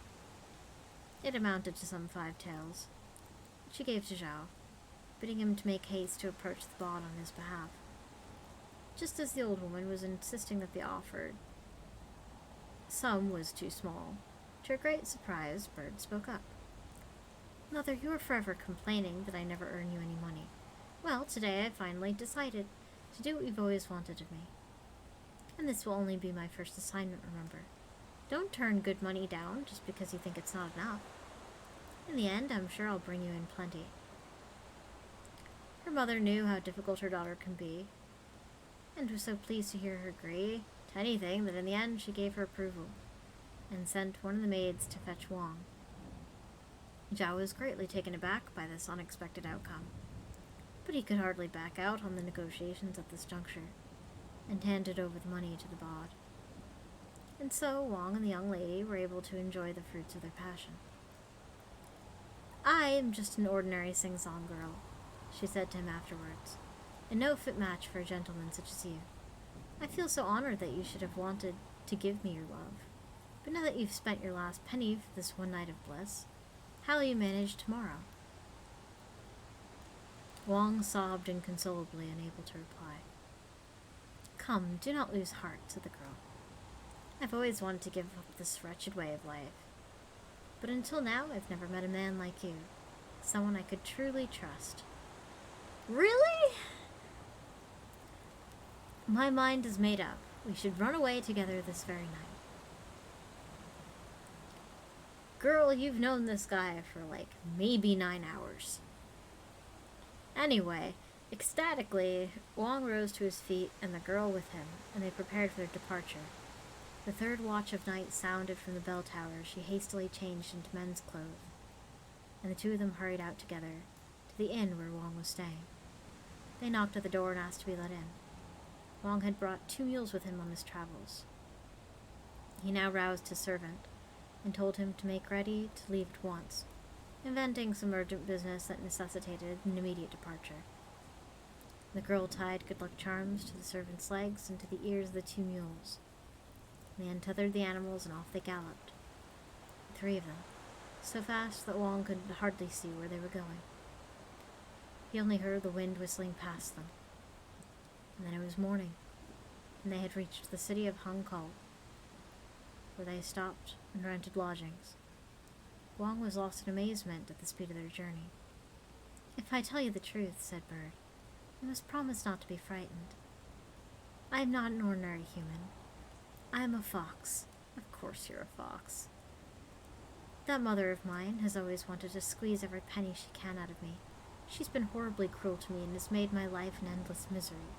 It amounted to some 5 taels, which he gave to Zhao, bidding him to make haste to approach the bawd on his behalf. Just as the old woman was insisting that the offered sum was too small, to her great surprise, Bird spoke up. "Mother, you are forever complaining that I never earn you any money. Well, today I finally decided to do what you've always wanted of me. And this will only be my first assignment, remember. Don't turn good money down just because you think it's not enough. In the end, I'm sure I'll bring you in plenty." Her mother knew how difficult her daughter can be, and was so pleased to hear her agree to anything that in the end she gave her approval, and sent one of the maids to fetch Wang. Zhao was greatly taken aback by this unexpected outcome, but he could hardly back out on the negotiations at this juncture, and handed over the money to the bawd. And so Wang and the young lady were able to enjoy the fruits of their passion. "I am just an ordinary sing-song girl," she said to him afterwards, "and no fit match for a gentleman such as you. I feel so honored that you should have wanted to give me your love. But now that you've spent your last penny for this one night of bliss, how will you manage tomorrow?" Wang sobbed inconsolably, unable to reply. "Come, do not lose heart," said the girl. "I've always wanted to give up this wretched way of life. But until now, I've never met a man like you, someone I could truly trust." "Really?" "My mind is made up. We should run away together this very night." "Girl, you've known this guy for maybe 9 hours. Anyway, ecstatically, Wang rose to his feet and the girl with him, and they prepared for their departure. The third watch of night sounded from the bell tower. She hastily changed into men's clothes, and the two of them hurried out together to the inn where Wang was staying. They knocked at the door and asked to be let in. Wang had brought 2 mules with him on his travels. He now roused his servant and told him to make ready to leave at once, inventing some urgent business that necessitated an immediate departure. The girl tied good luck charms to the servant's legs and to the ears of the 2 mules. They untethered the animals and off they galloped, the 3 of them, so fast that Wang could hardly see where they were going. He only heard the wind whistling past them, and then it was morning. and they had reached the city of Hong Kong, where they stopped and rented lodgings. Wang was lost in amazement at the speed of their journey. "If I tell you the truth," said Bird, "you must promise not to be frightened. I am not an ordinary human. I am a fox." "Of course you're a fox." "That mother of mine has always wanted to squeeze every penny she can out of me. She's been horribly cruel to me and has made my life an endless misery.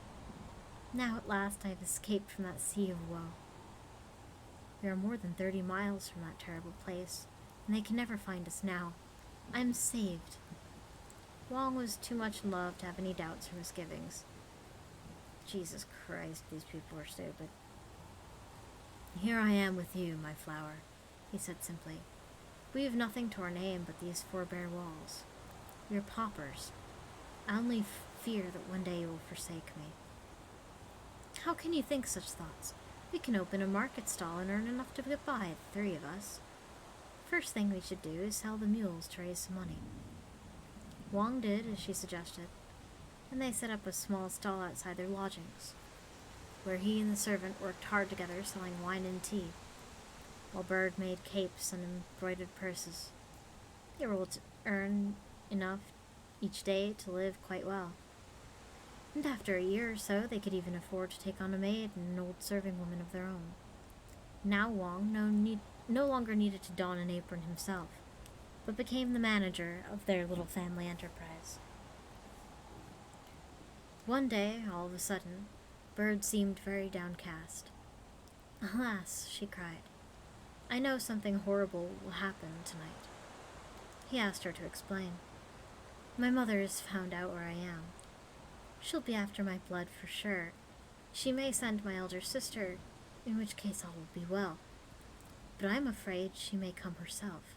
Now at last I have escaped from that sea of woe. We are more than 30 miles from that terrible place, and they can never find us now. I am saved." Wang was too much in love to have any doubts or misgivings. Jesus Christ, these people are stupid. "Here I am with you, my flower," he said simply. "We have nothing to our name but these 4 bare walls. We are paupers. I only fear that one day you will forsake me." "How can you think such thoughts? We can open a market stall and earn enough to get by, the 3 of us. First thing we should do is sell the mules to raise some money." Wang did as she suggested, and they set up a small stall outside their lodgings, where he and the servant worked hard together selling wine and tea, while Bird made capes and embroidered purses. They were able to earn enough each day to live quite well. And after a year or so, they could even afford to take on a maid and an old serving woman of their own. Now Wang no longer needed to don an apron himself, but became the manager of their little family enterprise. One day, all of a sudden, Bird seemed very downcast. "Alas," she cried, "I know something horrible will happen tonight." He asked her to explain. "My mother has found out where I am. She'll be after my blood for sure. She may send my elder sister, in which case all will be well. But I'm afraid she may come herself."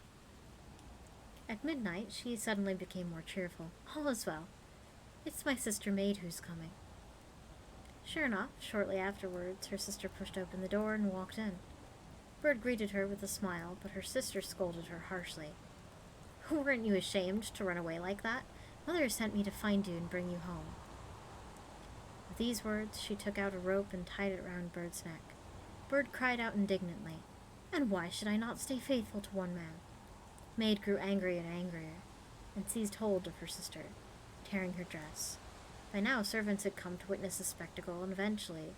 At midnight, she suddenly became more cheerful. "All is well. It's my sister maid who's coming." Sure enough, shortly afterwards, her sister pushed open the door and walked in. Bird greeted her with a smile, but her sister scolded her harshly. "Weren't you ashamed to run away like that? Mother sent me to find you and bring you home." With these words, she took out a rope and tied it round Bird's neck. Bird cried out indignantly, "And why should I not stay faithful to one man?" Maid grew angrier and angrier, and seized hold of her sister, tearing her dress. By now, servants had come to witness the spectacle, and eventually,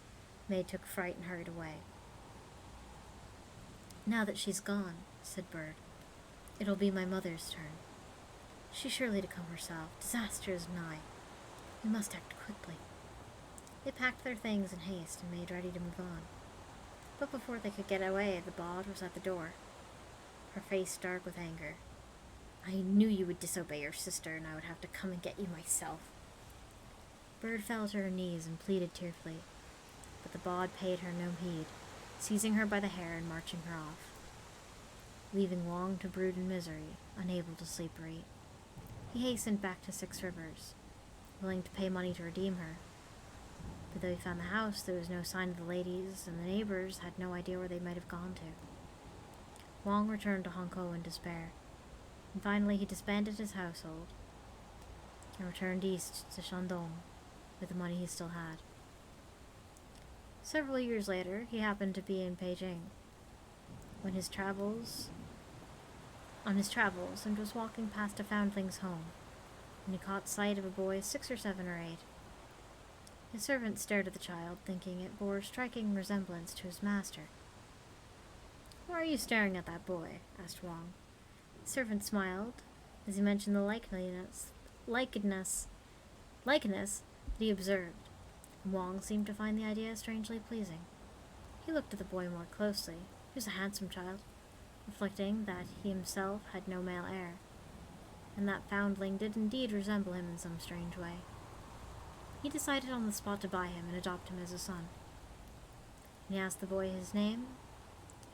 Maid took fright and hurried away. "Now that she's gone," said Bird, "it'll be my mother's turn. She's surely to come herself. Disaster is nigh. We must act quickly." They packed their things in haste and made ready to move on. But before they could get away, the bawd was at the door, her face dark with anger. "I knew you would disobey your sister, and I would have to come and get you myself." Bird fell to her knees and pleaded tearfully, but the bawd paid her no heed, seizing her by the hair and marching her off, leaving Wang to brood in misery, unable to sleep or eat. He hastened back to 6 Rivers, willing to pay money to redeem her. But though he found the house, there was no sign of the ladies, and the neighbors had no idea where they might have gone to. Wang returned to Hong Kong in despair, and finally he disbanded his household and returned east to Shandong with the money he still had. Several years later, he happened to be in Beijing on his travels, and was walking past a foundling's home when he caught sight of a boy 6 or 7 or 8. His servant stared at the child, thinking it bore striking resemblance to his master. "Why are you staring at that boy?" asked Wang. The servant smiled as he mentioned the likeness that he observed, and Wang seemed to find the idea strangely pleasing. He looked at the boy more closely. He was a handsome child, reflecting that he himself had no male heir, and that foundling did indeed resemble him in some strange way. He decided on the spot to buy him and adopt him as a son. When he asked the boy his name,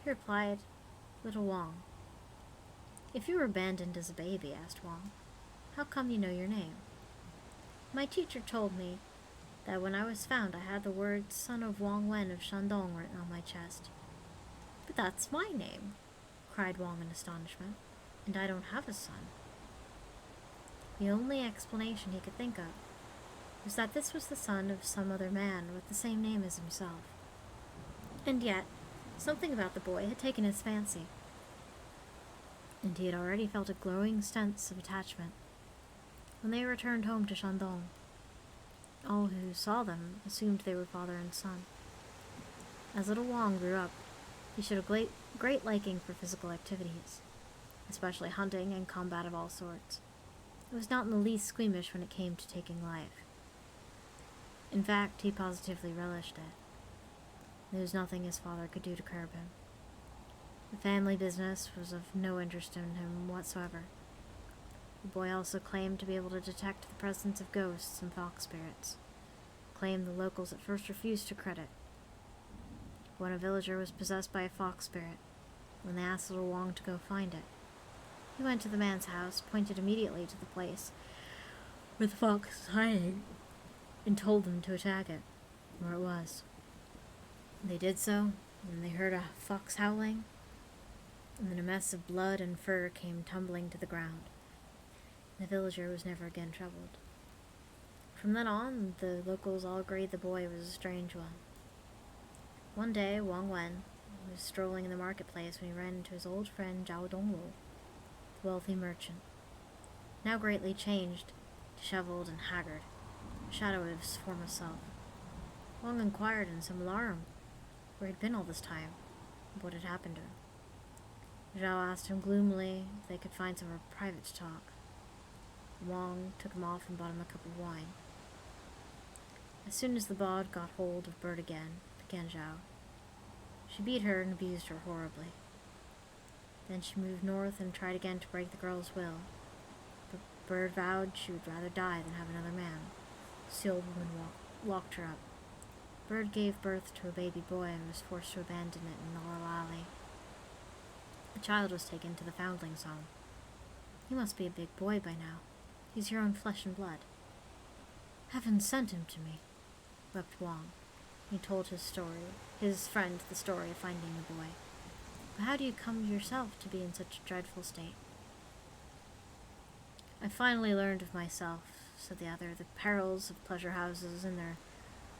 he replied, "Little Wang." "If you were abandoned as a baby," asked Wang, "how come you know your name?" "My teacher told me that when I was found I had the words 'Son of Wang Wen of Shandong' written on my chest." "But that's my name," cried Wang in astonishment, "and I don't have a son." The only explanation he could think of was that this was the son of some other man with the same name as himself. And yet, something about the boy had taken his fancy, and he had already felt a growing sense of attachment. When they returned home to Shandong, all who saw them assumed they were father and son. As little Wang grew up, he showed a great liking for physical activities, especially hunting and combat of all sorts. He was not in the least squeamish when it came to taking life. In fact, he positively relished it. There was nothing his father could do to curb him. The family business was of no interest in him whatsoever. The boy also claimed to be able to detect the presence of ghosts and fox spirits, a claim the locals at first refused to credit. When a villager was possessed by a fox spirit, when they asked little Wang to go find it, he went to the man's house, pointed immediately to the place where the fox was hiding, and told them to attack it, where it was. They did so, and they heard a fox howling, and then a mess of blood and fur came tumbling to the ground. The villager was never again troubled. From then on, the locals all agreed the boy was a strange one. One day, Wang Wen was strolling in the marketplace when he ran into his old friend Zhao Dongwu, the wealthy merchant, now greatly changed, disheveled and haggard, a shadow of his former self. Wang inquired in some alarm where he'd been all this time, and what had happened to him. Zhao asked him gloomily if they could find somewhere private to talk. Wang took him off and bought him a cup of wine. As soon as the bod got hold of Bird again, began Zhao. She beat her and abused her horribly. Then she moved north and tried again to break the girl's will, but Bird vowed she would rather die than have another man. So the old woman locked her up. Bird gave birth to a baby boy and was forced to abandon it in the Alley. The child was taken to the foundling's home. He must be a big boy by now. He's your own flesh and blood. Heaven sent him to me, wept Wang. He told his friend the story of finding the boy. But how do you come yourself to be in such a dreadful state? I finally learned of myself, said the other, the perils of pleasure houses and their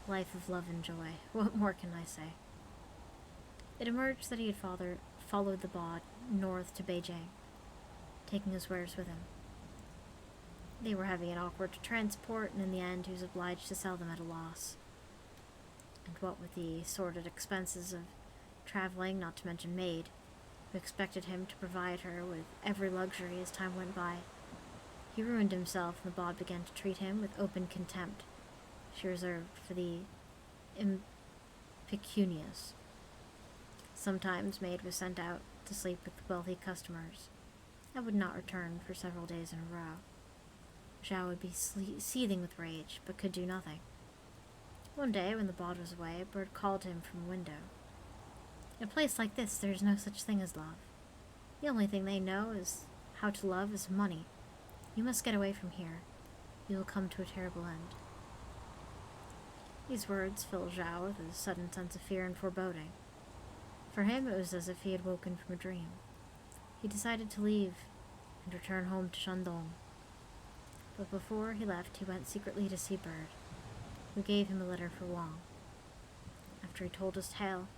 life of love and joy. What more can I say? It emerged that he had followed the bod north to Beijing, taking his wares with him. They were heavy and awkward to transport, and in the end he was obliged to sell them at a loss. And what with the sordid expenses of traveling, not to mention maid, who expected him to provide her with every luxury as time went by, he ruined himself, and the bod began to treat him with open contempt she reserved for the impecunious. Sometimes maid was sent out to sleep with wealthy customers, and would not return for several days in a row. Zhao would be seething with rage, but could do nothing. One day, when the bod was away, a bird called to him from a window. In a place like this, there is no such thing as love. The only thing they know is how to love is money. You must get away from here. You will come to a terrible end. These words filled Zhao with a sudden sense of fear and foreboding. For him, it was as if he had woken from a dream. He decided to leave and return home to Shandong. But before he left, he went secretly to see Bird, who gave him a letter for Wang. After he told his tale,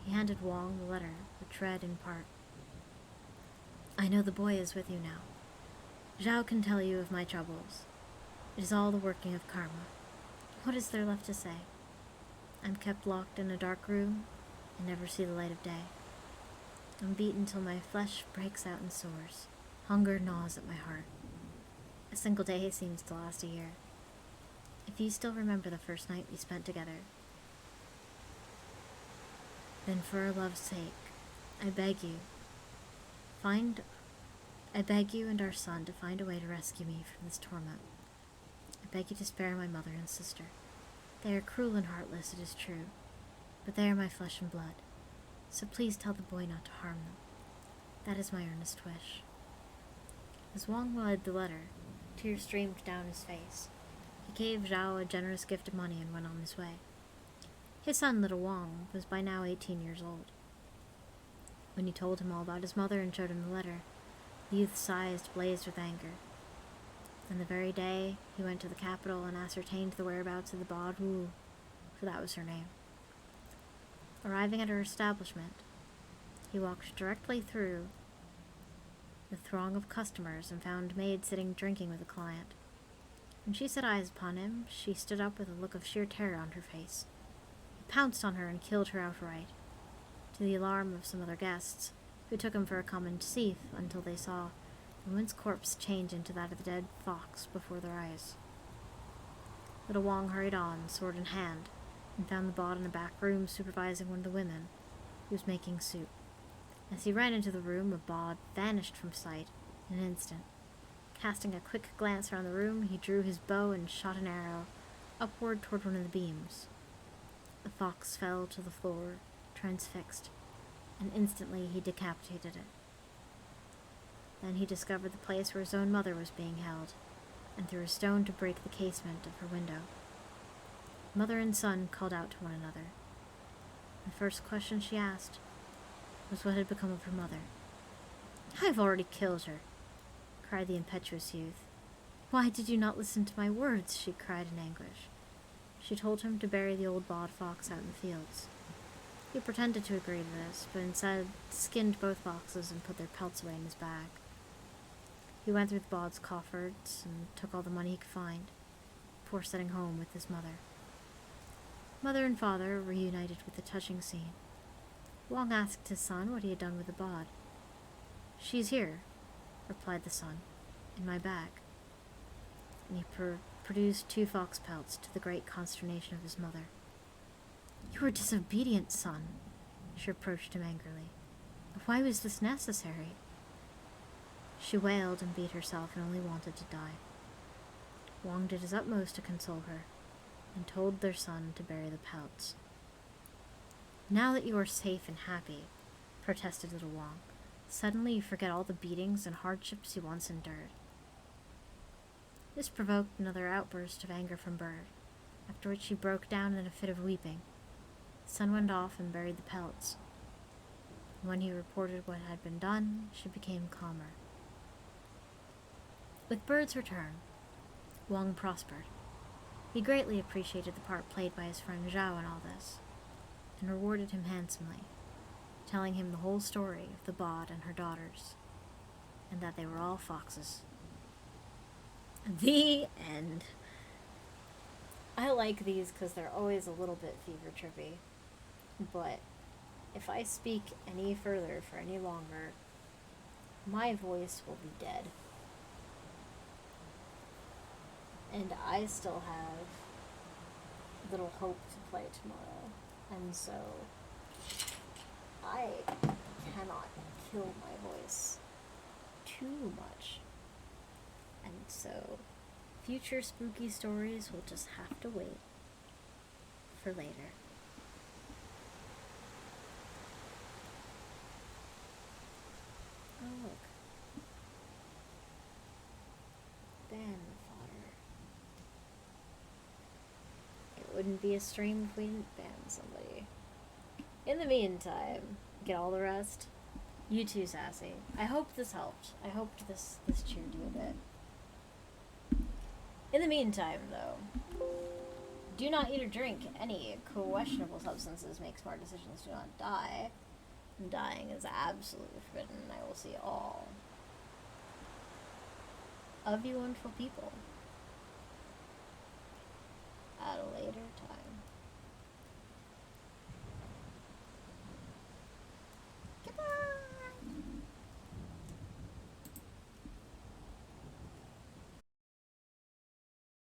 he handed Wang the letter, which read in part, I know the boy is with you now. Zhao can tell you of my troubles. It is all the working of karma. What is there left to say? I'm kept locked in a dark room and never see the light of day. I'm beaten till my flesh breaks out in sores. Hunger gnaws at my heart. A single day seems to last a year. If you still remember the first night we spent together, then for our love's sake, I beg you and our son to find a way to rescue me from this torment. I beg you to spare my mother and sister. They are cruel and heartless, it is true, but they are my flesh and blood. So please tell the boy not to harm them. That is my earnest wish. As Wang read the letter, tears streamed down his face. He gave Zhao a generous gift of money and went on his way. His son, little Wang, was by now 18 years old. When he told him all about his mother and showed him the letter, the youth's eyes blazed with anger. And the very day he went to the capital and ascertained the whereabouts of the bod Wu, for that was her name. Arriving at her establishment, he walked directly through the throng of customers and found Maid sitting drinking with a client. When she set eyes upon him, she stood up with a look of sheer terror on her face. He pounced on her and killed her outright, to the alarm of some other guests, who took him for a common thief until they saw the woman's corpse change into that of the dead fox before their eyes. Little Wong hurried on, sword in hand, and found the bod in a back room supervising one of the women, who was making soup. As he ran into the room, the bod vanished from sight in an instant. Casting a quick glance around the room, he drew his bow and shot an arrow upward toward one of the beams. The fox fell to the floor, transfixed, and instantly he decapitated it. Then he discovered the place where his own mother was being held, and threw a stone to break the casement of her window. Mother and son called out to one another. The first question she asked was what had become of her mother. "I've already killed her," cried the impetuous youth. "Why did you not listen to my words?" she cried in anguish. She told him to bury the old bald fox out in the fields. He pretended to agree to this, but instead skinned both foxes and put their pelts away in his bag. He went through the bod's coffers and took all the money he could find, before setting home with his mother. Mother and father were reunited with a touching scene. Wong asked his son what he had done with the bod. "She's here," replied the son, "in my bag." And he produced 2 fox pelts, to the great consternation of his mother. "You were disobedient, son," she reproached him angrily. "Why was this necessary?" She wailed and beat herself and only wanted to die. Wong did his utmost to console her, and told their son to bury the pelts. "Now that you are safe and happy," protested little Wong, "suddenly you forget all the beatings and hardships you once endured." This provoked another outburst of anger from Bird, after which she broke down in a fit of weeping. The son went off and buried the pelts. When he reported what had been done, she became calmer. With Bird's return, Wong prospered. He greatly appreciated the part played by his friend Zhao in all this, and rewarded him handsomely, telling him the whole story of the bod and her daughters, and that they were all foxes. The end. I like these because they're always a little bit fever trippy, but if I speak any further for any longer, my voice will be dead. And I still have little hope to play tomorrow, and so I cannot kill my voice too much. And so future spooky stories will just have to wait for later. Oh, look. Ban fodder. It wouldn't be a stream if we didn't ban somebody. In the meantime, get all the rest. You too, Sassy. I hope this helped. I hoped this cheered you a bit. In the meantime, though, do not eat or drink any questionable substances. Make smart decisions. Do not die. Dying is absolutely forbidden. I will see all of you wonderful people